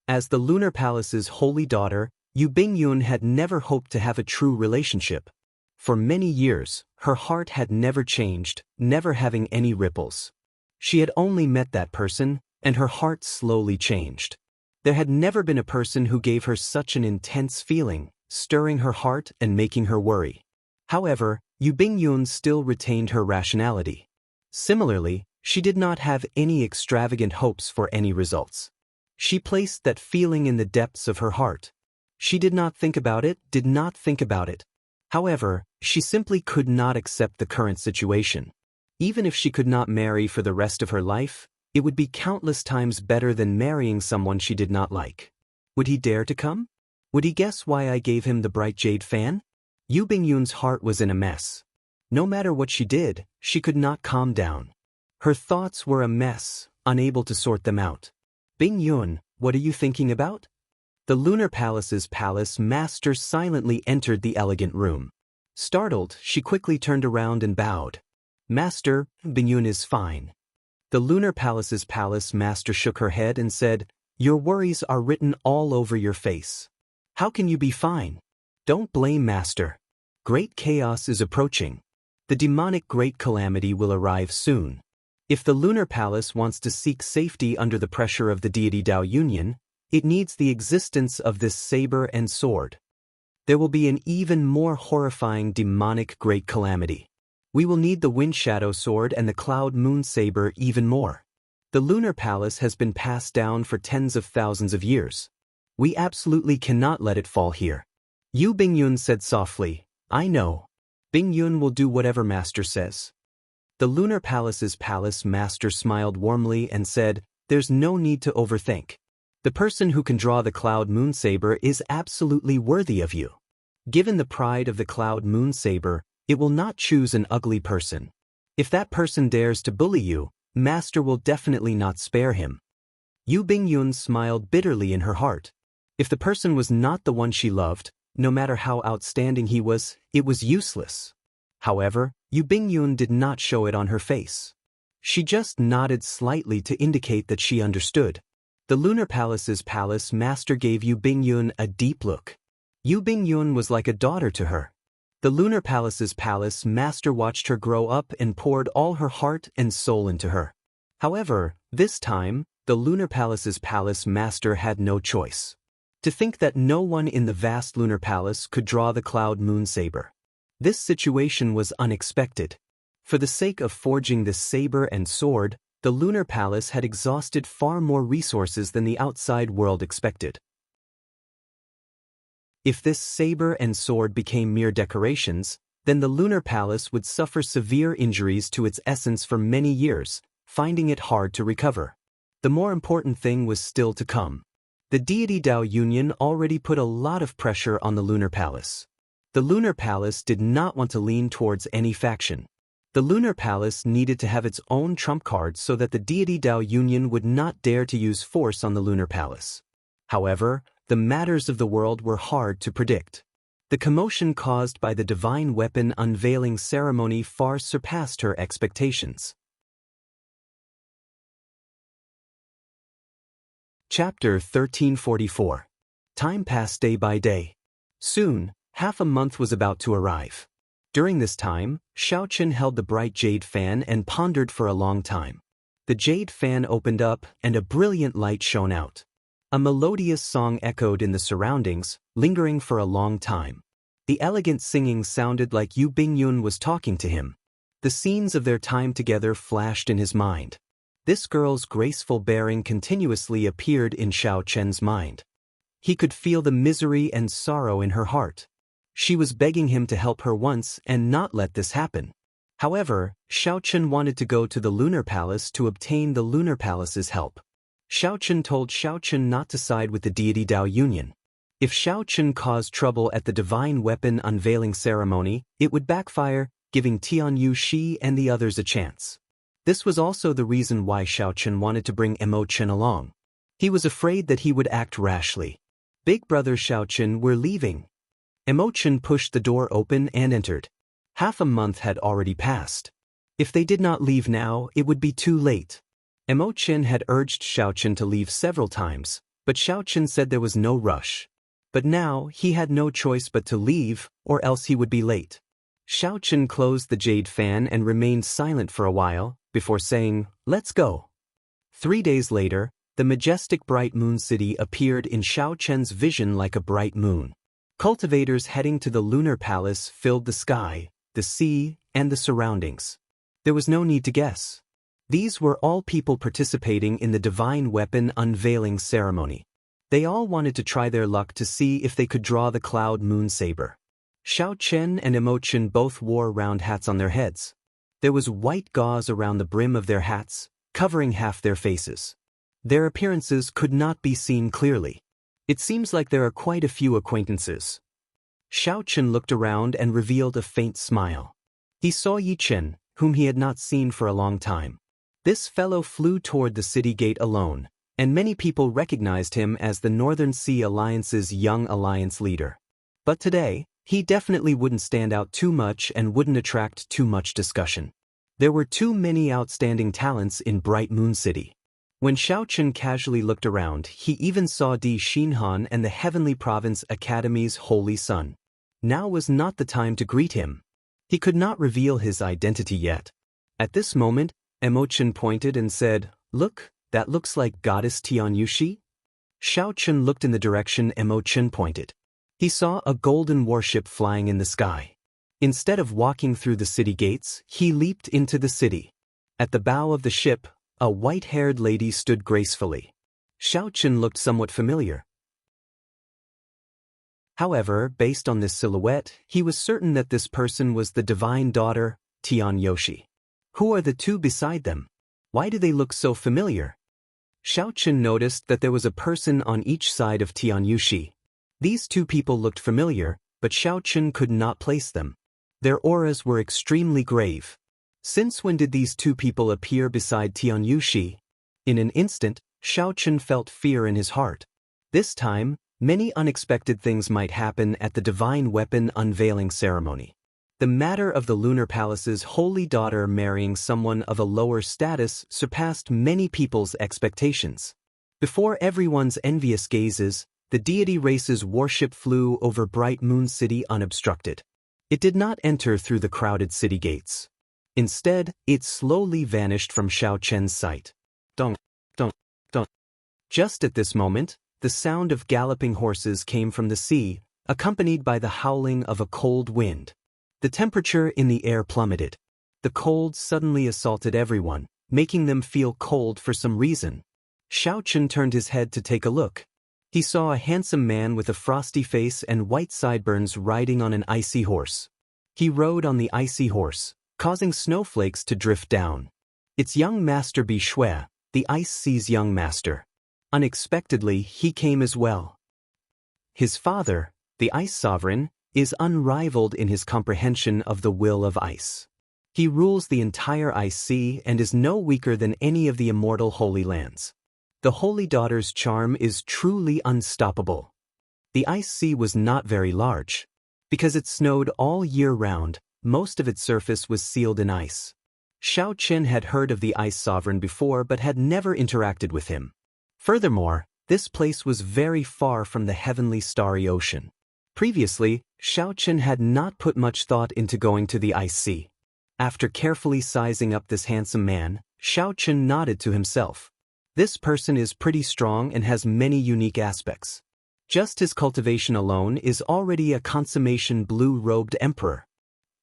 As the lunar palace's holy daughter, Yu Bingyun had never hoped to have a true relationship. For many years, her heart had never changed, never having any ripples. She had only met that person, and her heart slowly changed. There had never been a person who gave her such an intense feeling, stirring her heart and making her worry. However, Yu Bingyun still retained her rationality. Similarly, she did not have any extravagant hopes for any results. She placed that feeling in the depths of her heart. She did not think about it. However, she simply could not accept the current situation. Even if she could not marry for the rest of her life, it would be countless times better than marrying someone she did not like. Would he dare to come? Would he guess why I gave him the bright jade fan? Yu Bingyun's heart was in a mess. No matter what she did, she could not calm down. Her thoughts were a mess, unable to sort them out. "Bingyun, what are you thinking about?" The lunar palace's palace master silently entered the elegant room. Startled, she quickly turned around and bowed. "Master, Bingyun is fine." The lunar palace's palace master shook her head and said, "Your worries are written all over your face. How can you be fine? Don't blame Master. Great chaos is approaching. The demonic great calamity will arrive soon. If the lunar palace wants to seek safety under the pressure of the deity Dao Union, it needs the existence of this saber and sword. There will be an even more horrifying demonic great calamity. We will need the wind shadow sword and the cloud moon saber even more. The lunar palace has been passed down for tens of thousands of years. We absolutely cannot let it fall here." Yu Bingyun said softly, "I know. Bingyun will do whatever Master says." The Lunar Palace's palace master smiled warmly and said, "There's no need to overthink. The person who can draw the cloud moon saber is absolutely worthy of you. Given the pride of the cloud moon saber, it will not choose an ugly person. If that person dares to bully you, Master will definitely not spare him." Yu Bingyun smiled bitterly in her heart. If the person was not the one she loved, no matter how outstanding he was, it was useless. However, Yu Bingyun did not show it on her face. She just nodded slightly to indicate that she understood. The Lunar Palace's palace master gave Yu Bingyun a deep look. Yu Bingyun was like a daughter to her. The Lunar Palace's palace master watched her grow up and poured all her heart and soul into her. However, this time, the Lunar Palace's palace master had no choice. To think that no one in the vast Lunar Palace could draw the cloud moon saber. This situation was unexpected. For the sake of forging this saber and sword, the Lunar Palace had exhausted far more resources than the outside world expected. If this saber and sword became mere decorations, then the Lunar Palace would suffer severe injuries to its essence for many years, finding it hard to recover. The more important thing was still to come. The deity Dao Union already put a lot of pressure on the Lunar Palace. The Lunar Palace did not want to lean towards any faction. The Lunar Palace needed to have its own trump card so that the deity Dao Union would not dare to use force on the Lunar Palace. However, the matters of the world were hard to predict. The commotion caused by the divine weapon unveiling ceremony far surpassed her expectations. Chapter 1344. Time passed day by day. Soon, half a month was about to arrive. During this time, Xiaochen held the bright jade fan and pondered for a long time. The jade fan opened up and a brilliant light shone out. A melodious song echoed in the surroundings, lingering for a long time. The elegant singing sounded like Yu Bingyun was talking to him. The scenes of their time together flashed in his mind. This girl's graceful bearing continuously appeared in Xiaochen's mind. He could feel the misery and sorrow in her heart. She was begging him to help her once and not let this happen. However, Xiaochen wanted to go to the Lunar Palace to obtain the Lunar Palace's help. Xiaochen told Xiaochen not to side with the deity Dao Union. If Xiaochen caused trouble at the divine weapon unveiling ceremony, it would backfire, giving Tianyu Shi and the others a chance. This was also the reason why Xiaochen wanted to bring Emochen along. He was afraid that he would act rashly. "Big brother Xiaochen, we're leaving." Emochen pushed the door open and entered. Half a month had already passed. If they did not leave now, it would be too late. Emochen had urged Xiaochen to leave several times, but Xiaochen said there was no rush. But now, he had no choice but to leave, or else he would be late. Xiaochen closed the jade fan and remained silent for a while, before saying, "Let's go." 3 days later, the majestic bright moon city appeared in Xiaochen's vision like a bright moon. Cultivators heading to the Lunar Palace filled the sky, the sea, and the surroundings. There was no need to guess. These were all people participating in the divine weapon unveiling ceremony. They all wanted to try their luck to see if they could draw the cloud moon saber. Xiaochen and Emochen both wore round hats on their heads. There was white gauze around the brim of their hats, covering half their faces. Their appearances could not be seen clearly. It seems like there are quite a few acquaintances. Xiaochen looked around and revealed a faint smile. He saw Yichen, whom he had not seen for a long time. This fellow flew toward the city gate alone, and many people recognized him as the Northern Sea Alliance's young alliance leader. But today, he definitely wouldn't stand out too much and wouldn't attract too much discussion. There were too many outstanding talents in Bright Moon City. When Xiaochen casually looked around, he even saw Di Xinhan and the Heavenly Province Academy's holy son. Now was not the time to greet him. He could not reveal his identity yet. At this moment, Emochen pointed and said, "Look, that looks like Goddess Tianyushi." Xiaochen looked in the direction Emochen pointed. He saw a golden warship flying in the sky. Instead of walking through the city gates, he leaped into the city. At the bow of the ship, a white-haired lady stood gracefully. Xiaochen looked somewhat familiar. However, based on this silhouette, he was certain that this person was the divine daughter, Tianyoshi. Who are the two beside them? Why do they look so familiar? Xiaochen noticed that there was a person on each side of Tianyushi. These two people looked familiar, but Xiaochen could not place them. Their auras were extremely grave. Since when did these two people appear beside Tianyushi? In an instant, Xiaochen felt fear in his heart. This time, many unexpected things might happen at the divine weapon unveiling ceremony. The matter of the lunar palace's holy daughter marrying someone of a lower status surpassed many people's expectations. Before everyone's envious gazes, the deity race's warship flew over Bright Moon City unobstructed. It did not enter through the crowded city gates. Instead, it slowly vanished from Xiaochen's sight. Dong, dong, dong. Just at this moment, the sound of galloping horses came from the sea, accompanied by the howling of a cold wind. The temperature in the air plummeted. The cold suddenly assaulted everyone, making them feel cold for some reason. Xiaochen turned his head to take a look. He saw a handsome man with a frosty face and white sideburns riding on an icy horse. He rode on the icy horse, causing snowflakes to drift down. It's young Master Bishui, the Ice Sea's young master. Unexpectedly, he came as well. His father, the Ice Sovereign, is unrivaled in his comprehension of the will of ice. He rules the entire Ice Sea and is no weaker than any of the immortal Holy Lands. The Holy Daughter's charm is truly unstoppable. The Ice Sea was not very large. Because it snowed all year round, most of its surface was sealed in ice. Xiaochen had heard of the Ice Sovereign before but had never interacted with him. Furthermore, this place was very far from the heavenly starry ocean. Previously, Xiaochen had not put much thought into going to the Ice Sea. After carefully sizing up this handsome man, Xiaochen nodded to himself. This person is pretty strong and has many unique aspects. Just his cultivation alone is already a consummation blue-robed emperor.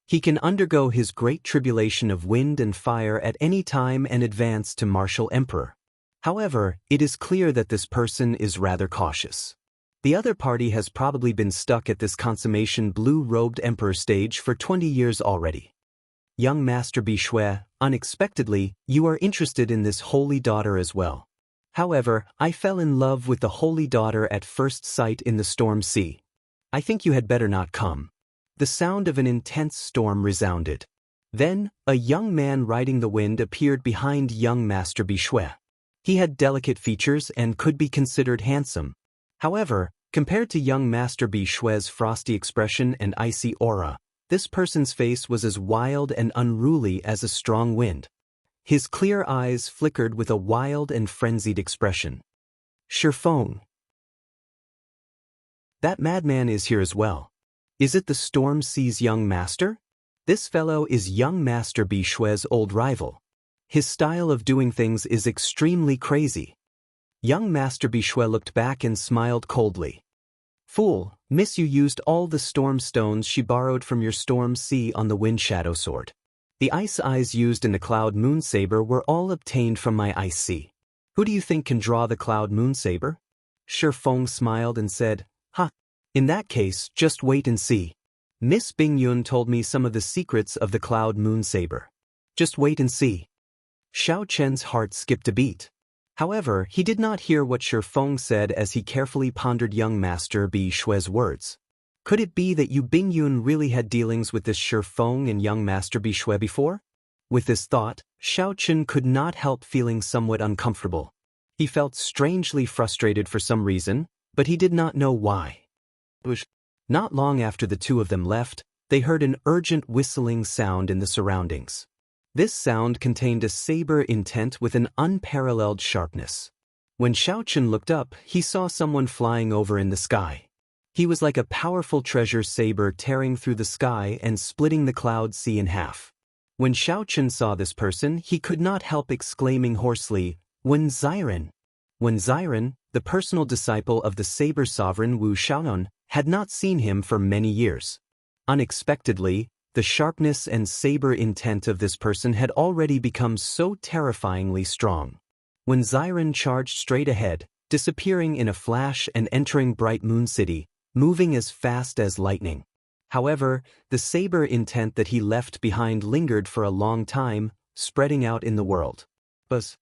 He can undergo his great tribulation of wind and fire at any time and advance to martial emperor. However, it is clear that this person is rather cautious. The other party has probably been stuck at this consummation blue-robed emperor stage for 20 years already. Young Master Bishui, unexpectedly, you are interested in this holy daughter as well. However, I fell in love with the holy daughter at first sight in the storm sea. I think you had better not come. The sound of an intense storm resounded. Then, a young man riding the wind appeared behind young Master Bishui. He had delicate features and could be considered handsome. However, compared to young Master Bishui's frosty expression and icy aura, this person's face was as wild and unruly as a strong wind. His clear eyes flickered with a wild and frenzied expression. Shifeng. That madman is here as well. Is it the Storm Sea's young master? This fellow is young Master Bishui's old rival. His style of doing things is extremely crazy. Young Master Bishui looked back and smiled coldly. Fool, miss, you used all the storm stones she borrowed from your storm sea on the wind shadow sword. The ice eyes used in the cloud moon saber were all obtained from my ice sea. Who do you think can draw the cloud moon saber? Shifeng smiled and said, "Ha. In that case, just wait and see. Miss Bingyun told me some of the secrets of the cloud moon saber. Just wait and see." Xiaochen's heart skipped a beat. However, he did not hear what Shifeng said as he carefully pondered young Master Bishui's words. Could it be that Yu Bingyun really had dealings with this Shifeng and young Master Bishui before? With this thought, Xiaochen could not help feeling somewhat uncomfortable. He felt strangely frustrated for some reason, but he did not know why. Not long after the two of them left, they heard an urgent whistling sound in the surroundings. This sound contained a saber intent with an unparalleled sharpness. When Xiaochen looked up, he saw someone flying over in the sky. He was like a powerful treasure saber tearing through the sky and splitting the cloud sea in half. When Xiaochen saw this person, he could not help exclaiming hoarsely, "Wen Ziren!" Wen Ziren, the personal disciple of the saber sovereign Wu Xiaonan, had not seen him for many years. Unexpectedly, the sharpness and saber intent of this person had already become so terrifyingly strong. When Ziren charged straight ahead, disappearing in a flash and entering Bright Moon City, moving as fast as lightning. However, the saber intent that he left behind lingered for a long time, spreading out in the world. Buzz.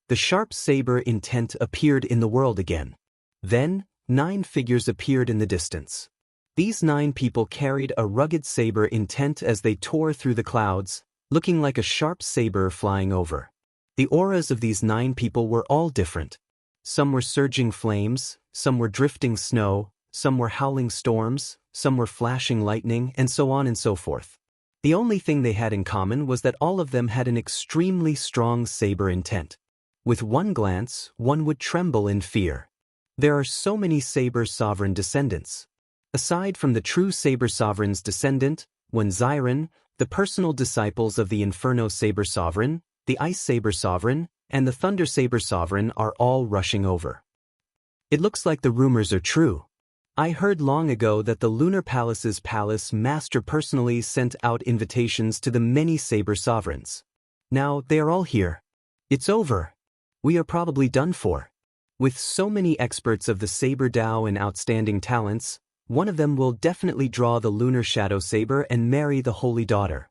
The sharp saber intent appeared in the world again. Then, 9 figures appeared in the distance. These 9 people carried a rugged saber intent as they tore through the clouds, looking like a sharp saber flying over. The auras of these 9 people were all different. Some were surging flames, some were drifting snow, some were howling storms, some were flashing lightning, and so on and so forth. The only thing they had in common was that all of them had an extremely strong saber intent. With one glance, one would tremble in fear. There are so many Saber Sovereign descendants. Aside from the true Saber Sovereign's descendant, when Xiren, the personal disciples of the Inferno Saber Sovereign, the Ice Saber Sovereign, and the Thunder Saber Sovereign are all rushing over. It looks like the rumors are true. I heard long ago that the Lunar Palace's Palace Master personally sent out invitations to the many Saber Sovereigns. Now they are all here. It's over. We are probably done for. With so many experts of the Saber Dao and outstanding talents, one of them will definitely draw the Lunar Shadow Saber and marry the Holy Daughter.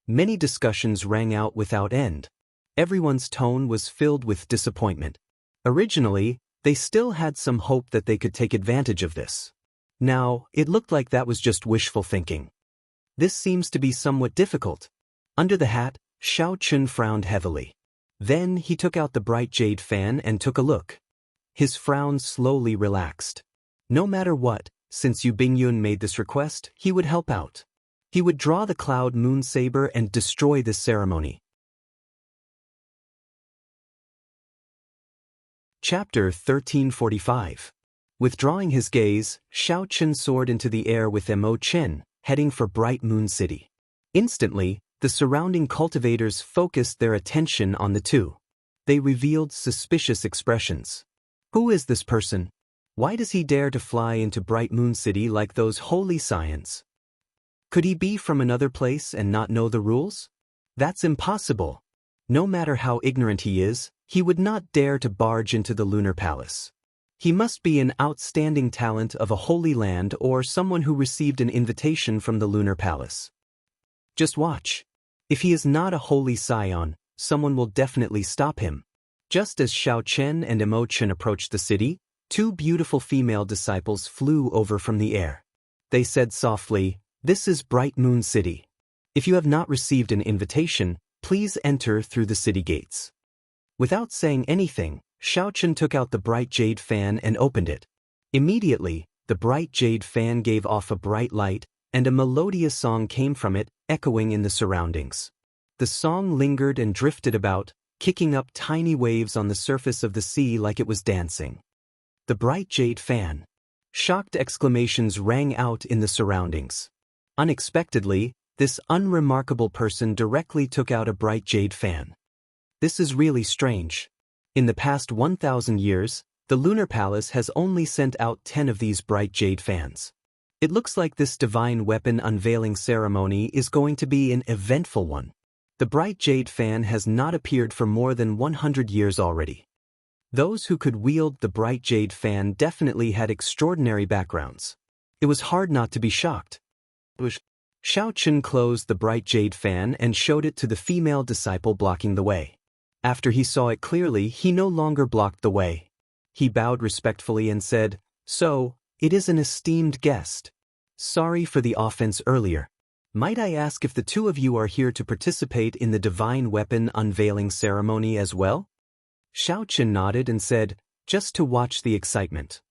Many discussions rang out without end. Everyone's tone was filled with disappointment. Originally, they still had some hope that they could take advantage of this. Now, it looked like that was just wishful thinking. This seems to be somewhat difficult. Under the hat, Xiao Chun frowned heavily. Then he took out the bright jade fan and took a look. His frown slowly relaxed. No matter what, since Yu Bingyun made this request, he would help out. He would draw the Cloud Moon Saber and destroy this ceremony. Chapter 1345. Withdrawing his gaze, Xiao Chun soared into the air with Mo Chen, heading for Bright Moon City. Instantly, the surrounding cultivators focused their attention on the two. They revealed suspicious expressions. Who is this person? Why does he dare to fly into Bright Moon City like those holy scions? Could he be from another place and not know the rules? That's impossible. No matter how ignorant he is, he would not dare to barge into the Lunar Palace. He must be an outstanding talent of a holy land or someone who received an invitation from the Lunar Palace. Just watch. If he is not a holy scion, someone will definitely stop him. Just as Xiao Chen and Mo Chen approached the city, 2 beautiful female disciples flew over from the air. They said softly, "This is Bright Moon City. If you have not received an invitation, please enter through the city gates." Without saying anything, Xiao Chen took out the bright jade fan and opened it. Immediately, the bright jade fan gave off a bright light, and a melodious song came from it, echoing in the surroundings. The song lingered and drifted about, kicking up tiny waves on the surface of the sea like it was dancing. The bright jade fan. Shocked exclamations rang out in the surroundings. Unexpectedly, this unremarkable person directly took out a bright jade fan. This is really strange. In the past 1,000 years, the Lunar Palace has only sent out 10 of these bright jade fans. It looks like this divine weapon unveiling ceremony is going to be an eventful one. The bright jade fan has not appeared for more than 100 years already. Those who could wield the bright jade fan definitely had extraordinary backgrounds. It was hard not to be shocked. Xiao Chun closed the bright jade fan and showed it to the female disciple blocking the way. After he saw it clearly, he no longer blocked the way. He bowed respectfully and said, "So, it is an esteemed guest. Sorry for the offense earlier. Might I ask if the 2 of you are here to participate in the divine weapon unveiling ceremony as well?" Xiao Chun nodded and said, "Just to watch the excitement."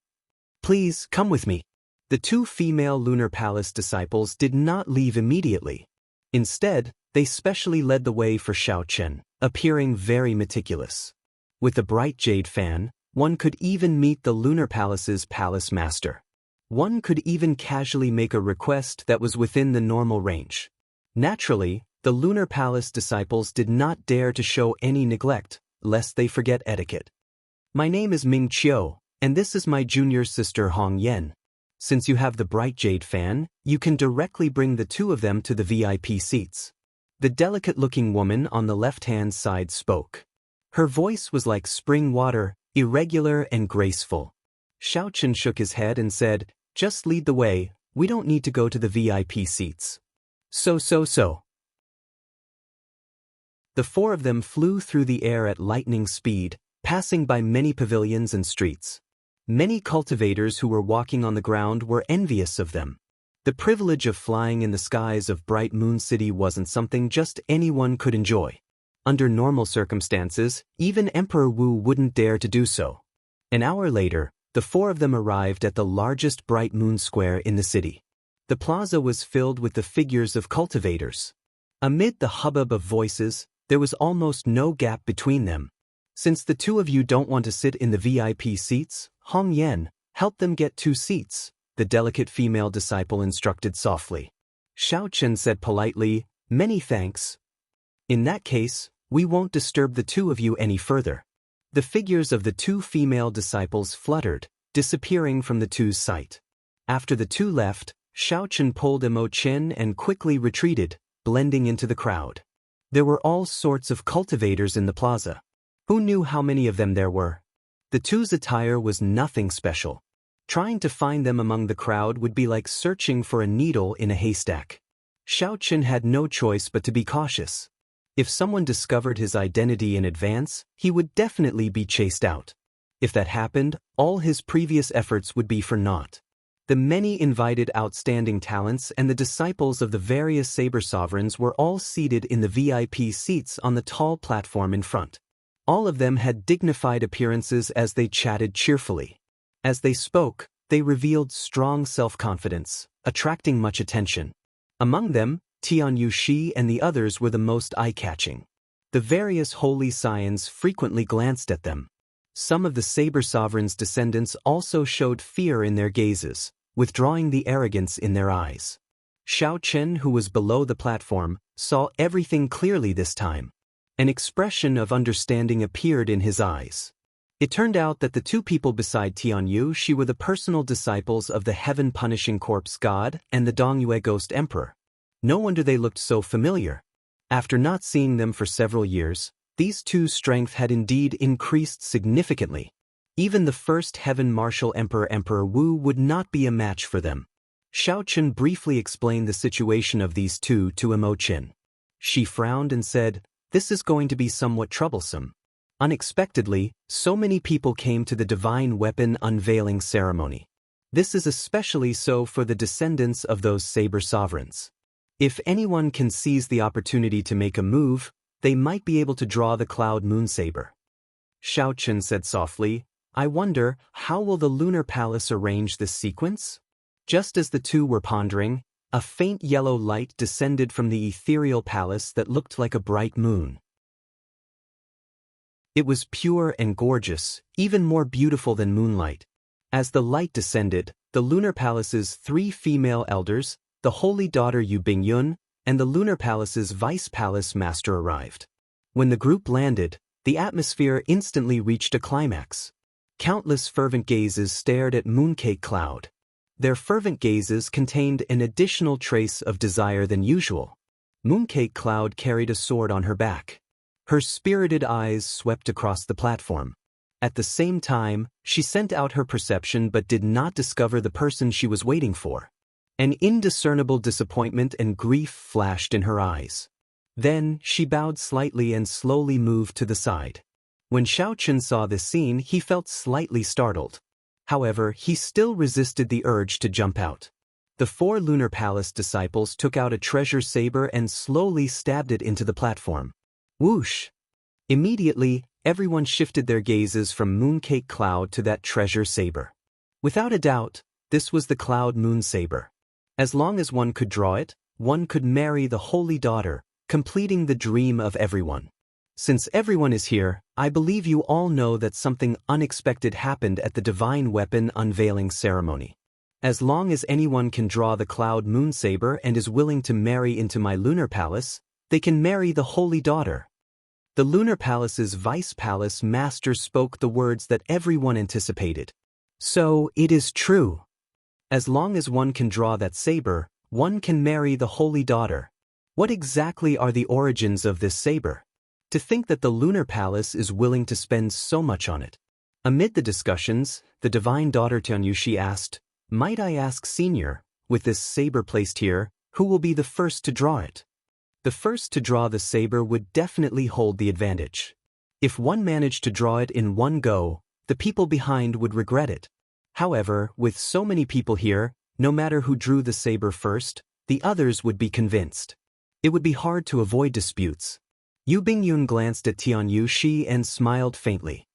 "Please, come with me." The 2 female Lunar Palace disciples did not leave immediately. Instead, they specially led the way for Xiao Chun, appearing very meticulous. With the bright jade fan, one could even meet the Lunar Palace's Palace Master. One could even casually make a request that was within the normal range. Naturally, the Lunar Palace disciples did not dare to show any neglect, lest they forget etiquette. "My name is Ming Qiu, and this is my junior sister Hong Yan. Since you have the bright jade fan, you can directly bring the 2 of them to the VIP seats." The delicate-looking woman on the left-hand side spoke. Her voice was like spring water, irregular and graceful. Xiao Chun shook his head and said, "Just lead the way, we don't need to go to the VIP seats." So. The four of them flew through the air at lightning speed, passing by many pavilions and streets. Many cultivators who were walking on the ground were envious of them. The privilege of flying in the skies of Bright Moon City wasn't something just anyone could enjoy. Under normal circumstances, even Emperor Wu wouldn't dare to do so. An hour later, the four of them arrived at the largest Bright Moon Square in the city. The plaza was filled with the figures of cultivators. Amid the hubbub of voices, there was almost no gap between them. Since the two of you don't want to sit in the VIP seats, Hong Yen, help them get 2 seats, the delicate female disciple instructed softly. Xiao Chen said politely, many thanks. In that case, we won't disturb the two of you any further. The figures of the 2 female disciples fluttered, disappearing from the two's sight. After the two left, Xiao Chen pulled Mo Chen and quickly retreated, blending into the crowd. There were all sorts of cultivators in the plaza. Who knew how many of them there were? The two's attire was nothing special. Trying to find them among the crowd would be like searching for a needle in a haystack. Xiao Chen had no choice but to be cautious. If someone discovered his identity in advance, he would definitely be chased out. If that happened, all his previous efforts would be for naught. The many invited outstanding talents and the disciples of the various saber sovereigns were all seated in the VIP seats on the tall platform in front. All of them had dignified appearances as they chatted cheerfully. As they spoke, they revealed strong self-confidence, attracting much attention. Among them, Tian Yushi and the others were the most eye-catching. The various holy scions frequently glanced at them. Some of the saber sovereign's descendants also showed fear in their gazes, withdrawing the arrogance in their eyes. Xiao Chen, who was below the platform, saw everything clearly this time. An expression of understanding appeared in his eyes. It turned out that the 2 people beside Tianyue Shi were the personal disciples of the heaven-punishing corpse god and the Dongyue ghost emperor. No wonder they looked so familiar. After not seeing them for several years, these two's strength had indeed increased significantly. Even the first heaven martial Emperor Wu would not be a match for them. Xiao Chen briefly explained the situation of these two to Mo Chen. She frowned and said, "This is going to be somewhat troublesome." Unexpectedly, so many people came to the divine weapon unveiling ceremony. This is especially so for the descendants of those saber sovereigns. If anyone can seize the opportunity to make a move, they might be able to draw the Cloud Moon Saber. Xiao Chen said softly, "I wonder, how will the Lunar Palace arrange this sequence?" Just as the two were pondering, a faint yellow light descended from the ethereal palace that looked like a bright moon. It was pure and gorgeous, even more beautiful than moonlight. As the light descended, the Lunar Palace's 3 female elders, the Holy Daughter Yu Bingyun, and the Lunar Palace's Vice Palace Master arrived. When the group landed, the atmosphere instantly reached a climax. Countless fervent gazes stared at Mooncake Cloud. Their fervent gazes contained an additional trace of desire than usual. Mooncake Cloud carried a sword on her back. Her spirited eyes swept across the platform. At the same time, she sent out her perception but did not discover the person she was waiting for. An indiscernible disappointment and grief flashed in her eyes. Then, she bowed slightly and slowly moved to the side. When Xiao Chen saw this scene, he felt slightly startled. However, he still resisted the urge to jump out. The 4 Lunar Palace disciples took out a treasure saber and slowly stabbed it into the platform. Whoosh! Immediately, everyone shifted their gazes from Mooncake Cloud to that treasure saber. Without a doubt, this was the Cloud Moon Saber. As long as one could draw it, one could marry the Holy Daughter, completing the dream of everyone. Since everyone is here, I believe you all know that something unexpected happened at the Divine Weapon unveiling ceremony. As long as anyone can draw the Cloud Moon Saber and is willing to marry into my Lunar Palace, they can marry the Holy Daughter. The Lunar Palace's Vice Palace Master spoke the words that everyone anticipated. So, it is true. As long as one can draw that saber, one can marry the Holy Daughter. What exactly are the origins of this saber? To think that the Lunar Palace is willing to spend so much on it. Amid the discussions, the Divine Daughter Tianyushi asked, "Might I ask, Senior, with this saber placed here, who will be the first to draw it?" The first to draw the saber would definitely hold the advantage. If one managed to draw it in one go, the people behind would regret it. However, with so many people here, no matter who drew the saber first, the others would be convinced. It would be hard to avoid disputes. Yu Bingyun glanced at Tianyu Shi and smiled faintly.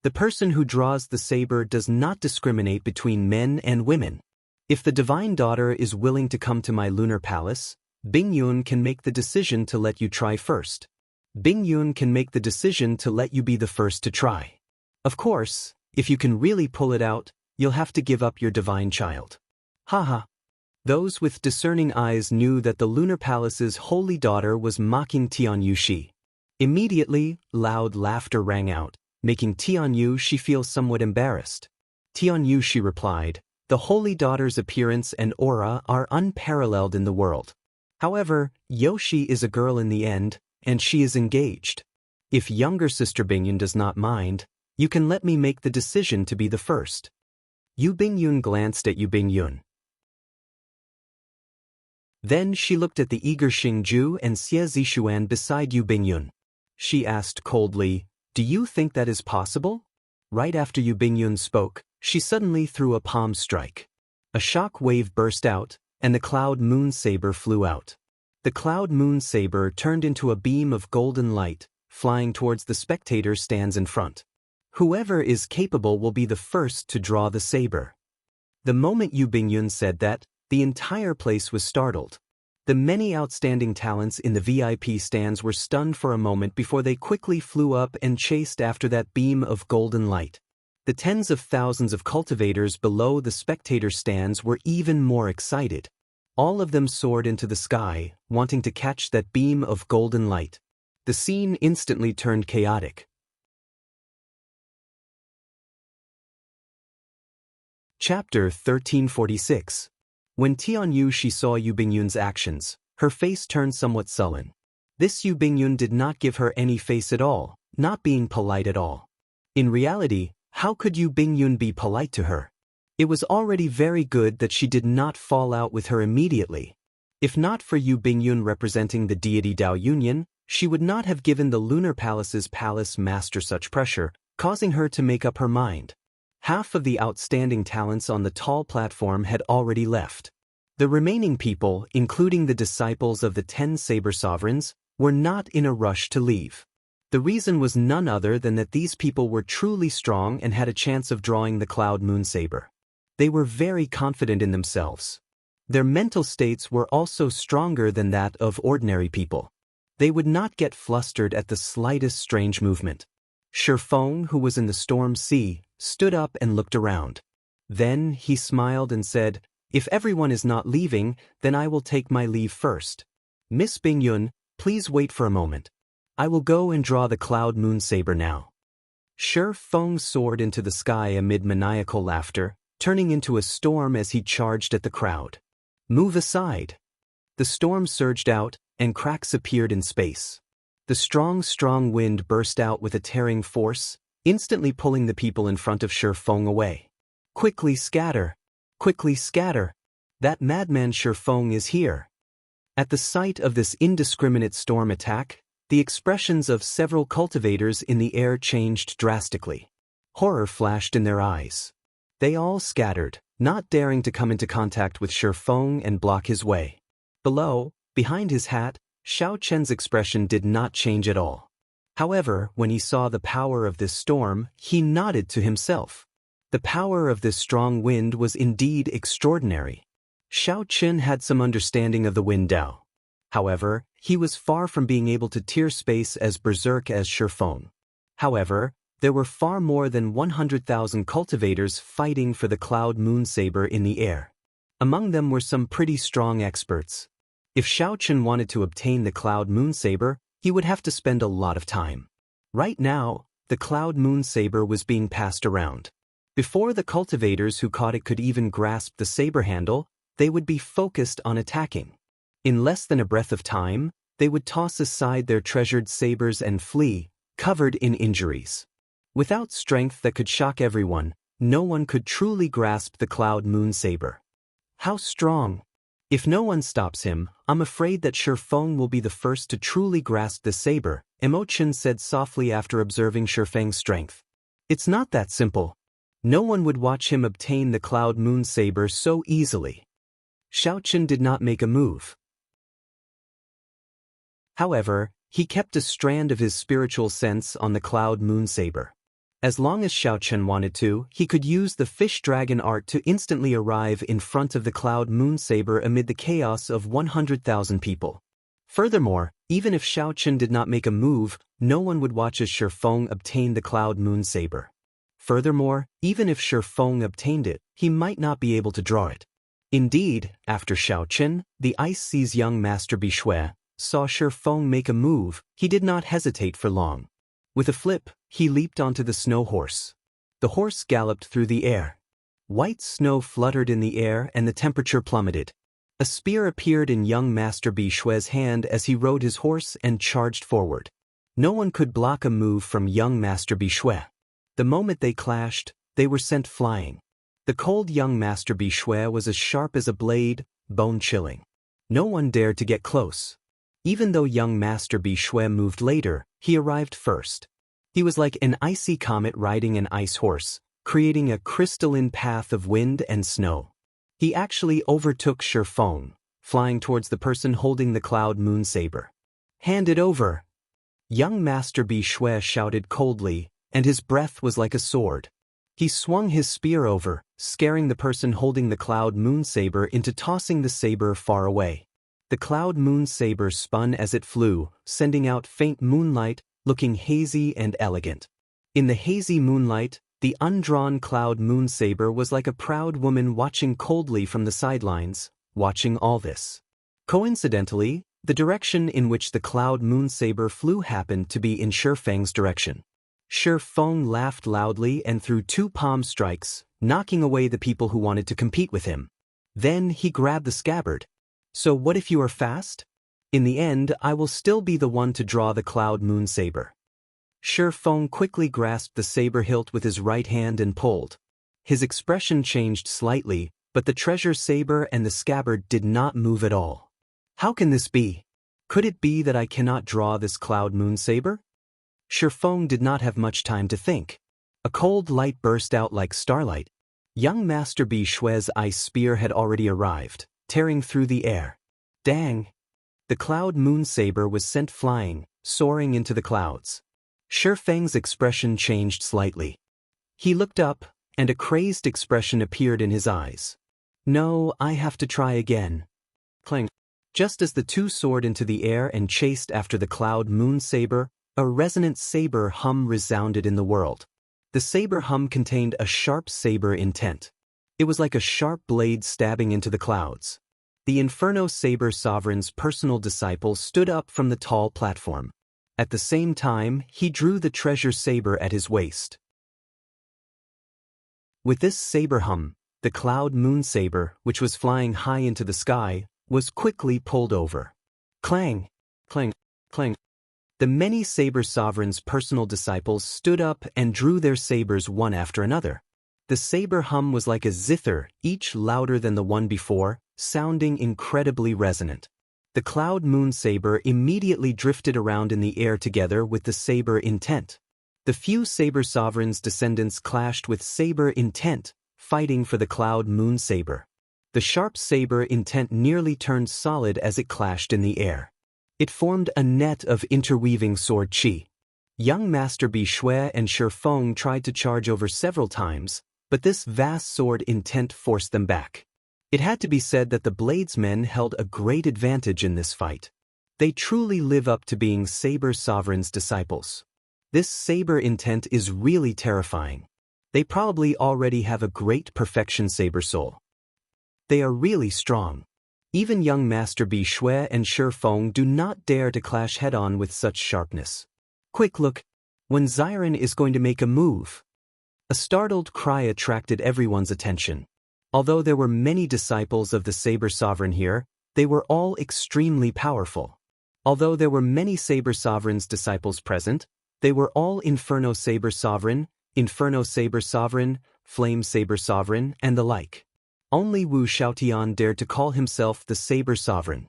The person who draws the saber does not discriminate between men and women. If the divine daughter is willing to come to my lunar palace, Bingyun can make the decision to let you try first. Bingyun can make the decision to let you be the first to try. Of course, if you can really pull it out, you'll have to give up your divine child. Haha. Those with discerning eyes knew that the lunar palace's holy daughter was mocking Tianyu Shi. Immediately, loud laughter rang out, making Tianyu Shi feel somewhat embarrassed. Tianyu Shi replied, "The holy daughter's appearance and aura are unparalleled in the world. However, Yoshi is a girl in the end, and she is engaged. If younger sister Bingyun does not mind, you can let me make the decision to be the first." Yu Bingyun glanced at Yu Bingyun. Then she looked at the eager Xingju and Xie Zishuan beside Yu Bingyun. She asked coldly, "Do you think that is possible?" Right after Yu Bingyun spoke, she suddenly threw a palm strike. A shock wave burst out, and the cloud moon saber flew out. The cloud moon saber turned into a beam of golden light, flying towards the spectator stands in front. Whoever is capable will be the first to draw the saber. The moment Yu Bingyun said that, the entire place was startled. The many outstanding talents in the VIP stands were stunned for a moment before they quickly flew up and chased after that beam of golden light. The tens of thousands of cultivators below the spectator stands were even more excited. All of them soared into the sky, wanting to catch that beam of golden light. The scene instantly turned chaotic. Chapter 1346. When Tianyu Shi saw Yu Bingyun's actions, her face turned somewhat sullen. This Yu Bingyun did not give her any face at all, not being polite at all. In reality, how could Yu Bingyun be polite to her? It was already very good that she did not fall out with her immediately. If not for Yu Bingyun representing the deity Dao Yunyan, she would not have given the Lunar Palace's palace master such pressure, causing her to make up her mind. Half of the outstanding talents on the tall platform had already left. The remaining people, including the disciples of the 10 Saber Sovereigns, were not in a rush to leave. The reason was none other than that these people were truly strong and had a chance of drawing the Cloud Moon Saber. They were very confident in themselves. Their mental states were also stronger than that of ordinary people. They would not get flustered at the slightest strange movement. Shifeng, who was in the storm sea, stood up and looked around. Then he smiled and said, "If everyone is not leaving, then I will take my leave first. Miss Bingyun, please wait for a moment. I will go and draw the Cloud Moon Saber now." Shifeng soared into the sky amid maniacal laughter, turning into a storm as he charged at the crowd. "Move aside." The storm surged out, and cracks appeared in space. The strong wind burst out with a tearing force, instantly pulling the people in front of Shifeng away. "Quickly scatter! Quickly scatter! That madman Shifeng is here." At the sight of this indiscriminate storm attack, the expressions of several cultivators in the air changed drastically. Horror flashed in their eyes. They all scattered, not daring to come into contact with Shifeng and block his way. Below, behind his hat, Xiao Chen's expression did not change at all. However, when he saw the power of this storm, he nodded to himself. The power of this strong wind was indeed extraordinary. Xiao Chen had some understanding of the wind Dao. However, he was far from being able to tear space as berserk as Shifeng. However, there were far more than 100,000 cultivators fighting for the Cloud Moon Saber in the air. Among them were some pretty strong experts. If Xiao Chen wanted to obtain the Cloud Moon Saber, he would have to spend a lot of time. Right now, the Cloud Moon Saber was being passed around. Before the cultivators who caught it could even grasp the saber handle, they would be focused on attacking. In less than a breath of time, they would toss aside their treasured sabers and flee, covered in injuries. Without strength that could shock everyone, no one could truly grasp the Cloud Moon Saber. How strong! If no one stops him, I'm afraid that Shi Feng will be the first to truly grasp the saber, Chen said softly after observing Shi Feng's strength. It's not that simple. No one would watch him obtain the Cloud Moon Saber so easily. Chen did not make a move. However, he kept a strand of his spiritual sense on the Cloud Moon Saber. As long as Chen wanted to, he could use the fish dragon art to instantly arrive in front of the Cloud Moon Saber amid the chaos of 100,000 people. Furthermore, even if Chen did not make a move, no one would watch as Shi Feng obtain the Cloud Moon Saber. Furthermore, even if Shi Feng obtained it, he might not be able to draw it. Indeed, after Chen, the Ice Sea's young master Bishui, saw Shi Feng make a move, he did not hesitate for long. With a flip, he leaped onto the snow horse. The horse galloped through the air. White snow fluttered in the air and the temperature plummeted. A spear appeared in young Master Bishui's hand as he rode his horse and charged forward. No one could block a move from young Master Bishui. The moment they clashed, they were sent flying. The cold young Master Bishui was as sharp as a blade, bone-chilling. No one dared to get close. Even though young Master Bishui moved later, he arrived first. He was like an icy comet riding an ice horse, creating a crystalline path of wind and snow. He actually overtook Shi Feng, flying towards the person holding the Cloud Moon Saber. "Hand it over!" Young Master Bishui shouted coldly, and his breath was like a sword. He swung his spear over, scaring the person holding the Cloud Moon Saber into tossing the saber far away. The Cloud Moon Saber spun as it flew, sending out faint moonlight, looking hazy and elegant. In the hazy moonlight, the undrawn Cloud Moon Saber was like a proud woman watching coldly from the sidelines, watching all this. Coincidentally, the direction in which the Cloud Moon Saber flew happened to be in Shi Feng's direction. Shi Feng laughed loudly and threw 2 palm strikes, knocking away the people who wanted to compete with him. Then he grabbed the scabbard. "So what if you are fast? In the end, I will still be the one to draw the Cloud Moon Saber." Shi Feng quickly grasped the saber hilt with his right hand and pulled. His expression changed slightly, but the treasure saber and the scabbard did not move at all. "How can this be? Could it be that I cannot draw this Cloud Moon Saber?" Shi Feng did not have much time to think. A cold light burst out like starlight. Young Master Bishui's ice spear had already arrived, tearing through the air. Dang! The Cloud Moon Saber was sent flying, soaring into the clouds. Shi Feng's expression changed slightly. He looked up, and a crazed expression appeared in his eyes. "No, I have to try again." Clang! Just as the two soared into the air and chased after the Cloud Moon Saber, a resonant saber hum resounded in the world. The saber hum contained a sharp saber intent. It was like a sharp blade stabbing into the clouds. The Inferno Saber Sovereign's personal disciple stood up from the tall platform. At the same time, he drew the treasure saber at his waist. With this saber hum, the Cloud Moon Saber, which was flying high into the sky, was quickly pulled over. Clang! Clang! Clang! The many Saber Sovereign's personal disciples stood up and drew their sabers one after another. The saber hum was like a zither, each louder than the one before, sounding incredibly resonant. The Cloud Moon Saber immediately drifted around in the air together with the saber intent. The few Saber Sovereign's descendants clashed with saber intent, fighting for the Cloud Moon Saber. The sharp saber intent nearly turned solid as it clashed in the air. It formed a net of interweaving sword chi. Young Master Bishui and Shi Feng tried to charge over several times, but this vast sword intent forced them back. It had to be said that the Bladesmen held a great advantage in this fight. They truly live up to being Saber Sovereign's disciples. This saber intent is really terrifying. They probably already have a great perfection saber soul. They are really strong. Even young Master Bishui and Shi Feng do not dare to clash head-on with such sharpness. Quick look! When Xiren is going to make a move. A startled cry attracted everyone's attention. Although there were many disciples of the Saber Sovereign here, they were all extremely powerful. Although there were many Saber Sovereign's disciples present, they were all Inferno Saber Sovereign, Flame Saber Sovereign, and the like. Only Wu Xiaotian dared to call himself the Saber Sovereign.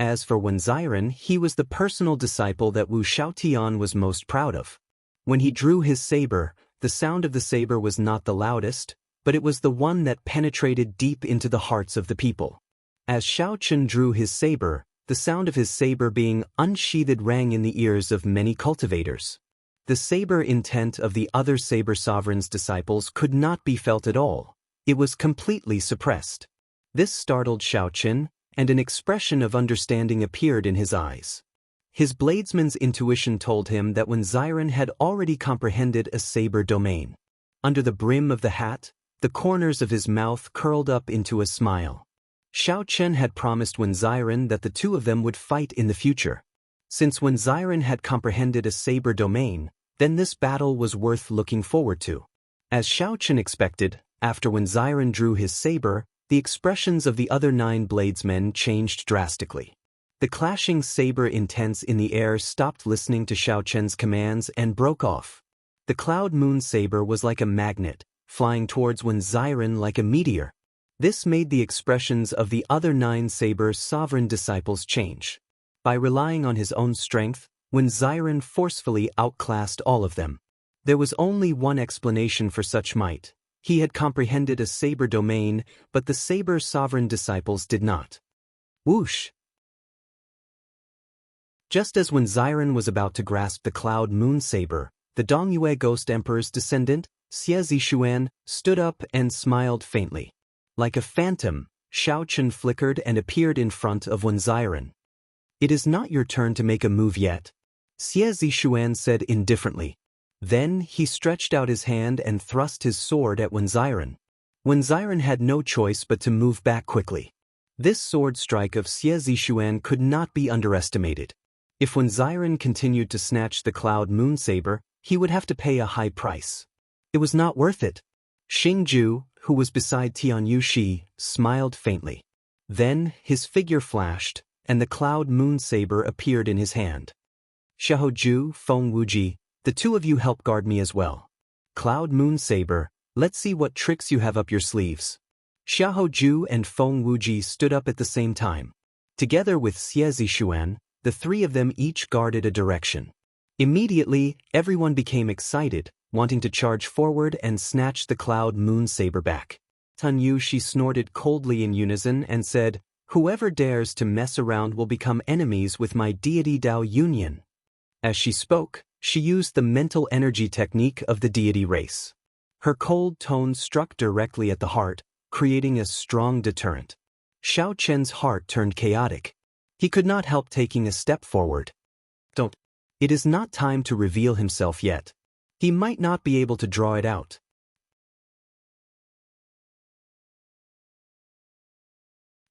As for Wen Xiren, he was the personal disciple that Wu Xiaotian was most proud of. When he drew his saber, the sound of the saber was not the loudest, but it was the one that penetrated deep into the hearts of the people. As Xiao Chen drew his saber, the sound of his saber being unsheathed rang in the ears of many cultivators. The saber intent of the other Saber Sovereign's disciples could not be felt at all. It was completely suppressed. This startled Xiao Chen, and an expression of understanding appeared in his eyes. His bladesman's intuition told him that Wen Xiren had already comprehended a saber domain. Under the brim of the hat, the corners of his mouth curled up into a smile. Xiao Chen had promised Wen Xiren that the two of them would fight in the future. Since Wen Xiren had comprehended a saber domain, then this battle was worth looking forward to. As Xiao Chen expected, after Wen Xiren drew his saber, the expressions of the other 9 bladesmen changed drastically. The clashing saber intents in the air stopped listening to Xiao Chen's commands and broke off. The Cloud Moon Saber was like a magnet, flying towards Wen Xiren like a meteor. This made the expressions of the other 9 Saber Sovereign disciples change. By relying on his own strength, Wen Xiren forcefully outclassed all of them. There was only one explanation for such might. He had comprehended a saber domain, but the Saber Sovereign disciples did not. Whoosh! Just as Wen Xiren was about to grasp the Cloud Moon Saber, the Dongyue Ghost Emperor's descendant, Xie Zishuan, stood up and smiled faintly. Like a phantom, Xiao Chen flickered and appeared in front of Wen Xiren. "It is not your turn to make a move yet," Xie Zishuan said indifferently. Then he stretched out his hand and thrust his sword at Wen Xiren. Wen Xiren had no choice but to move back quickly. This sword strike of Xie Zishuan could not be underestimated. If Wen Xiren continued to snatch the Cloud Moon Saber, he would have to pay a high price. It was not worth it. Xingju, who was beside Tian Yushi, smiled faintly. Then his figure flashed, and the Cloud Moon Saber appeared in his hand. "Xiaoju, Feng Wuji, the two of you help guard me as well. Cloud Moon Saber, let's see what tricks you have up your sleeves." Xiaoju and Feng Wuji stood up at the same time. Together with Xie Zishuan, the 3 of them each guarded a direction. Immediately, everyone became excited, wanting to charge forward and snatch the Cloud Moon Saber back. Tan Yushi snorted coldly in unison and said, "Whoever dares to mess around will become enemies with my deity Dao Union." As she spoke, she used the mental energy technique of the deity race. Her cold tone struck directly at the heart, creating a strong deterrent. Xiao Chen's heart turned chaotic. He could not help taking a step forward. "Don't. It is not time to reveal himself yet. He might not be able to draw it out."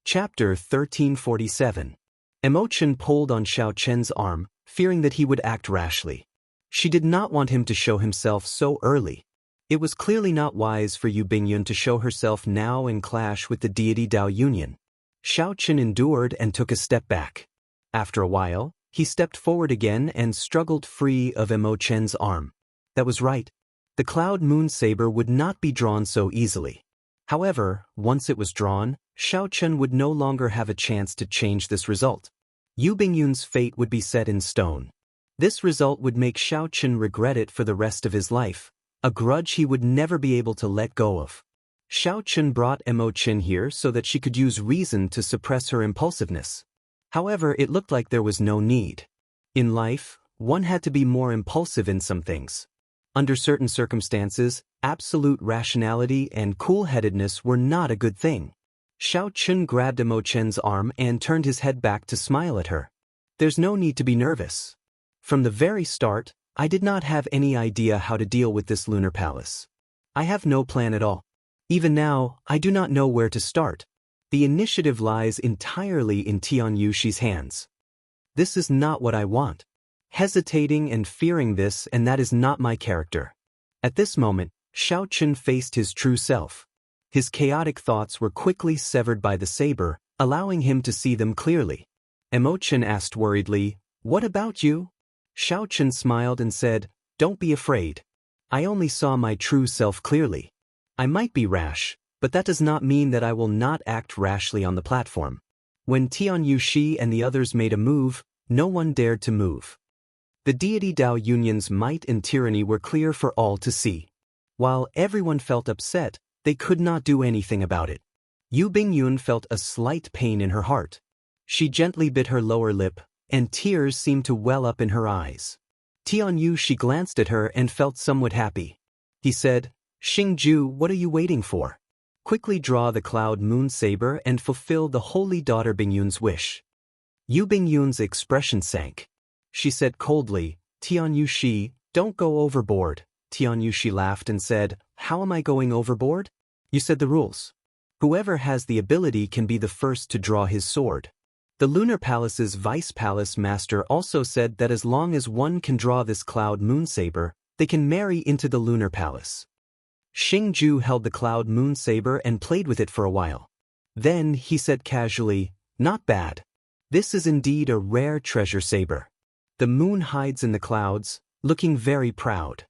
Chapter 1347. Emotion pulled on Xiao Chen's arm, fearing that he would act rashly. She did not want him to show himself so early. It was clearly not wise for Yu Bingyun to show herself now and clash with the deity Dao Union. Xiao Chen endured and took a step back. After a while, he stepped forward again and struggled free of Emo Chen's arm. That was right. The Cloud Moon Saber would not be drawn so easily. However, once it was drawn, Xiao Chen would no longer have a chance to change this result. Yu Bingyun's fate would be set in stone. This result would make Xiao Chen regret it for the rest of his life, a grudge he would never be able to let go of. Xiao Chen brought Emo Chen here so that she could use reason to suppress her impulsiveness. However, it looked like there was no need. In life, one had to be more impulsive in some things. Under certain circumstances, absolute rationality and cool-headedness were not a good thing. Xiao Chen grabbed Emo Chen's arm and turned his head back to smile at her. "There's no need to be nervous. From the very start, I did not have any idea how to deal with this lunar palace. I have no plan at all. Even now, I do not know where to start. The initiative lies entirely in Tian Yushi's hands. This is not what I want. Hesitating and fearing this, and that is not my character." At this moment, Xiao Chen faced his true self. His chaotic thoughts were quickly severed by the saber, allowing him to see them clearly. Emo Chen asked worriedly, "What about you?" Xiao Chen smiled and said, "Don't be afraid. I only saw my true self clearly. I might be rash, but that does not mean that I will not act rashly on the platform. When Tian Yushi and the others made a move, no one dared to move. The deity Dao Yunyan's might and tyranny were clear for all to see. While everyone felt upset, they could not do anything about it. Yu Bingyun felt a slight pain in her heart. She gently bit her lower lip, and tears seemed to well up in her eyes. Tian Yushi glanced at her and felt somewhat happy. He said, "Xingju, what are you waiting for? Quickly draw the cloud moon saber and fulfill the holy daughter Bingyun's wish." Yu Bingyun's expression sank. She said coldly, "Tian Yushi, don't go overboard." Tian Yushi laughed and said, "How am I going overboard? You said the rules. Whoever has the ability can be the first to draw his sword." The Lunar Palace's Vice Palace Master also said that as long as one can draw this cloud moon saber, they can marry into the Lunar Palace. Xingju held the cloud moon saber and played with it for a while. Then he said casually, "Not bad. This is indeed a rare treasure saber." The moon hides in the clouds, looking very proud.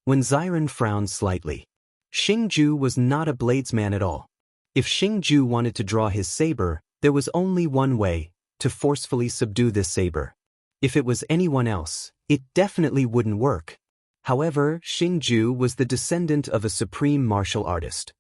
When Xiren frowned slightly. Xingju was not a bladesman at all. If Xingju wanted to draw his saber, there was only one way, to forcefully subdue this saber. If it was anyone else, it definitely wouldn't work. However, Xingju was the descendant of a supreme martial artist.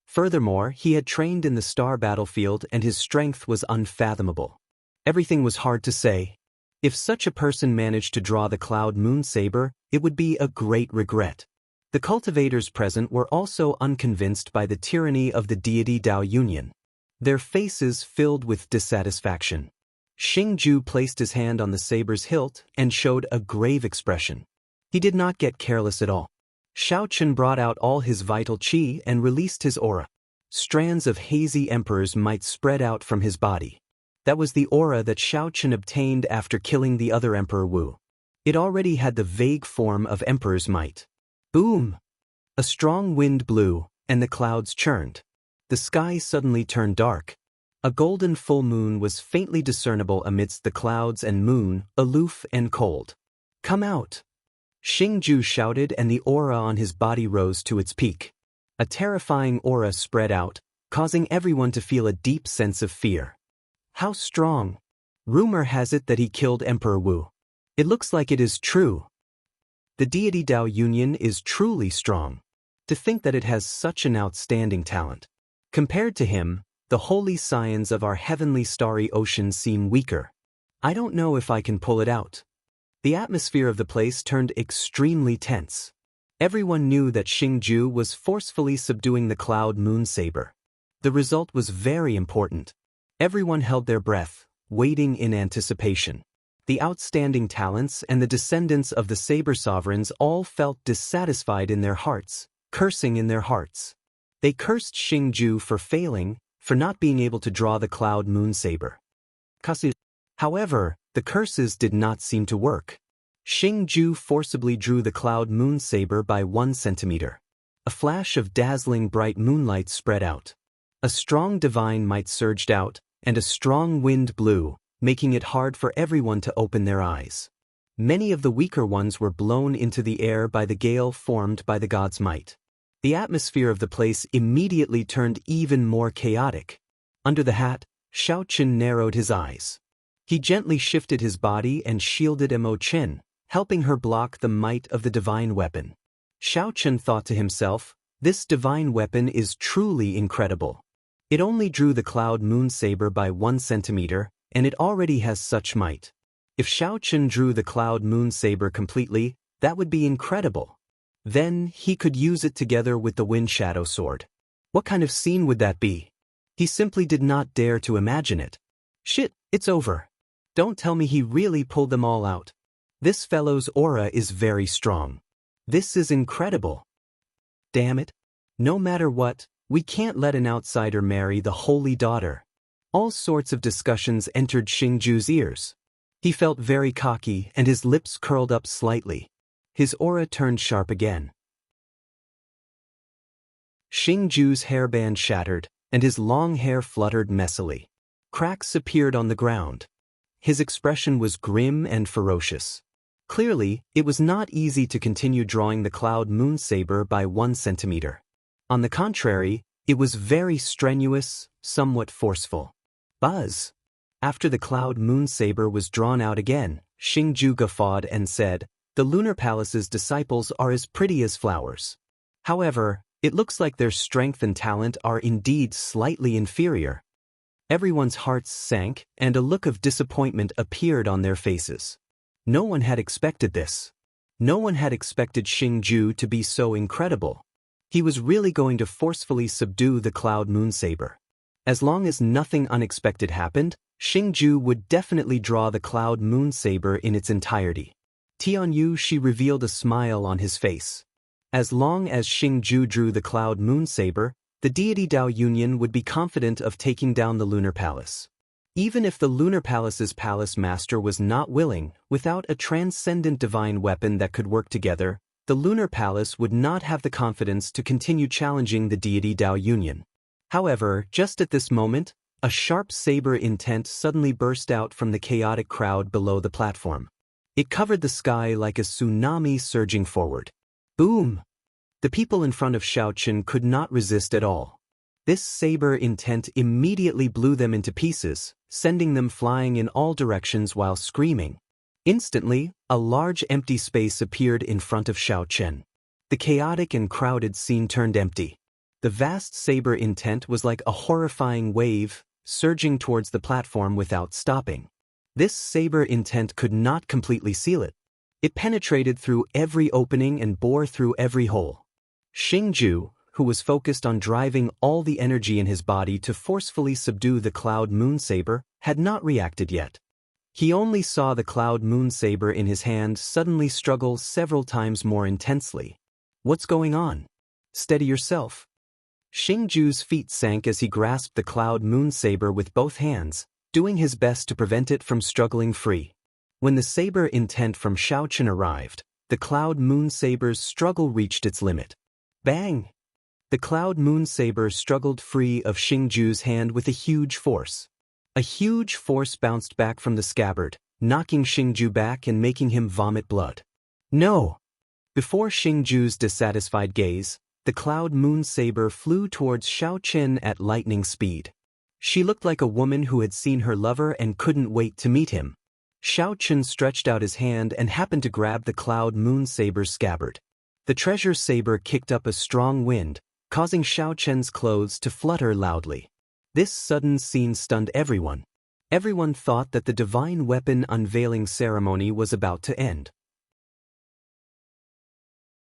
Furthermore, he had trained in the star battlefield and his strength was unfathomable. Everything was hard to say. If such a person managed to draw the cloud moon saber, it would be a great regret. The cultivators present were also unconvinced by the tyranny of the deity Dao Yunyan. Their faces filled with dissatisfaction. Xingju placed his hand on the saber's hilt and showed a grave expression. He did not get careless at all. Shaochen brought out all his vital qi and released his aura. Strands of hazy emperor's might spread out from his body. That was the aura that Shaochen obtained after killing the other Emperor Wu. It already had the vague form of emperor's might. Boom! A strong wind blew, and the clouds churned. The sky suddenly turned dark. A golden full moon was faintly discernible amidst the clouds and moon, aloof and cold. "Come out!" Xingju shouted and the aura on his body rose to its peak. A terrifying aura spread out, causing everyone to feel a deep sense of fear. How strong! Rumor has it that he killed Emperor Wu. It looks like it is true. The deity Dao Yunyan is truly strong. To think that it has such an outstanding talent. Compared to him, the holy scions of our heavenly starry ocean seem weaker. I don't know if I can pull it out. The atmosphere of the place turned extremely tense. Everyone knew that Xingju was forcefully subduing the cloud moon saber. The result was very important. Everyone held their breath, waiting in anticipation. The outstanding talents and the descendants of the saber sovereigns all felt dissatisfied in their hearts, cursing in their hearts. They cursed Xingju for failing, for not being able to draw the cloud moon saber. However, the curses did not seem to work. Xingju forcibly drew the cloud moon saber by 1 centimeter. A flash of dazzling bright moonlight spread out. A strong divine might surged out, and a strong wind blew, making it hard for everyone to open their eyes. Many of the weaker ones were blown into the air by the gale formed by the god's might. The atmosphere of the place immediately turned even more chaotic. Under the hat, Shaochen narrowed his eyes. He gently shifted his body and shielded Mo Chen, helping her block the might of the divine weapon. Shaochen thought to himself, "This divine weapon is truly incredible. It only drew the cloud moon saber by 1 centimeter, and it already has such might. If Shaochen drew the cloud moon saber completely, that would be incredible. Then he could use it together with the wind shadow sword. What kind of scene would that be? He simply did not dare to imagine it. Shit, it's over. Don't tell me he really pulled them all out. This fellow's aura is very strong. This is incredible. Damn it. No matter what, we can't let an outsider marry the holy daughter." All sorts of discussions entered Xingju's ears. He felt very cocky and his lips curled up slightly. His aura turned sharp again. Xingju's hairband shattered, and his long hair fluttered messily. Cracks appeared on the ground. His expression was grim and ferocious. Clearly, it was not easy to continue drawing the cloud moon saber by 1 centimeter. On the contrary, it was very strenuous, somewhat forceful. Buzz! After the cloud moon saber was drawn out again, Xingju guffawed and said, "The Lunar Palace's disciples are as pretty as flowers. However, it looks like their strength and talent are indeed slightly inferior." Everyone's hearts sank, and a look of disappointment appeared on their faces. No one had expected this. No one had expected Xingju to be so incredible. He was really going to forcefully subdue the cloud moon saber. As long as nothing unexpected happened, Xingju would definitely draw the cloud moon saber in its entirety. Tianyu Shi revealed a smile on his face. As long as Xingju drew the cloud moon saber, the deity Dao Union would be confident of taking down the Lunar Palace. Even if the Lunar Palace's palace master was not willing, without a transcendent divine weapon that could work together, the Lunar Palace would not have the confidence to continue challenging the deity Dao Union. However, just at this moment, a sharp saber intent suddenly burst out from the chaotic crowd below the platform. It covered the sky like a tsunami surging forward. Boom! The people in front of Xiaochen could not resist at all. This saber intent immediately blew them into pieces, sending them flying in all directions while screaming. Instantly, a large empty space appeared in front of Xiaochen. The chaotic and crowded scene turned empty. The vast saber intent was like a horrifying wave, surging towards the platform without stopping. This saber intent could not completely seal it. It penetrated through every opening and bore through every hole. Xingju, who was focused on driving all the energy in his body to forcefully subdue the cloud moon saber, had not reacted yet. He only saw the cloud moon saber in his hand suddenly struggle several times more intensely. What's going on? Steady yourself. Xingju's feet sank as he grasped the cloud moon saber with both hands, doing his best to prevent it from struggling free. When the saber intent from Xiaochen arrived, the cloud moon saber's struggle reached its limit. Bang! The cloud moon saber struggled free of Xingju's hand with a huge force. A huge force bounced back from the scabbard, knocking Xingju back and making him vomit blood. No! Before Xingju's dissatisfied gaze, the cloud moon saber flew towards Xiaochen at lightning speed. She looked like a woman who had seen her lover and couldn't wait to meet him. Xiaochen stretched out his hand and happened to grab the cloud moon saber's scabbard. The treasure saber kicked up a strong wind, causing Xiaochen's clothes to flutter loudly. This sudden scene stunned everyone. Everyone thought that the divine weapon unveiling ceremony was about to end.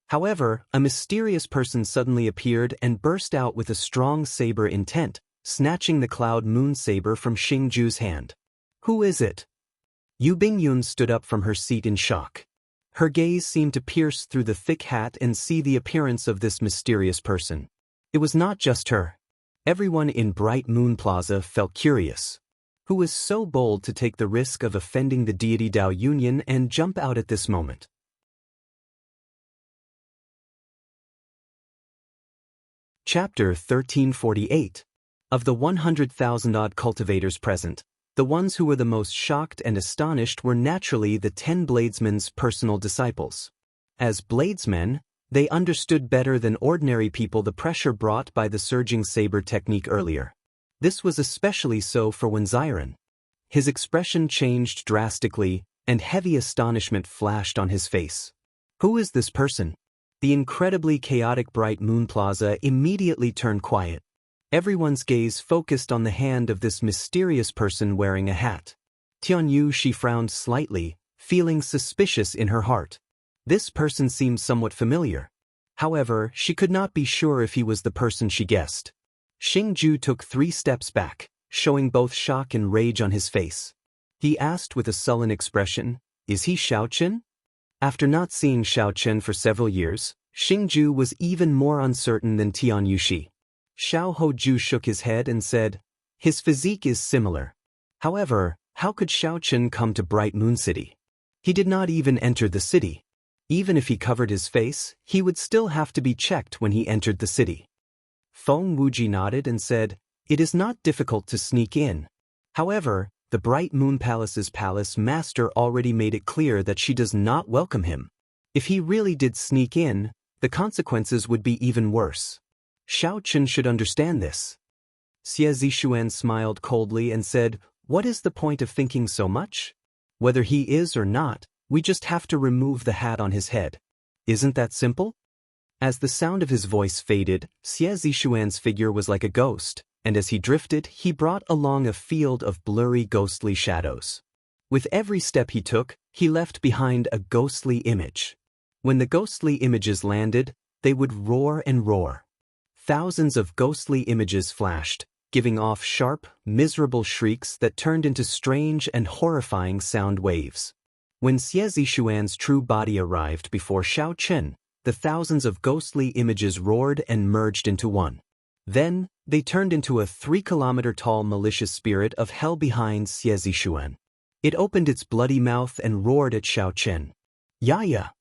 However, a mysterious person suddenly appeared and burst out with a strong saber intent, snatching the cloud moon saber from Xingju's hand. Who is it? Yu Bingyun stood up from her seat in shock. Her gaze seemed to pierce through the thick hat and see the appearance of this mysterious person. It was not just her. Everyone in Bright Moon Plaza felt curious. Who was so bold to take the risk of offending the deity Dao Union and jump out at this moment? Chapter 1348. Of the 100,000-odd cultivators present, the ones who were the most shocked and astonished were naturally the 10 bladesmen's personal disciples. As bladesmen, they understood better than ordinary people the pressure brought by the surging saber technique earlier. This was especially so for Wenziren. His expression changed drastically, and heavy astonishment flashed on his face. Who is this person? The incredibly chaotic Bright Moon Plaza immediately turned quiet. Everyone's gaze focused on the hand of this mysterious person wearing a hat. Tianyu Shi frowned slightly, feeling suspicious in her heart. This person seemed somewhat familiar. However, she could not be sure if he was the person she guessed. Xingju took 3 steps back, showing both shock and rage on his face. He asked with a sullen expression, "Is he Xiaochen?" After not seeing Xiaochen for several years, Xingju was even more uncertain than Tianyu Shi. Xiao Hoju shook his head and said, "His physique is similar. However, how could Xiaochen come to Bright Moon City? He did not even enter the city. Even if he covered his face, he would still have to be checked when he entered the city." Feng Wuji nodded and said, "It is not difficult to sneak in. However, The bright Moon Palace's palace master already made it clear that she does not welcome him. If he really did sneak in, the consequences would be even worse. Xiao Chen should understand this. Xie Zishuan smiled coldly and said, "What is the point of thinking so much? Whether he is or not, we just have to remove the hat on his head. Isn't that simple?" As the sound of his voice faded, Xie Zishuan's figure was like a ghost, and as he drifted, he brought along a field of blurry ghostly shadows. With every step he took, he left behind a ghostly image. When the ghostly images landed, they would roar and roar. Thousands of ghostly images flashed, giving off sharp, miserable shrieks that turned into strange and horrifying sound waves. When Xie Zishuan's true body arrived before Xiao Chen, the thousands of ghostly images roared and merged into one. Then, they turned into a 3-kilometer-tall malicious spirit of hell behind Xie Zishuan. It opened its bloody mouth and roared at Xiao Chen. "Yaya!"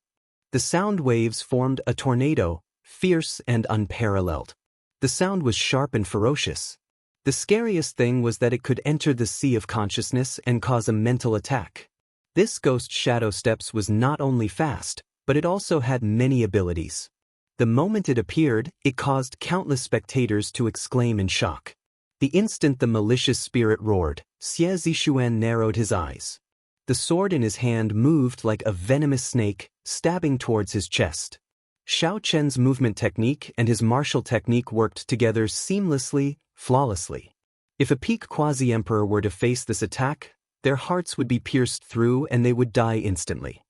The sound waves formed a tornado, fierce and unparalleled. The sound was sharp and ferocious. The scariest thing was that it could enter the sea of consciousness and cause a mental attack. This ghost shadow steps was not only fast, but it also had many abilities. The moment it appeared, it caused countless spectators to exclaim in shock. The instant the malicious spirit roared, Xie Zishuan narrowed his eyes. The sword in his hand moved like a venomous snake, stabbing towards his chest. Xiao Chen's movement technique and his martial technique worked together seamlessly, flawlessly. If a peak quasi-emperor were to face this attack, their hearts would be pierced through and they would die instantly.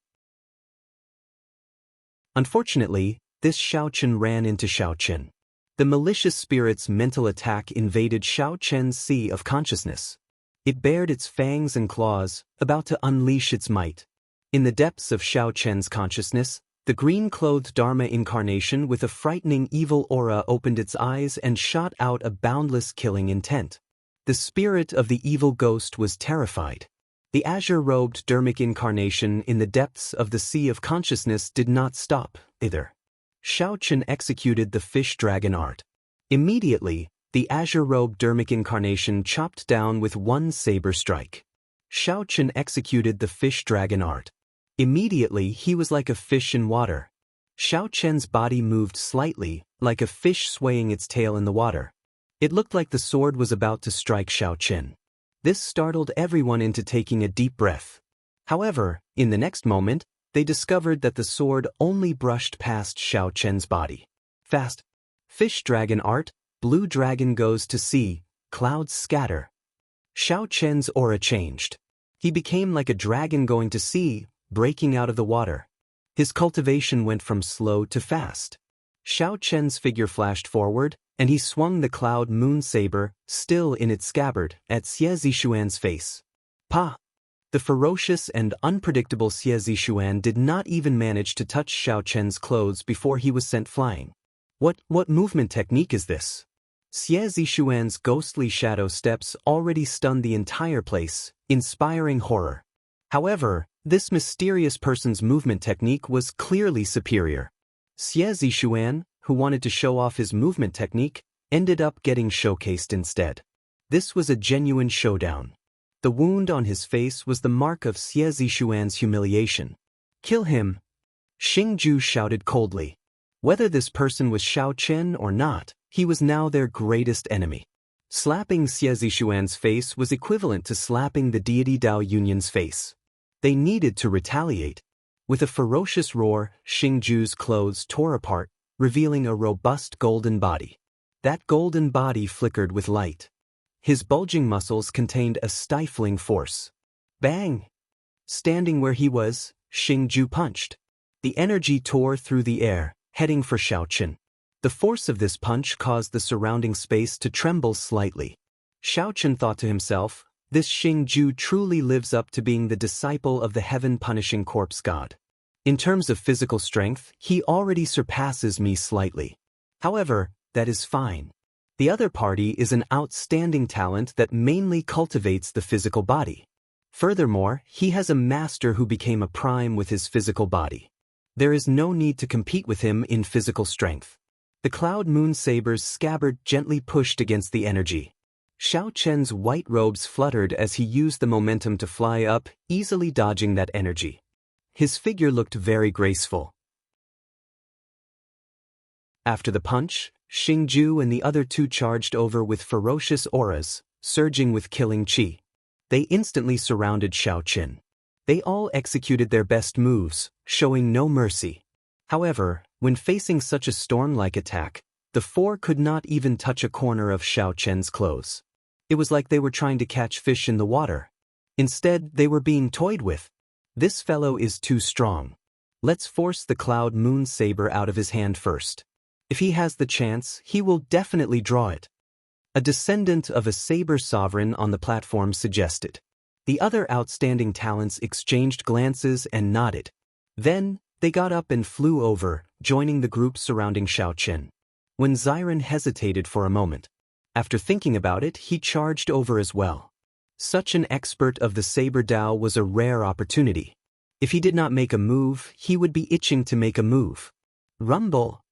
Unfortunately, this Xiao Chen ran into Xiao Chen. The malicious spirit's mental attack invaded Xiao Chen's sea of consciousness. It bared its fangs and claws, about to unleash its might. In the depths of Xiao Chen's consciousness, the green-clothed Dharma incarnation with a frightening evil aura opened its eyes and shot out a boundless killing intent. The spirit of the evil ghost was terrified. The azure-robed Dharmic incarnation in the depths of the sea of consciousness did not stop, either. Xiao Chen executed the fish dragon art. Immediately, the azure-robed Dharmic incarnation chopped down with one saber strike. Xiao Chen executed the fish dragon art. Immediately he was like a fish in water. Xiao Chen's body moved slightly, like a fish swaying its tail in the water. It looked like the sword was about to strike Xiao Chen. This startled everyone into taking a deep breath. However, in the next moment, they discovered that the sword only brushed past Xiao Chen's body. Fast. Fish dragon art, blue dragon goes to sea, clouds scatter. Xiao Chen's aura changed. He became like a dragon going to sea, breaking out of the water. His cultivation went from slow to fast. Xiao Chen's figure flashed forward, and he swung the cloud moon saber, still in its scabbard, at Xie Zishuan's face. Pa! The ferocious and unpredictable Xie Zishuan did not even manage to touch Xiao Chen's clothes before he was sent flying. What movement technique is this? Xie Zishuan's ghostly shadow steps already stunned the entire place, inspiring horror. However, this mysterious person's movement technique was clearly superior. Xie Zishuan, who wanted to show off his movement technique, ended up getting showcased instead. This was a genuine showdown. The wound on his face was the mark of Xie Zishuan's humiliation. "Kill him!" Xingju shouted coldly. Whether this person was Xiao Chen or not, he was now their greatest enemy. Slapping Xie Zishuan's face was equivalent to slapping the deity Dao Yunyan's face. They needed to retaliate. With a ferocious roar, Xingju's clothes tore apart, revealing a robust golden body. That golden body flickered with light. His bulging muscles contained a stifling force. Bang! Standing where he was, Xingju punched. The energy tore through the air, heading for Xiao Chen. The force of this punch caused the surrounding space to tremble slightly. Xiao Chen thought to himself, this Xingju truly lives up to being the disciple of the heaven-punishing corpse god. In terms of physical strength, he already surpasses me slightly. However, that is fine. The other party is an outstanding talent that mainly cultivates the physical body. Furthermore, he has a master who became a prime with his physical body. There is no need to compete with him in physical strength. The cloud moon saber's scabbard gently pushed against the energy. Xiao Chen's white robes fluttered as he used the momentum to fly up, easily dodging that energy. His figure looked very graceful. After the punch, Xingju and the other two charged over with ferocious auras, surging with killing qi. They instantly surrounded Xiao Chen. They all executed their best moves, showing no mercy. However, when facing such a storm-like attack, the four could not even touch a corner of Xiao Chen's clothes. It was like they were trying to catch fish in the water. Instead, they were being toyed with. This fellow is too strong. Let's force the Cloud Moon Saber out of his hand first. If he has the chance, he will definitely draw it. A descendant of a saber sovereign on the platform suggested. The other outstanding talents exchanged glances and nodded. Then, they got up and flew over, joining the group surrounding Xiao Chen. When Xiren hesitated for a moment. After thinking about it, he charged over as well. Such an expert of the Saber Dao was a rare opportunity. If he did not make a move, he would be itching to make a move. Rumble!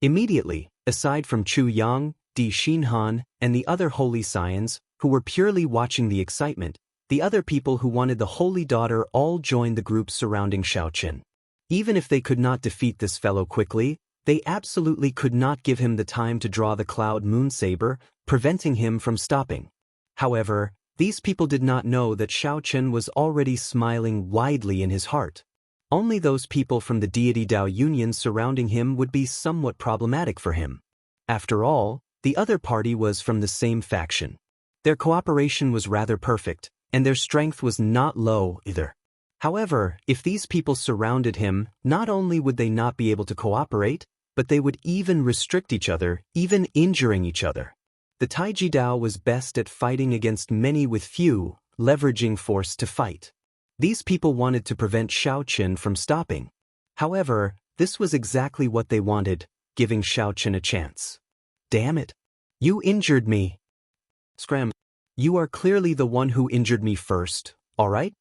Immediately, aside from Chu Yang, Di Xinhan, and the other holy scions, who were purely watching the excitement, the other people who wanted the holy daughter all joined the group surrounding Xiao Chen. Even if they could not defeat this fellow quickly, they absolutely could not give him the time to draw the Cloud Moon Saber, preventing him from stopping. However, these people did not know that Xiao Chen was already smiling widely in his heart. Only those people from the Deity Dao Union surrounding him would be somewhat problematic for him. After all, the other party was from the same faction. Their cooperation was rather perfect, and their strength was not low either. However, if these people surrounded him, not only would they not be able to cooperate, but they would even restrict each other, even injuring each other. The Taiji Dao was best at fighting against many with few, leveraging force to fight. These people wanted to prevent Xiao Chen from stopping. However, this was exactly what they wanted, giving Xiao Chen a chance. Damn it! You injured me! Scram! You are clearly the one who injured me first, alright?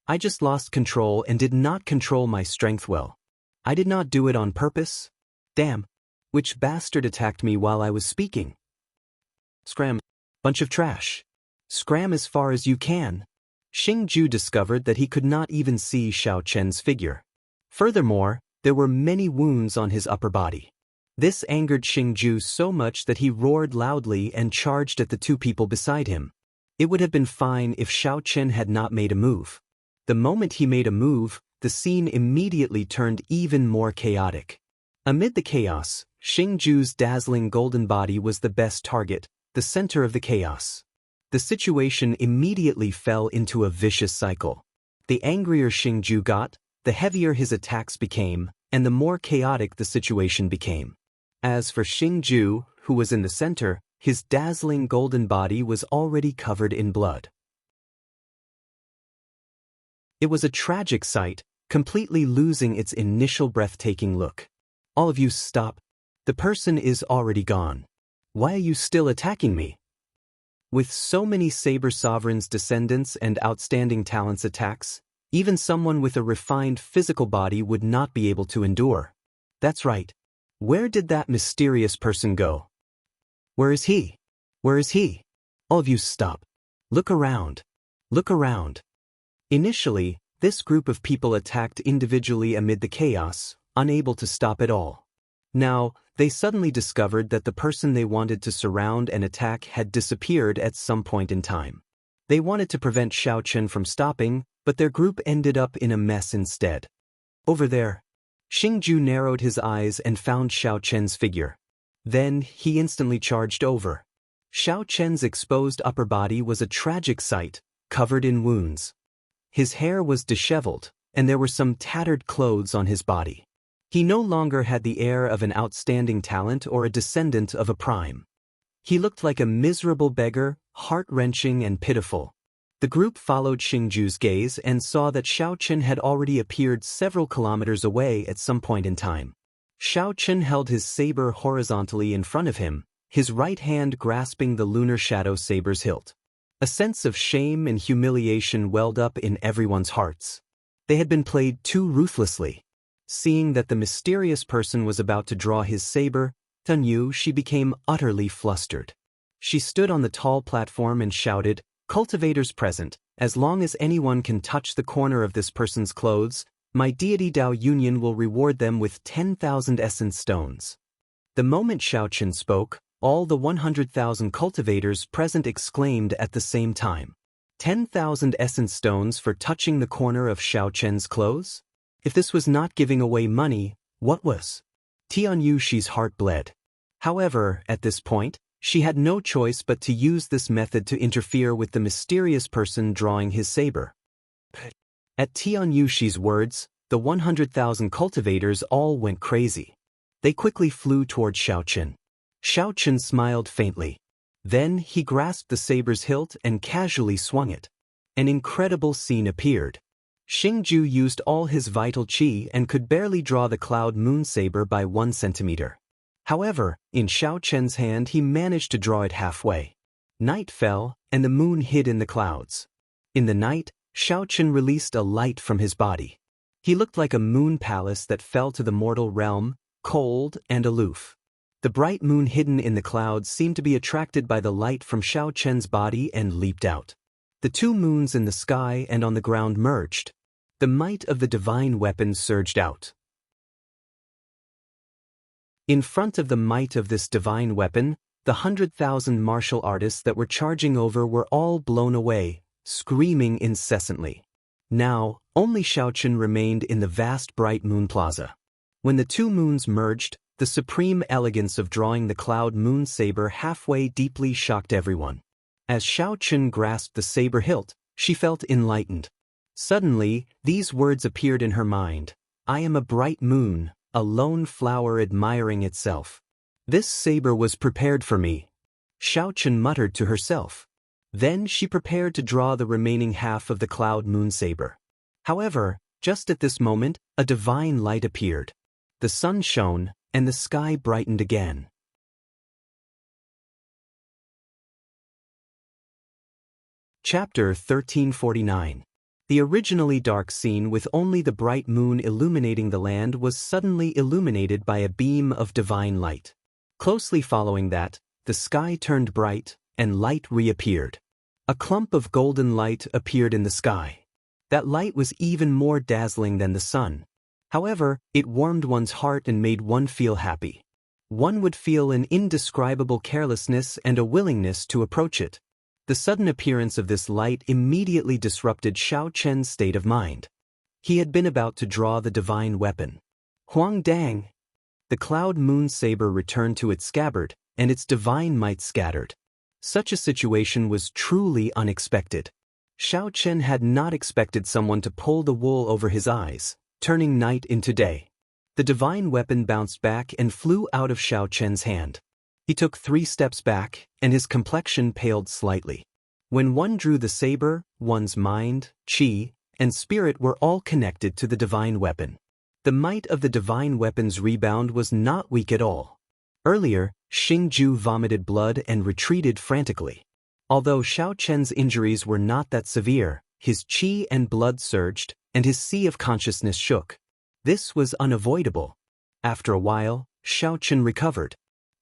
I just lost control and did not control my strength well. I did not do it on purpose. Damn! Which bastard attacked me while I was speaking? Scram! Bunch of trash! Scram as far as you can! Xingju discovered that he could not even see Xiao Chen's figure. Furthermore, there were many wounds on his upper body. This angered Xingju so much that he roared loudly and charged at the two people beside him. It would have been fine if Xiao Chen had not made a move. The moment he made a move, the scene immediately turned even more chaotic. Amid the chaos, Xingju's dazzling golden body was the best target, the center of the chaos. The situation immediately fell into a vicious cycle. The angrier Xingju got, the heavier his attacks became, and the more chaotic the situation became. As for Xingju, who was in the center, his dazzling golden body was already covered in blood. It was a tragic sight, completely losing its initial breathtaking look. All of you stop. The person is already gone. Why are you still attacking me? With so many Saber Sovereign's descendants and outstanding talents attacks, even someone with a refined physical body would not be able to endure. That's right. Where did that mysterious person go? Where is he? Where is he? All of you stop. Look around. Look around. Initially, this group of people attacked individually amid the chaos, unable to stop at all. Now, they suddenly discovered that the person they wanted to surround and attack had disappeared at some point in time. They wanted to prevent Xiao Chen from stopping, but their group ended up in a mess instead. Over there. Xingju narrowed his eyes and found Xiao Chen's figure. Then, he instantly charged over. Xiao Chen's exposed upper body was a tragic sight, covered in wounds. His hair was disheveled, and there were some tattered clothes on his body. He no longer had the air of an outstanding talent or a descendant of a prime. He looked like a miserable beggar, heart-wrenching and pitiful. The group followed Xingju's gaze and saw that Xiao Chen had already appeared several kilometers away at some point in time. Xiao Chen held his saber horizontally in front of him, his right hand grasping the lunar shadow saber's hilt. A sense of shame and humiliation welled up in everyone's hearts. They had been played too ruthlessly. Seeing that the mysterious person was about to draw his saber, she became utterly flustered. She stood on the tall platform and shouted, "Cultivators present, as long as anyone can touch the corner of this person's clothes, my deity Dao Union will reward them with 10,000 essence stones." The moment Xiaochen spoke, all the 100,000 cultivators present exclaimed at the same time. 10,000 essence stones for touching the corner of Xiaochen's clothes? If this was not giving away money, what was? Tian Yushi's heart bled. However, at this point, she had no choice but to use this method to interfere with the mysterious person drawing his saber. At Tian Yushi's words, the 100,000 cultivators all went crazy. They quickly flew toward Xiaochen. Xiaochen smiled faintly. Then he grasped the saber's hilt and casually swung it. An incredible scene appeared. Xingju used all his vital qi and could barely draw the cloud moon saber by 1 centimeter. However, in Xiaochen's hand he managed to draw it halfway. Night fell, and the moon hid in the clouds. In the night, Xiaochen released a light from his body. He looked like a moon palace that fell to the mortal realm, cold and aloof. The bright moon hidden in the clouds seemed to be attracted by the light from Xiaochen's body and leaped out. The two moons in the sky and on the ground merged. The might of the divine weapon surged out. In front of the might of this divine weapon, the 100,000 martial artists that were charging over were all blown away, screaming incessantly. Now, only Xiaochen remained in the vast bright moon plaza. When the two moons merged, the supreme elegance of drawing the cloud moon saber halfway deeply shocked everyone. As Xiaochen grasped the saber hilt, she felt enlightened. Suddenly, these words appeared in her mind. "I am a bright moon, a lone flower admiring itself. This saber was prepared for me," Xiaochen muttered to herself. Then she prepared to draw the remaining half of the cloud moon saber. However, just at this moment, a divine light appeared. The sun shone, and the sky brightened again. Chapter 1349. The originally dark scene with only the bright moon illuminating the land was suddenly illuminated by a beam of divine light. Closely following that, the sky turned bright, and light reappeared. A clump of golden light appeared in the sky. That light was even more dazzling than the sun. However, it warmed one's heart and made one feel happy. One would feel an indescribable carelessness and a willingness to approach it. The sudden appearance of this light immediately disrupted Xiaochen's state of mind. He had been about to draw the divine weapon. Huang Dang! The cloud moon saber returned to its scabbard, and its divine might scattered. Such a situation was truly unexpected. Xiaochen had not expected someone to pull the wool over his eyes, turning night into day. The divine weapon bounced back and flew out of Xiaochen's hand. He took 3 steps back, and his complexion paled slightly. When one drew the saber, one's mind, qi, and spirit were all connected to the divine weapon. The might of the divine weapon's rebound was not weak at all. Earlier, Xingju vomited blood and retreated frantically. Although Xiaochen's injuries were not that severe, his qi and blood surged, and his sea of consciousness shook. This was unavoidable. After a while, Xiaochen recovered.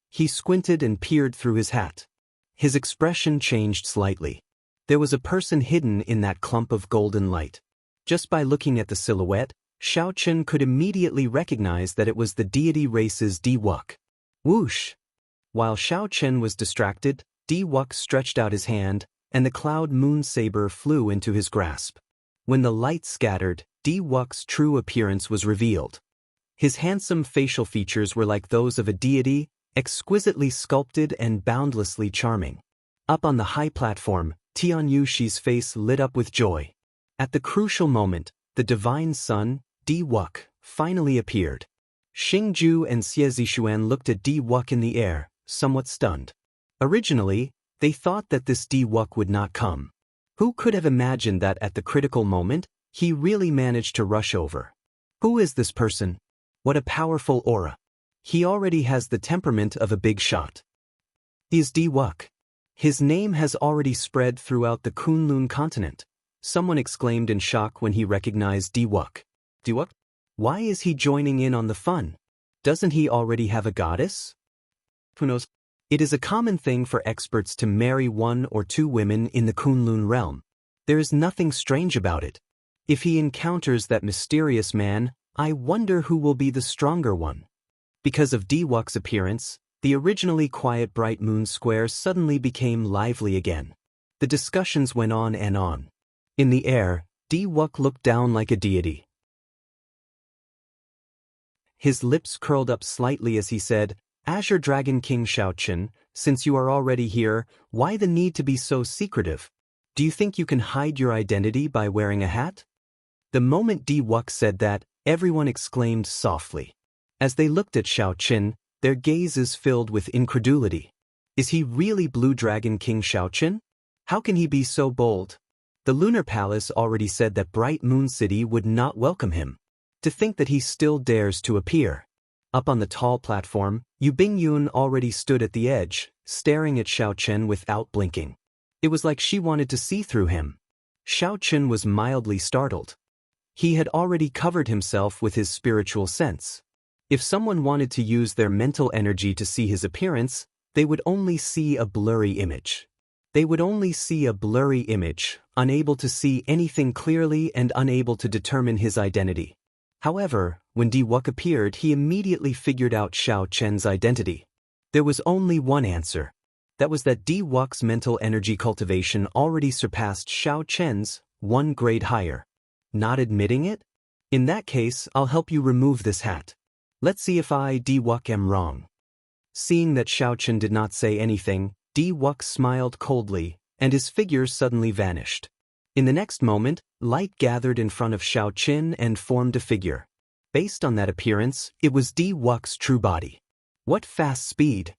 He squinted and peered through his hat. His expression changed slightly. There was a person hidden in that clump of golden light. Just by looking at the silhouette, Xiaochen could immediately recognize that it was the deity race's Di-Wuk. Whoosh! While Xiaochen was distracted, Di-Wuk stretched out his hand, and the cloud moon saber flew into his grasp. When the light scattered, Di-Wuk's true appearance was revealed. His handsome facial features were like those of a deity, exquisitely sculpted and boundlessly charming. Up on the high platform, Tian Yushi's face lit up with joy. At the crucial moment, the divine son, Di-Wuk, finally appeared. Xingju and Xie Zishuan looked at Di-Wuk in the air, somewhat stunned. Originally, they thought that this Di-Wuk would not come. Who could have imagined that at the critical moment, he really managed to rush over? Who is this person? What a powerful aura. He already has the temperament of a big shot. He is Di-Wuk. His name has already spread throughout the Kunlun continent. Someone exclaimed in shock when he recognized Di-Wuk. Di-Wuk? Why is he joining in on the fun? Doesn't he already have a goddess? Who knows? It is a common thing for experts to marry 1 or 2 women in the Kunlun realm. There is nothing strange about it. If he encounters that mysterious man, I wonder who will be the stronger one. Because of Diwok's appearance, the originally quiet bright moon square suddenly became lively again. The discussions went on and on. In the air, Diwok looked down like a deity. His lips curled up slightly as he said, Azure Dragon King Shaochen, since you are already here, why the need to be so secretive? Do you think you can hide your identity by wearing a hat? The moment Diwok said that, everyone exclaimed softly. As they looked at Shaochen, their gazes filled with incredulity. Is he really Blue Dragon King Shaochen? How can he be so bold? The Lunar Palace already said that Bright Moon City would not welcome him. To think that he still dares to appear. Up on the tall platform, Yu Bingyun already stood at the edge, staring at Shaochen without blinking. It was like she wanted to see through him. Shaochen was mildly startled. He had already covered himself with his spiritual sense. If someone wanted to use their mental energy to see his appearance, they would only see a blurry image. They would only see a blurry image, unable to see anything clearly and unable to determine his identity. However, when Diwok appeared, he immediately figured out Shaochen's identity. There was only one answer. That was that Diwok's mental energy cultivation already surpassed Shaochen's, 1 grade higher. Not admitting it? In that case, I'll help you remove this hat. Let's see if I, Diwok, am wrong. Seeing that Shaochen did not say anything, Diwok smiled coldly, and his figure suddenly vanished. In the next moment, light gathered in front of Shaochen and formed a figure. Based on that appearance, it was Diwok's true body. What fast speed!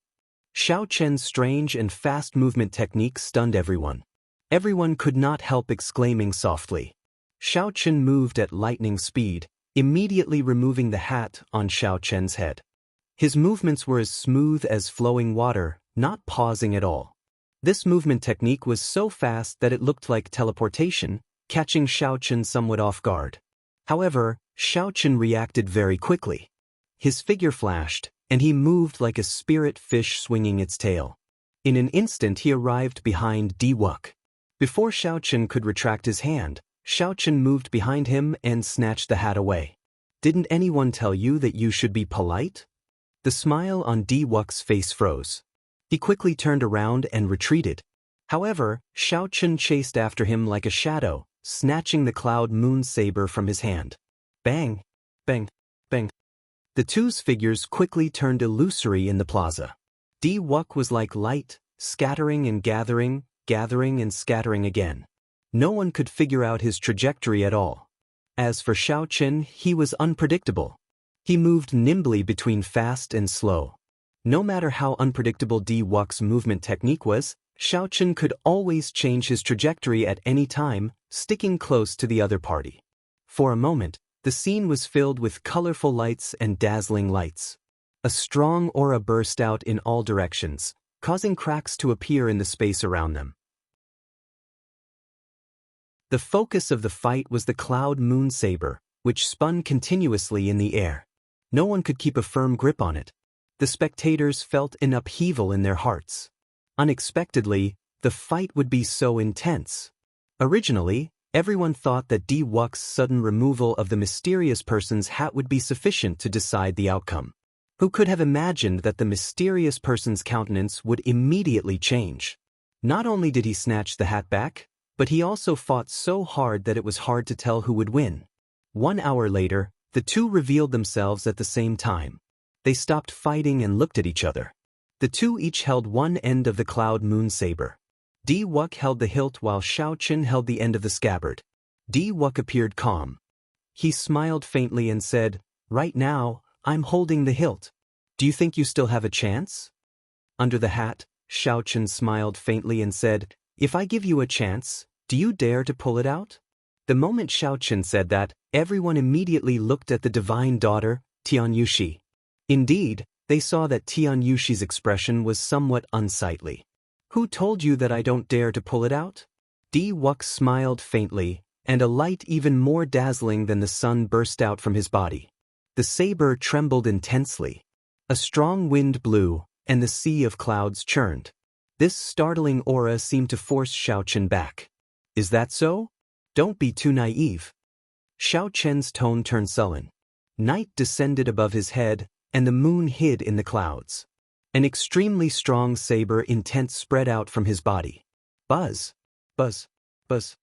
Shaochen's strange and fast movement technique stunned everyone. Everyone could not help exclaiming softly. Shaochen moved at lightning speed, immediately removing the hat on Shaochen's head. His movements were as smooth as flowing water, not pausing at all. This movement technique was so fast that it looked like teleportation, catching Shaochen somewhat off guard. However, Shaochen reacted very quickly. His figure flashed, and he moved like a spirit fish swinging its tail. In an instant he arrived behind Diwok. Before Shaochen could retract his hand, Shaochen moved behind him and snatched the hat away. Didn't anyone tell you that you should be polite? The smile on Diwok's face froze. He quickly turned around and retreated. However, Shaochen chased after him like a shadow, snatching the cloud moon saber from his hand. Bang! Bang! Bang! The two's figures quickly turned illusory in the plaza. Diwok was like light, scattering and gathering, gathering and scattering again. No one could figure out his trajectory at all. As for Shaochen, he was unpredictable. He moved nimbly between fast and slow. No matter how unpredictable Diwok's movement technique was, Shaochen could always change his trajectory at any time, sticking close to the other party. For a moment, the scene was filled with colorful lights and dazzling lights. A strong aura burst out in all directions, causing cracks to appear in the space around them. The focus of the fight was the cloud moon saber, which spun continuously in the air. No one could keep a firm grip on it. The spectators felt an upheaval in their hearts. Unexpectedly, the fight would be so intense. Originally, everyone thought that Diwok's sudden removal of the mysterious person's hat would be sufficient to decide the outcome. Who could have imagined that the mysterious person's countenance would immediately change? Not only did he snatch the hat back, but he also fought so hard that it was hard to tell who would win. 1 hour later, the two revealed themselves at the same time. They stopped fighting and looked at each other. The two each held one end of the cloud moon saber. Diwok held the hilt while Shaochen held the end of the scabbard. Diwok appeared calm. He smiled faintly and said, "Right now, I'm holding the hilt. Do you think you still have a chance?" Under the hat, Shaochen smiled faintly and said, "If I give you a chance, do you dare to pull it out?" The moment Shaochen said that, everyone immediately looked at the divine daughter, Tianyushi. Indeed, they saw that Tianyushi's expression was somewhat unsightly. "Who told you that I don't dare to pull it out?" Diwok smiled faintly, and a light even more dazzling than the sun burst out from his body. The saber trembled intensely. A strong wind blew, and the sea of clouds churned. This startling aura seemed to force Xiao Chen back. Is that so? Don't be too naive. Xiao Chen's tone turned sullen. Night descended above his head, and the moon hid in the clouds. An extremely strong saber intent spread out from his body. Buzz. Buzz. Buzz.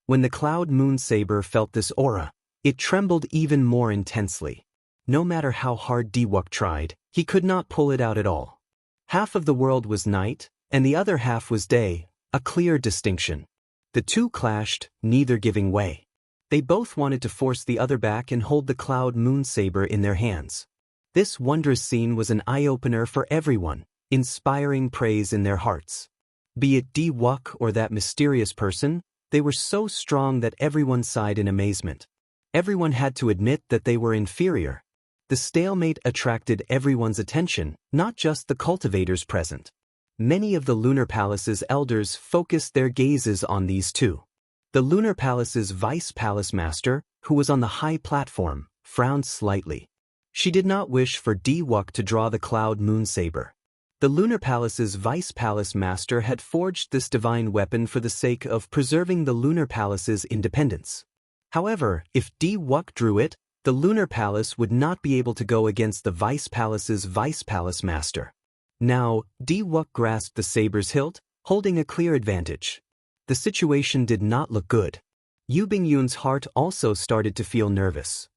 When the cloud moon saber felt this aura, it trembled even more intensely. No matter how hard Diwuk tried, he could not pull it out at all. Half of the world was night, and the other half was day, a clear distinction. The two clashed, neither giving way. They both wanted to force the other back and hold the cloud moon saber in their hands. This wondrous scene was an eye-opener for everyone, inspiring praise in their hearts. Be it Diwuk or that mysterious person, they were so strong that everyone sighed in amazement. Everyone had to admit that they were inferior. The stalemate attracted everyone's attention, not just the cultivators present. Many of the Lunar Palace's elders focused their gazes on these two. The Lunar Palace's Vice Palace Master, who was on the high platform, frowned slightly. She did not wish for Diwuk to draw the cloud moon saber. The Lunar Palace's Vice Palace Master had forged this divine weapon for the sake of preserving the Lunar Palace's independence. However, if Diwuk drew it, the Lunar Palace would not be able to go against the Vice Palace's Vice Palace Master. Now, Diwuk grasped the saber's hilt, holding a clear advantage. The situation did not look good. Yu Bingyun's heart also started to feel nervous.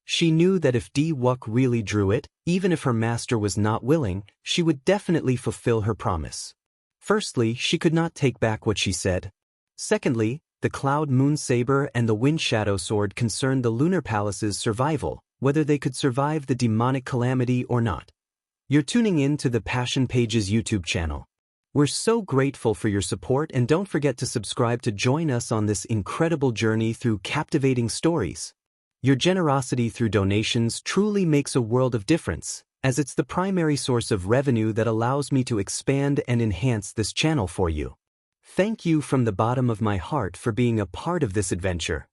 She knew that if Diwuk really drew it, even if her master was not willing, she would definitely fulfill her promise. Firstly, she could not take back what she said. Secondly, the Cloud Moon Saber and the Wind Shadow Sword concerned the Lunar Palace's survival, whether they could survive the demonic calamity or not. You're tuning in to the Passion Pages YouTube channel. We're so grateful for your support, and don't forget to subscribe to join us on this incredible journey through captivating stories. Your generosity through donations truly makes a world of difference, as it's the primary source of revenue that allows me to expand and enhance this channel for you. Thank you from the bottom of my heart for being a part of this adventure.